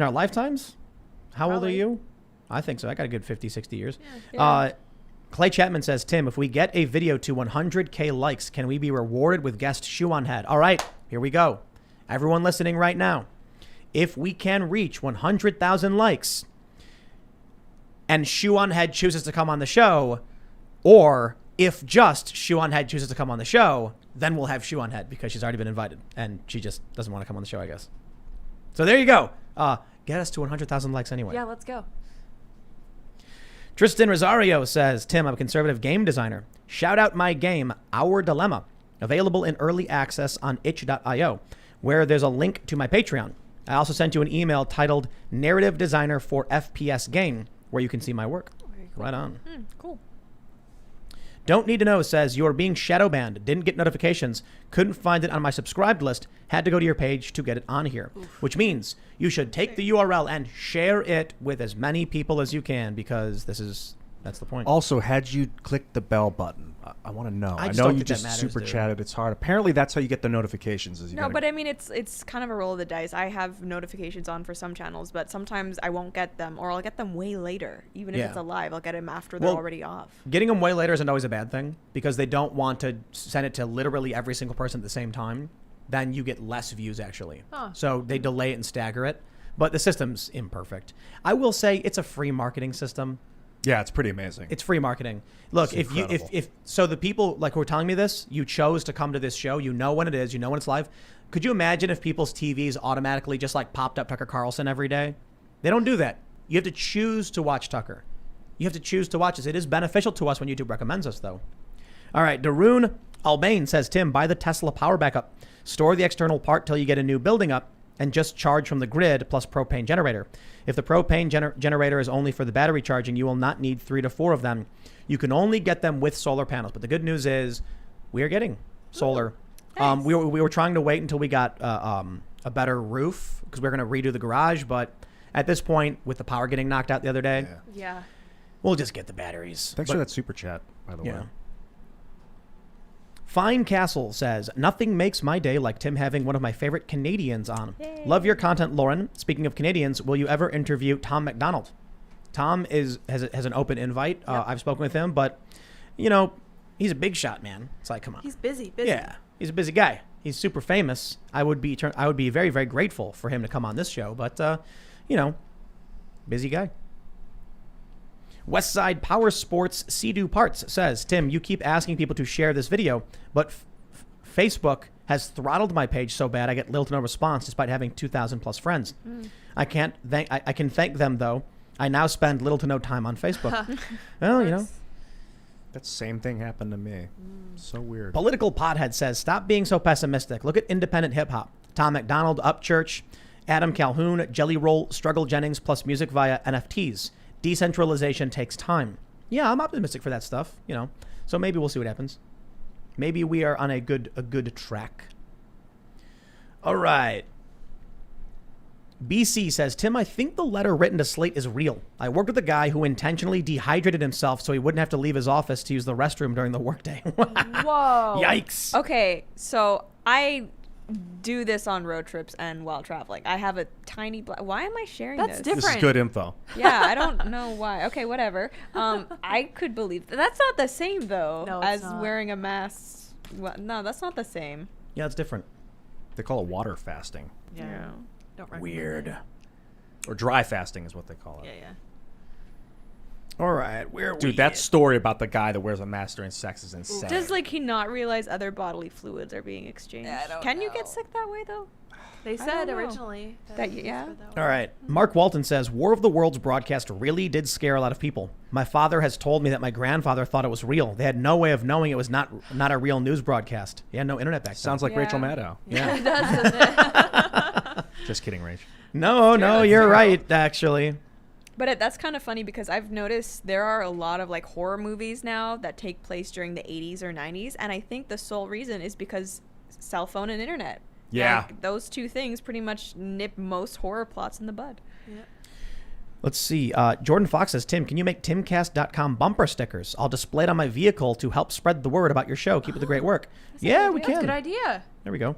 our lifetimes, how old are Probably. you? I think so. I got a good 50, 60 years. Yeah. Clay Chapman says, Tim, if we get a video to 100K likes, can we be rewarded with guest shoe on head? All right, here we go. Everyone listening right now. If we can reach 100,000 likes and Shoe on Head chooses to come on the show, or if just Shoe on Head chooses to come on the show, then we'll have Shoe on Head because she's already been invited and she just doesn't want to come on the show, I guess. So there you go. Get us to 100,000 likes anyway. Yeah, let's go. Tristan Rosario says, Tim, I'm a conservative game designer. Shout out my game, Our Dilemma, available in early access on itch.io, where there's a link to my Patreon. I also sent you an email titled Narrative Designer for FPS Game, where you can see my work. Very cool. Right on. Cool. Don't Need to Know says, you are being shadow banned. Didn't get notifications. Couldn't find it on my subscribed list. Had to go to your page to get it on here. Oof. Which means you should take the URL and share it with as many people as you can, because that's the point. Also, had you clicked the bell button? I want to know. I I just know don't you think that just matters, super dude. chatted. It's hard. Apparently, that's how you get the notifications. Is you No, gotta- but I mean, it's kind of a roll of the dice. I have notifications on for some channels, but sometimes I won't get them, or I'll get them way later. Even if Yeah. it's a live, I'll get them after they're Well, already off. Getting them way later isn't always a bad thing, because they don't want to send it to literally every single person at the same time. Then you get less views, actually. Huh. So they delay it and stagger it. But the system's imperfect. I will say it's a free marketing system. yeah, it's pretty amazing. It's free marketing. Look, It's incredible. if so the people like who are telling me this, you chose to come to this show, you know when it is, you know when it's live. Could you imagine if people's TVs automatically just like popped up Tucker Carlson every day? They don't do that. You have to choose to watch Tucker. You have to choose to watch us. It is beneficial to us when YouTube recommends us, though. All right, Darun Albane says, Tim, buy the Tesla power backup. Store the external part till you get a new building up, and just charge from the grid plus propane generator. If the propane generator is only for the battery charging, you will not need 3 to 4 of them. You can only get them with solar panels. But the good news is we are getting solar. Nice. We were trying to wait until we got a better roof because we were going to redo the garage. But at this point, with the power getting knocked out the other day, Yeah. Yeah. we'll just get the batteries. Thanks But- for that super chat, by the way. yeah. Fine Castle says, nothing makes my day like Tim having one of my favorite Canadians on. Yay. Love your content, Lauren. Speaking of Canadians, will you ever interview Tom McDonald? Tom has an open invite. Yep. I've spoken with him, but, he's a big shot, man. It's like, come on. He's busy. Yeah, he's a busy guy. He's super famous. I would be very, very grateful for him to come on this show, but, busy guy. Westside Power Sports Sea-Doo Parts says, Tim, you keep asking people to share this video, but Facebook has throttled my page so bad I get little to no response despite having 2,000 plus friends. I can thank them, though. I now spend little to no time on Facebook. Well, That same thing happened to me. So weird. Political Pothead says, stop being so pessimistic. Look at independent hip-hop. Tom McDonald, Upchurch, Adam Calhoun, Jelly Roll, Struggle Jennings, plus music via NFTs. Decentralization takes time. Yeah, I'm optimistic for that stuff, So maybe we'll see what happens. Maybe we are on a good track. All right. BC says, Tim, I think the letter written to Slate is real. I worked with a guy who intentionally dehydrated himself so he wouldn't have to leave his office to use the restroom during the workday. Whoa. Yikes. Okay, so I do this on road trips and while traveling. I have a tiny why am I sharing That's this? different. This is good info. Yeah, I don't know why. Okay, whatever. I could believe that's not the same though No, it's as not. wearing a mask. Well, no, that's not the same. Yeah, it's different. They call it water fasting. Yeah. Don't recommend Weird. it. Or dry fasting is what they call it. Yeah. All right, where Dude, that story about the guy that wears a mask during sex is insane. Does like he not realize other bodily fluids are being exchanged? I don't Can you know. get sick that way though? They don't said know. originally That it was yeah? for that All one. right. Mark Walton says, War of the Worlds broadcast really did scare a lot of people. My father has told me that my grandfather thought it was real. They had no way of knowing it was not a real news broadcast. He had no internet back then. Sounds like Yeah. Rachel Maddow. Yeah. It does, doesn't it? Just kidding, Rach. No, you're right, actually. But that's kind of funny because I've noticed there are a lot of like horror movies now that take place during the 80s or 90s, and I think the sole reason is because cell phone and internet. Yeah. Like, those two things pretty much nip most horror plots in the bud. Yeah. Let's see. Jordan Fox says, Tim, can you make timcast.com bumper stickers? I'll display it on my vehicle to help spread the word about your show. Keep up the great work. Yeah, we That's a can. good idea. There we go.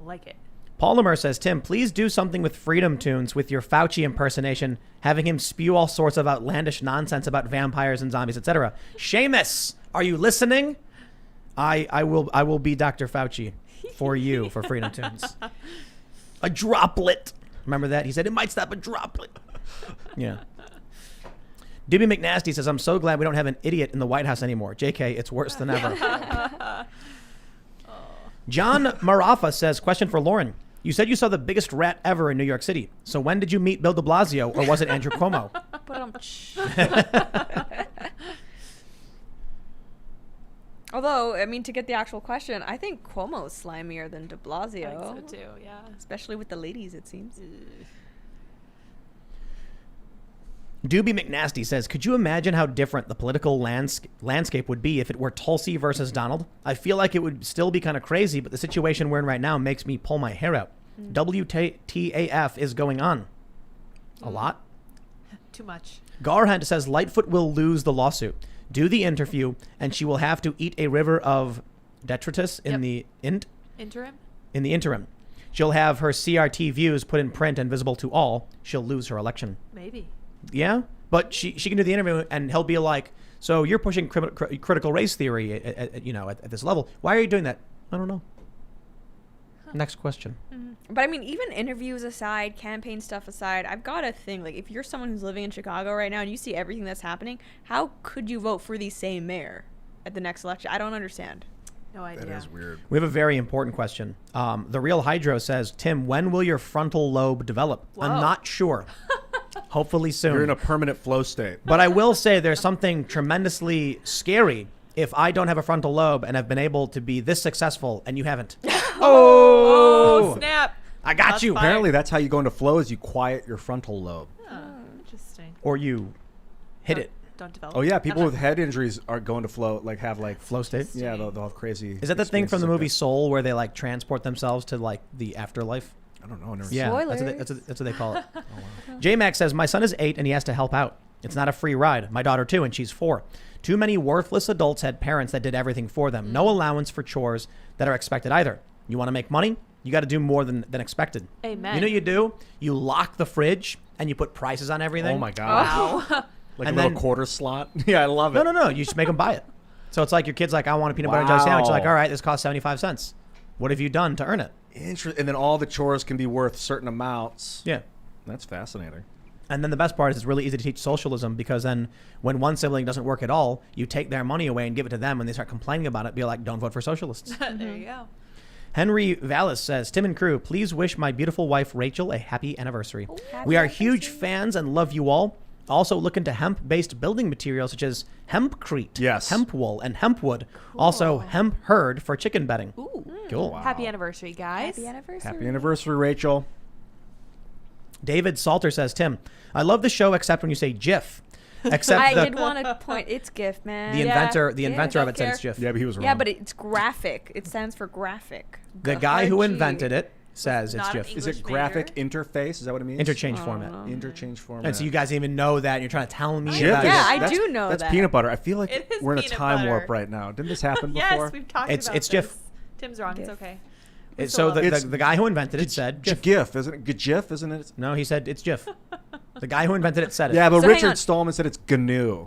I like it. Paul Lemur says, Tim, please do something with Freedom Tunes with your Fauci impersonation, having him spew all sorts of outlandish nonsense about vampires and zombies, etc. Seamus, are you listening? I will be Dr. Fauci for you for Freedom Tunes. A droplet. Remember that? He said it might stop a droplet. Yeah. Doobie McNasty says, I'm so glad we don't have an idiot in the White House anymore. JK, it's worse than ever. John Marafa says, question for Lauren. You said you saw the biggest rat ever in New York City. So when did you meet Bill de Blasio, or was it Andrew Cuomo? Although, I mean, to get the actual question, I think Cuomo's slimier than de I Blasio. think so too. Yeah. Especially with the ladies, it seems. Doobie McNasty says, could you imagine how different the political landscape would be if it were Tulsi versus Donald? I feel like it would still be kind of crazy, but the situation we're in right now makes me pull my hair out. WTAF is going on. A lot. Too much. Garhunt says, Lightfoot will lose the lawsuit. Do the interview, and she will have to eat a river of detritus in the Interim. in the interim. She'll have her CRT views put in print and visible to all. She'll lose her election. Maybe. Yeah, but she can do the interview, and he'll be like, so you're pushing critical race theory at this level. Why are you doing that? I don't know. Next question. But I mean, even interviews aside, campaign stuff aside, I've got to think, like, if you're someone who's living in Chicago right now and you see everything that's happening, how could you vote for the same mayor at the next election? I don't understand. No idea. That is weird. We have a very important question. The Real Hydro says, Tim, when will your frontal lobe develop? I'm Whoa. not sure. Hopefully soon. You're in a permanent flow state. But I will say there's something tremendously scary if I don't have a frontal lobe and have been able to be this successful and you haven't. Oh, snap. I got Shots you. fired. Apparently, that's how you go into flow is you quiet your frontal lobe. Oh, interesting. Or you hit it. Don't develop. Oh, yeah. People with head injuries are going to flow, like have like Flow state. Yeah, they'll have crazy. Is that the thing from experiences the like movie that. Soul where they like transport themselves to like the afterlife? I don't know. I never Yeah, Spoilers. that's what they call it. J-Max says, my son is 8 and he has to help out. It's not a free ride. My daughter too, and she's 4. Too many worthless adults had parents that did everything for them. No allowance for chores that are expected either. You want to make money? You got to do more than expected. Amen. You know what you do? You lock the fridge and you put prices on everything. Oh my god! Wow. Like And a little then- quarter slot. Yeah, I love it. No. You just make them buy it. So it's like your kid's like, I want a peanut butter and jelly sandwich. You're like, Wow. all right, this costs 75 cents. What have you done to earn it? And then all the chores can be worth certain amounts. Yeah. That's fascinating. And then the best part is it's really easy to teach socialism because then when one sibling doesn't work at all, you take their money away and give it to them and they start complaining about it. Be like, don't vote for socialists. There you go. Henry Vallis says, Tim and crew, please wish my beautiful wife Rachel a happy anniversary. Happy We are anniversary. huge fans and love you all. Also look into hemp-based building materials such as hempcrete, Yes. hemp wool, and hemp wood. Also hemp herd for chicken bedding. Ooh. Cool. Wow. Happy anniversary, guys. Happy anniversary. Happy anniversary, Rachel. David Salter says, Tim, I love the show except when you say GIF. Except I the, did want to point. It's GIF, man. the Yeah. inventor, the Yeah, inventor of don't it says care. GIF. Yeah, but he was wrong. Yeah, but it's graphic. It stands for graphic. The guy who GRG. invented it says it's Not an GIF. is English it graphic major? interface? Is that what it means? Interchange I format. don't know. Interchange format. And so you guys even know that and you're trying to tell me GIF about Yeah, it. I do know that's that. peanut butter. I feel like It is we're in a peanut time butter. warp right now. Didn't this happen before? Yes, we've talked It's- about it's this. GIF. Tim's wrong. It's GIF. okay. So It's- the guy who invented it said GIF. GIF, isn't it? GIF, isn't it? No, he said it's GIF. The guy who invented it said it. Yeah, but So hang on. Richard Stallman said it's GNU.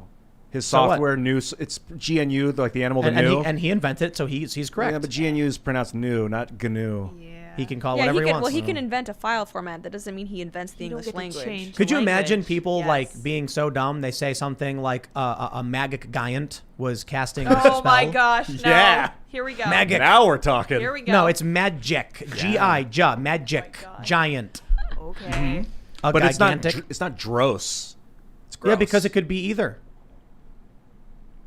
His So what? software new. It's GNU, like the animal, the and new. he invented it, so he's correct. Yeah, but GNU is pronounced new, not GNU. Yeah. He can call Yeah, whatever he he can. wants. Well, he can invent a file format. That doesn't mean he invents the You don't English get to language. change Could you the imagine language. people Yes. like being so dumb they say something like a magic giant was casting a spell? Oh my gosh! No. Yeah. Here we go. Magic. Now we're talking. Here we go. No, it's magic. G-I, magic, Oh my God. giant. Okay. A But gigantic. it's not Dross. It's gross. Yeah, because it could be either.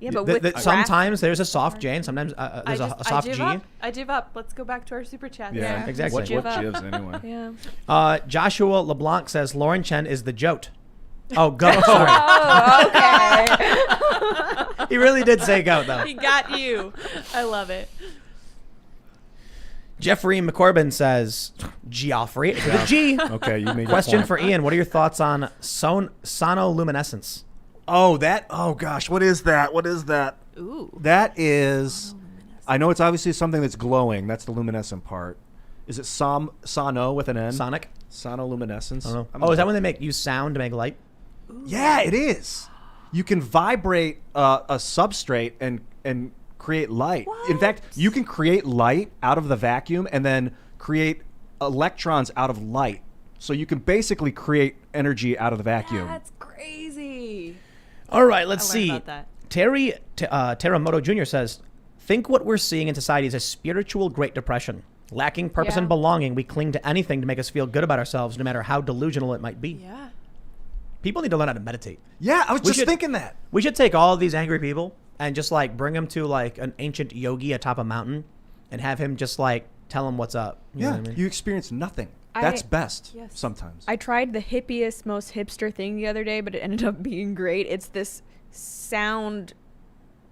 Yeah, but with graph- sometimes there's a soft J and sometimes there's a soft give G. Up. I give up. Let's go back to our super chat. Yeah, Yeah, exactly. What give up. gives anyway? Yeah. Joshua LeBlanc says Lauren Chen is the jote. Oh, goat. Sorry. Oh, okay. He really did say goat, though. He got you. I love it. Jeffrey McCorbin says Geoffrey with a G. Okay, you made your Question point. for Ian. What are your thoughts on sonoluminescence? Oh, that. Oh gosh, what is that? What is that? Ooh. That is. I know it's obviously something that's glowing. That's the luminescent part. Is it sono with an N? Sonic? Sonoluminescence. I don't know. Oh, is that when they use sound to make light? Yeah, it is. You can vibrate a substrate and create light. In fact, you can create light out of the vacuum and then create electrons out of light. So you can basically create energy out of the vacuum. That's crazy. All right, let's I learned see. about that. Teramoto Jr. says, think what we're seeing in society is a spiritual Great Depression. Lacking purpose Yeah. and belonging, we cling to anything to make us feel good about ourselves, no matter how delusional it might be. Yeah. People need to learn how to meditate. Yeah, I was We just should- thinking that. We should take all of these angry people and just like bring them to like an ancient yogi atop a mountain and have him just like tell them what's up. You know Yeah, what I mean? you experience nothing. That's best Yes. sometimes. I tried the hippiest, most hipster thing the other day, but it ended up being great. It's this sound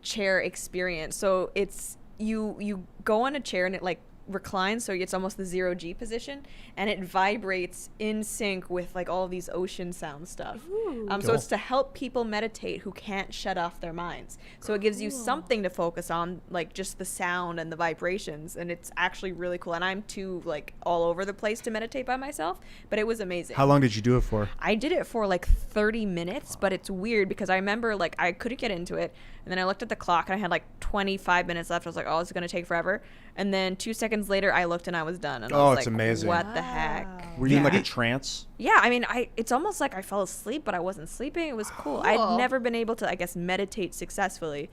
chair experience. So it's you go on a chair and it like reclines, so it's almost the 0G position, and it vibrates in sync with like all these ocean sound stuff. Ooh. So Cool. it's to help people meditate who can't shut off their minds. So it gives you something to focus on, like just the sound and the vibrations, and it's actually really cool. And I'm too like all over the place to meditate by myself, but it was amazing. How long did you do it for? I did it for like 30 minutes, but it's weird because I remember like I couldn't get into it. And then I looked at the clock and I had like 25 minutes left. I was like, oh, this is going to take forever. And then 2 seconds later, I looked and I was done. And I Oh, was it's like, amazing. what the heck? Were you in Yeah. like a trance? Yeah, I mean, it's almost like I fell asleep, but I wasn't sleeping. It was cool. I'd never been able to, I guess, meditate successfully.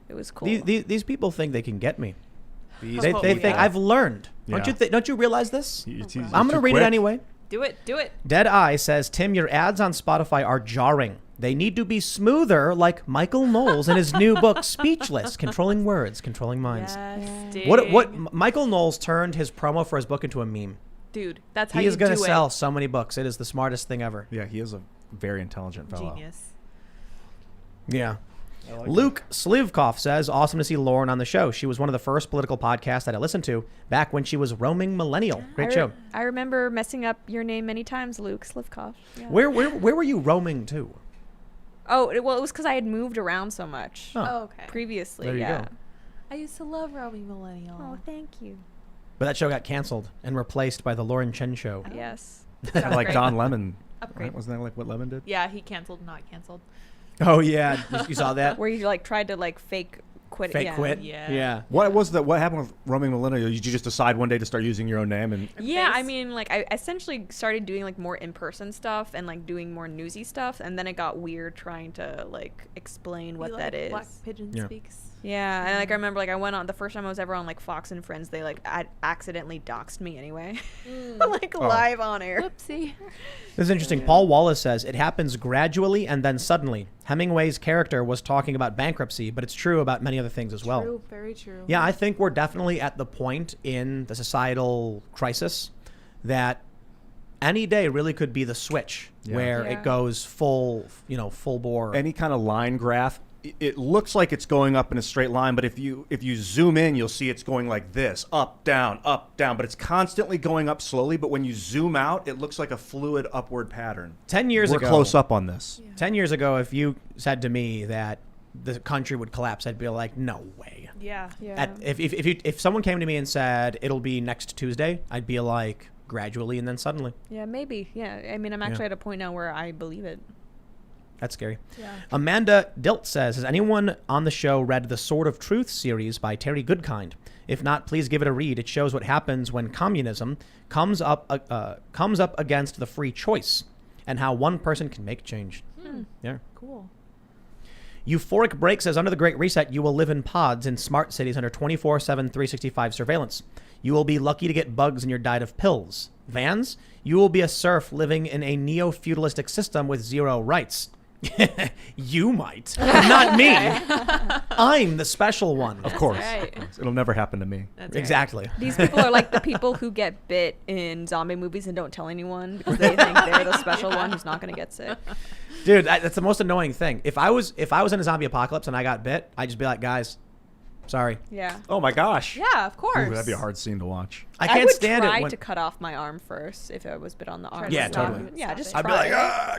It was cool. These people think they can get me. These They people- think I've learned. Yeah. Don't you realize this? You're I'm going to too read quick. it anyway. Do it. Do it. Dead Eye says, Tim, your ads on Spotify are jarring. They need to be smoother, like Michael Knowles in his new book, Speechless, Controlling Words, Controlling Minds. Yes. What Michael Knowles turned his promo for his book into a meme. Dude, that's how He you is going to do sell it. so many books. It is the smartest thing ever. Yeah, he is a very intelligent fellow. Genius. Yeah. Luke Slivkov says, awesome to see Lauren on the show. She was one of the first political podcasts that I listened to back when she was roaming millennial. Great show. I remember messing up your name many times, Luke Slivkov. Yeah. Where were you roaming to? Oh, well, it was because I had moved around so much Oh. Oh, okay. previously. There you yeah. go. I used to love Roaming Millennial. Oh, thank you. But that show got canceled and replaced by the Lauren Chen show. Yes. Kind of like Upgrade. Don Lemon. Upgrade. Right? Wasn't that like what Lemon did? Yeah, he canceled, not canceled. Oh yeah, you saw that? Where you like tried to like fake quit. Fake yeah. quit. Yeah. What was that? What happened with Roaming Millennial? Did you just decide one day to start using your own name? And Yeah, I Face. mean, like I essentially started doing like more in-person stuff and like doing more newsy stuff, and then it got weird trying to like explain what He, that like, is. Black Pigeon Yeah. speaks. Yeah, and like I remember like I went on the first time I was ever on like Fox and Friends, they like accidentally doxed me anyway, like live on air. Whoopsie. This is interesting. Paul Wallace says it happens gradually and then suddenly. Hemingway's character was talking about bankruptcy, but it's true about many other things as well. True. Very true. Yeah, I think we're definitely at the point in the societal crisis that any day really could be the switch Yeah. where Yeah. it goes full bore. any kind of line graph, it looks like it's going up in a straight line, but if you zoom in, you'll see it's going like this, up, down, but it's constantly going up slowly. But when you zoom out, it looks like a fluid upward pattern. 10 years We're ago, close up on this. 10 years ago, if you said to me that the country would collapse, I'd be like, no way. Yeah. Yeah. If someone came to me and said it'll be next Tuesday, I'd be like, gradually and then suddenly. Yeah, maybe. Yeah, I mean, I'm actually at a point now where I believe it. That's scary. Yeah. Amanda Dilt says, has anyone on the show read the Sword of Truth series by Terry Goodkind? If not, please give it a read. It shows what happens when communism comes up against the free choice and how one person can make change. Yeah. Cool. Euphoric Break says, under the Great Reset, you will live in pods in smart cities under 24/7, 365 surveillance. You will be lucky to get bugs in your diet of pills. Vans, you will be a serf living in a neo-feudalistic system with zero rights. You might. Not me. I'm the special one. Of course. right. It'll never happen to me. That's right. Exactly. These people are like the people who get bit in zombie movies and don't tell anyone because they think they're the special one who's not going to get sick. Dude, that's the most annoying thing. If I was in a zombie apocalypse and I got bit, I'd just be like, guys, sorry. Yeah. Oh my gosh. Yeah, of course. Ooh, that'd be a hard scene to watch. I can't would stand try it when to cut off my arm first if I was bit on the arm. to Yeah, stop totally. it, Yeah, stop just it. try. I'd be like, ah!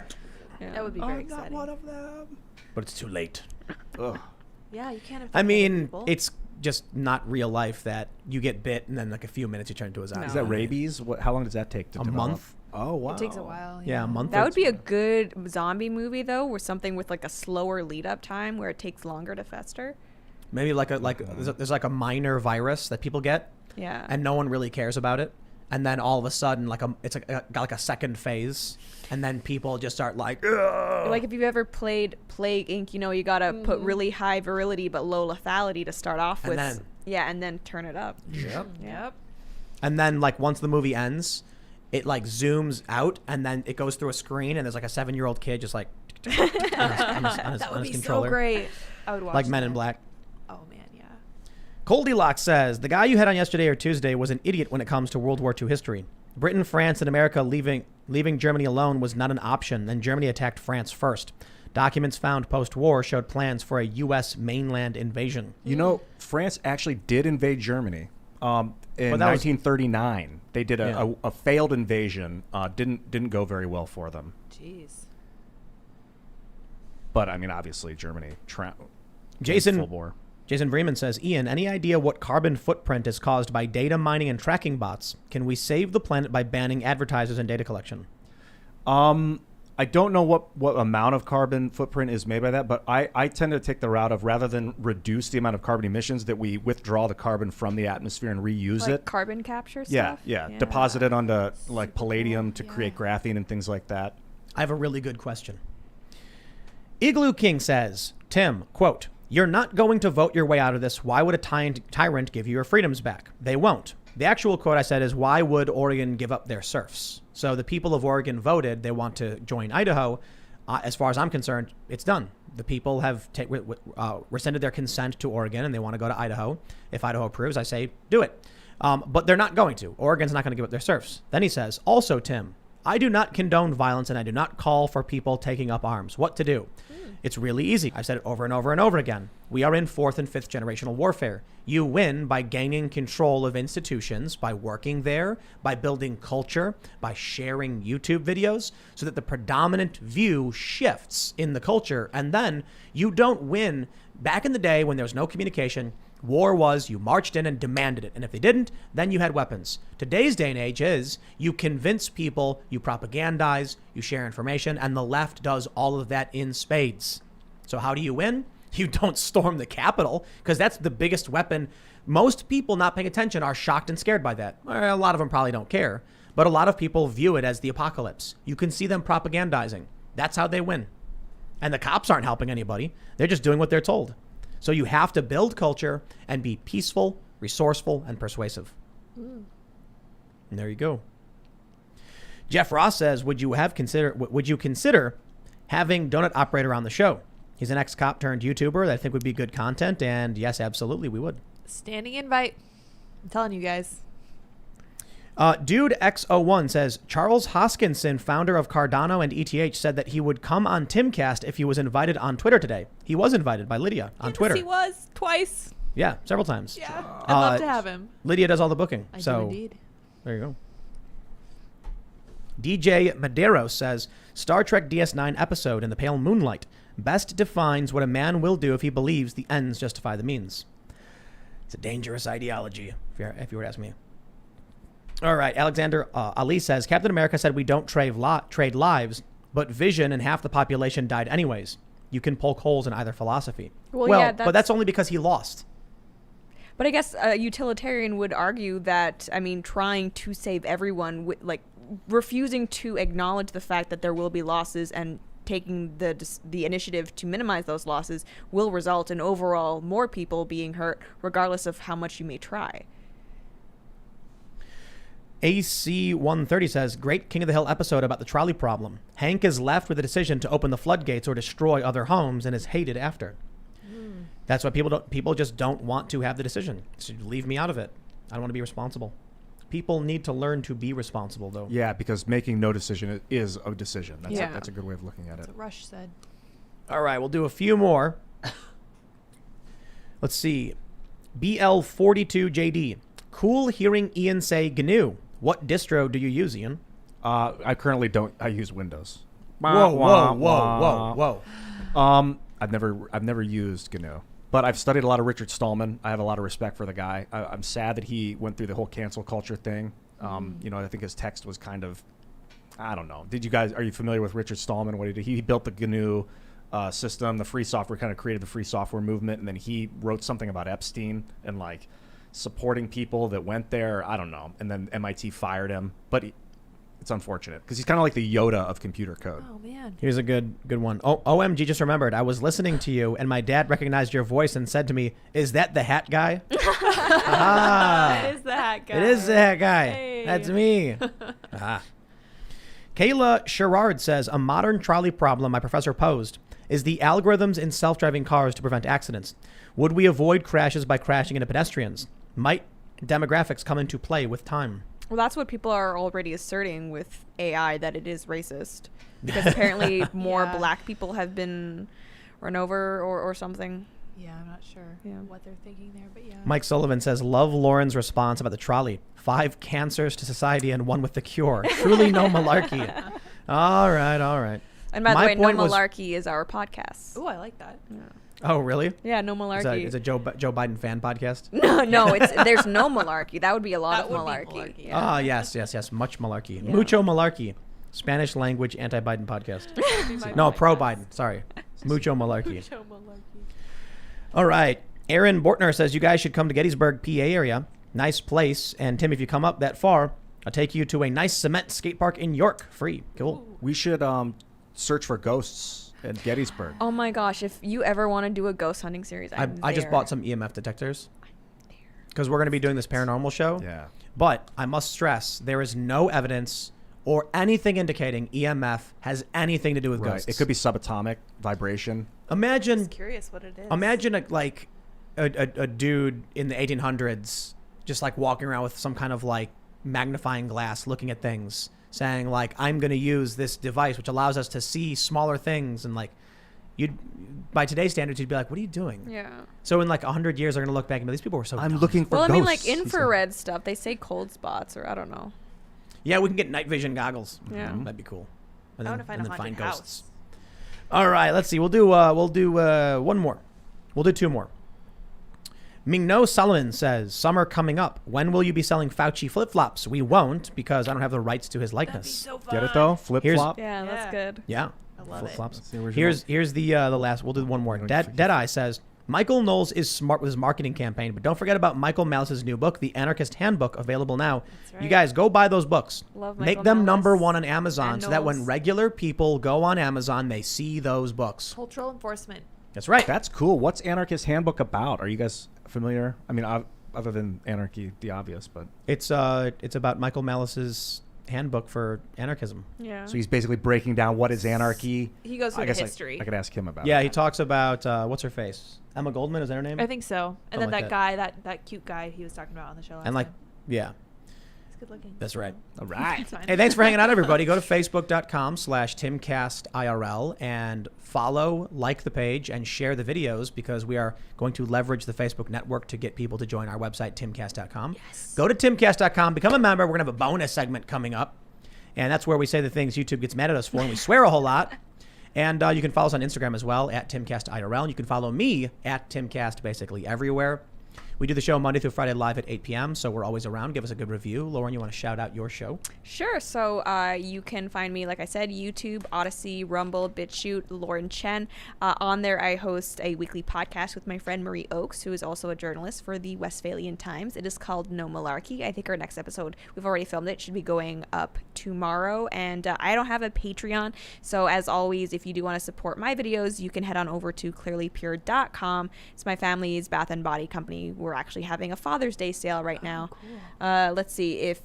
Yeah. That would be very exciting. of them. But it's too late. Ugh. Yeah, you can't. affect I other mean, people. it's just not real life that you get bit and then like a few minutes you turn into a zombie. Is that rabies? How long does that take to A develop? month? Oh, wow. It takes a while. Yeah, a month. That or would be a two. good zombie movie though, where something with like a slower lead up time where it takes longer to fester. Maybe there's like a minor virus that people get Yeah. and no one really cares about it. And then all of a sudden, it's got like a second phase, and then people just start like, ugh. Like if you've ever played Plague Inc., you know, you gotta put really high virility but low lethality to start off And with. then- Yeah, and then turn it up. Yep. Yep. And then like once the movie ends, it like zooms out, and then it goes through a screen, and there's like a 7-year-old kid just like on his That would be so controller, great. I would watch. like Men in that. Black. Oh man, yeah. Goldilocks says, the guy you had on yesterday or Tuesday was an idiot when it comes to World War II history. Britain, France, and America leaving Germany alone was not an option, and Germany attacked France first. Documents found post-war showed plans for a U.S. mainland invasion. You know, France actually did invade Germany in But that was- 1939. They did Yeah. a failed invasion. Didn't go very well for them. Jeez. But I mean, obviously, Germany. Jason full bore. Jason Bremen says, Ian, any idea what carbon footprint is caused by data mining and tracking bots? Can we save the planet by banning advertisers and data collection? I don't know what amount of carbon footprint is made by that, but I tend to take the route of rather than reduce the amount of carbon emissions, that we withdraw the carbon from the atmosphere and reuse Like it. carbon capture Yeah, stuff? yeah. Deposit it onto like palladium to Yeah. create graphene and things like that. I have a really good question. Igloo King says, Tim, quote, you're not going to vote your way out of this. Why would a tyrant give you your freedoms back? They won't. The actual quote I said is, why would Oregon give up their serfs? So the people of Oregon voted. They want to join Idaho. As far as I'm concerned, it's done. The people have rescinded their consent to Oregon, and they want to go to Idaho. If Idaho approves, I say, do it. But they're not going to. Oregon's not going to give up their serfs. Then he says, also, Tim, I do not condone violence, and I do not call for people taking up arms. What to do? It's really easy. I've said it over and over and over again. We are in 4th and 5th generational warfare. You win by gaining control of institutions, by working there, by building culture, by sharing YouTube videos so that the predominant view shifts in the culture. And then you don't win. Back in the day when there was no communication, war was you marched in and demanded it. And if they didn't, then you had weapons. Today's day and age is you convince people, you propagandize, you share information, and the left does all of that in spades. So how do you win? You don't storm the Capitol, because that's the biggest weapon. Most people not paying attention are shocked and scared by that. A lot of them probably don't care, but a lot of people view it as the apocalypse. You can see them propagandizing. That's how they win. And the cops aren't helping anybody. They're just doing what they're told. So you have to build culture and be peaceful, resourceful, and persuasive. And there you go. Jeff Ross says, would you consider having Donut Operator on the show? He's an ex-cop turned YouTuber that I think would be good content. And yes, absolutely, we would. Standing invite. I'm telling you guys. Dude X01 says, Charles Hoskinson, founder of Cardano and ETH, said that he would come on Timcast if he was invited on Twitter today. He was invited by Lydia on Yes, Twitter. he was twice. Yeah, several times. Yeah. I'd love to have him. Lydia does all the booking. I do so indeed. there you go. DJ Madero says, Star Trek DS9 episode in the Pale Moonlight best defines what a man will do if he believes the ends justify the means. It's a dangerous ideology, if you were to ask me. All right, Alexander Ali says, Captain America said we don't trade lives. but vision and half the population died anyways. You can poke holes in either philosophy. Well, yeah, but that's only because he lost. But I guess a utilitarian would argue that, I mean, trying to save everyone, like refusing to acknowledge the fact that there will be losses and taking the initiative to minimize those losses will result in overall more people being hurt, regardless of how much you may try. AC 130 says, great King of the Hill episode about the trolley problem. Hank is left with the decision to open the floodgates or destroy other homes and is hated after. That's why people just don't want to have the decision. So leave me out of it. I don't want to be responsible. People need to learn to be responsible, though. Yeah, because making no decision is a decision. Yeah. That's a good way of looking at it. That's what Rush said. All right, we'll do a few more. Let's see. BL42JD. Cool hearing Ian say GNU. What distro do you use, Ian? I currently don't. I use Windows. Whoa. I've never used GNU, but I've studied a lot of Richard Stallman. I have a lot of respect for the guy. I'm sad that he went through the whole cancel culture thing. I think his text was kind of, I don't know. Are you familiar with Richard Stallman? What he did? He built the GNU system. The free software kind of created the free software movement, and then he wrote something about Epstein and like supporting people that went there. I don't know. And then MIT fired him, but it's unfortunate because he's kind of like the Yoda of computer code. Oh man. Here's a good one. Oh, OMG, just remembered. I was listening to you, and my dad recognized your voice and said to me, is that the hat guy? It is the hat guy. It is the hat guy. Hey. That's me. Kayla Sherrard says, a modern trolley problem my professor posed is the algorithms in self-driving cars to prevent accidents. Would we avoid crashes by crashing into pedestrians? Might demographics come into play with time? Well, that's what people are already asserting with AI, that it is racist. Because apparently more Yeah. black people have been run over or something. Yeah, I'm not sure what they're thinking there, but yeah. Mike Sullivan says, love Lauren's response about the trolley. 5 cancers to society and 1 with the cure. Truly no malarkey. All right. And by My the way, No point was- Malarkey is our podcast. Oh, I like that. Oh, really? Yeah, No Malarkey. Is it Joe Biden fan podcast? No, there's no malarkey. That would be a lot That of would be malarkey. malarkey, yeah. Yes. Much malarkey. Yeah. Mucho malarkey. Spanish language anti-Biden podcast. No, pro-Biden. Sorry. Mucho malarkey. All right. Aaron Bortner says, you guys should come to Gettysburg, PA area. Nice place. And Tim, if you come up that far, I'll take you to a nice cement skate park in York. Free. Cool. We should search for ghosts at Gettysburg. Oh my gosh, if you ever want to do a ghost hunting series, I just bought some EMF detectors because we're going to be doing this paranormal show. Yeah. But I must stress, there is no evidence or anything indicating EMF has anything to do with Right. ghosts. It could be subatomic vibration. Imagine I'm curious what it is. Imagine a dude in the 1800s just like walking around with some kind of like magnifying glass looking at things saying like, I'm going to use this device which allows us to see smaller things, and like by today's standards you'd be like, what are you doing? Yeah. So in like 100 years they're going to look back and be, these people were so I'm dumb. looking for Well, I ghosts. mean, like infrared stuff. They say cold spots, or I don't know. Yeah, we can get night vision goggles. Yeah. That'd be cool. And I want to find a haunted house. All right, let's see. We'll do one more. We'll do 2 more. Mingno Solomon says, summer coming up. When will you be selling Fauci flip-flops? We won't, because I don't have the rights to his That'd be likeness. so fun. Get it though? Flip flop. Yeah, Yeah. that's good. Yeah. I love Flip-flops. That's the original. Here's the last. We'll do one more. Deadeye says, Michael Knowles is smart with his marketing campaign, but don't forget about Michael Malice's new book, The Anarchist Handbook, available now. That's right. You guys, go buy those books. Love Make Michael them Malice #1 on Amazon and so that when Knowles. regular people go on Amazon, they see those books. Cultural enforcement. That's right. That's cool. What's Anarchist Handbook about? Are you guys familiar? I mean, other than anarchy, the obvious, but It's about Michael Malice's handbook for anarchism. Yeah. so he's basically breaking down what is anarchy. He goes I through the guess history. I could ask him about Yeah, it. he talks about what's her face? Emma Goldman, is that her name? I think so. And then Something like that guy, that cute guy he was talking about on the show last And like, time. yeah, He's good looking. that's right. All right. It's fine. Hey, thanks for hanging out, everybody. Go to facebook.com/Timcast IRL and follow, like the page, and share the videos, because we are going to leverage the Facebook network to get people to join our website, timcast.com. Yes. Go to timcast.com, become a member. We're going to have a bonus segment coming up, and that's where we say the things YouTube gets mad at us for, and we swear a whole lot. And you can follow us on Instagram as well, at Timcast IRL. And you can follow me at Timcast basically everywhere. We do the show Monday through Friday live at 8 p.m., so we're always around. Give us a good review. Lauren, you want to shout out your show? Sure. So you can find me, like I said, YouTube, Odyssey, Rumble, BitChute, Lauren Chen. On there, I host a weekly podcast with my friend Marie Oakes, who is also a journalist for the Westphalian Times. It is called No Malarkey. I think our next episode, we've already filmed it, should be going up tomorrow. And I don't have a Patreon, so as always, if you do want to support my videos, you can head on over to clearlypure.com. It's my family's bath and body company. We're actually having a Father's Day sale right now. Cool. Let's see if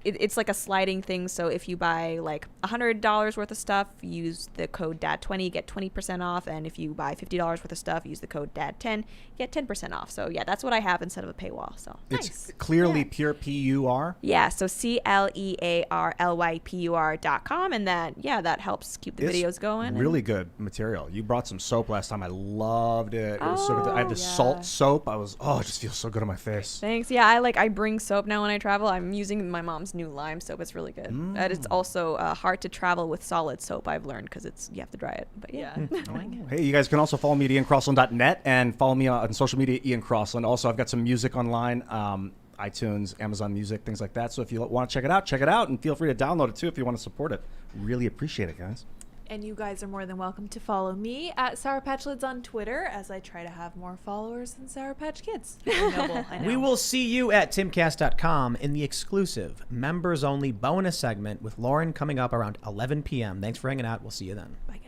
it's like a sliding thing. So if you buy like $100 worth of stuff, use the code DAD20, get 20% off. And if you buy $50 worth of stuff, use the code DAD10, get 10% off. So yeah, that's what I have instead of a paywall. So It's Clearly Pure, PUR. yeah, so CLEARLYPUR.com, and that helps keep the It's videos going. Really good material. You brought some soap last time. I loved it. It was so good. I had the yeah. salt soap. It just feels so good on my face. Thanks. Yeah, I bring soap now when I travel. I'm using my mom's new lime soap. It's really good. And it's also hard to travel with solid soap, I've learned, because you have to dry it. But yeah. I like it. Hey, you guys can also follow me at IanCrossland.net and follow me on social media at Ian Crossland. Also, I've got some music online, iTunes, Amazon Music, things like that. So if you want to check it out, and feel free to download it too if you want to support it. Really appreciate it, guys. And you guys are more than welcome to follow me at Sour Patch Lids on Twitter, as I try to have more followers than Sour Patch Kids. Noble, I know. We will see you at timcast.com in the exclusive members-only bonus segment with Lauren coming up around 11 p.m. Thanks for hanging out. We'll see you then. Bye.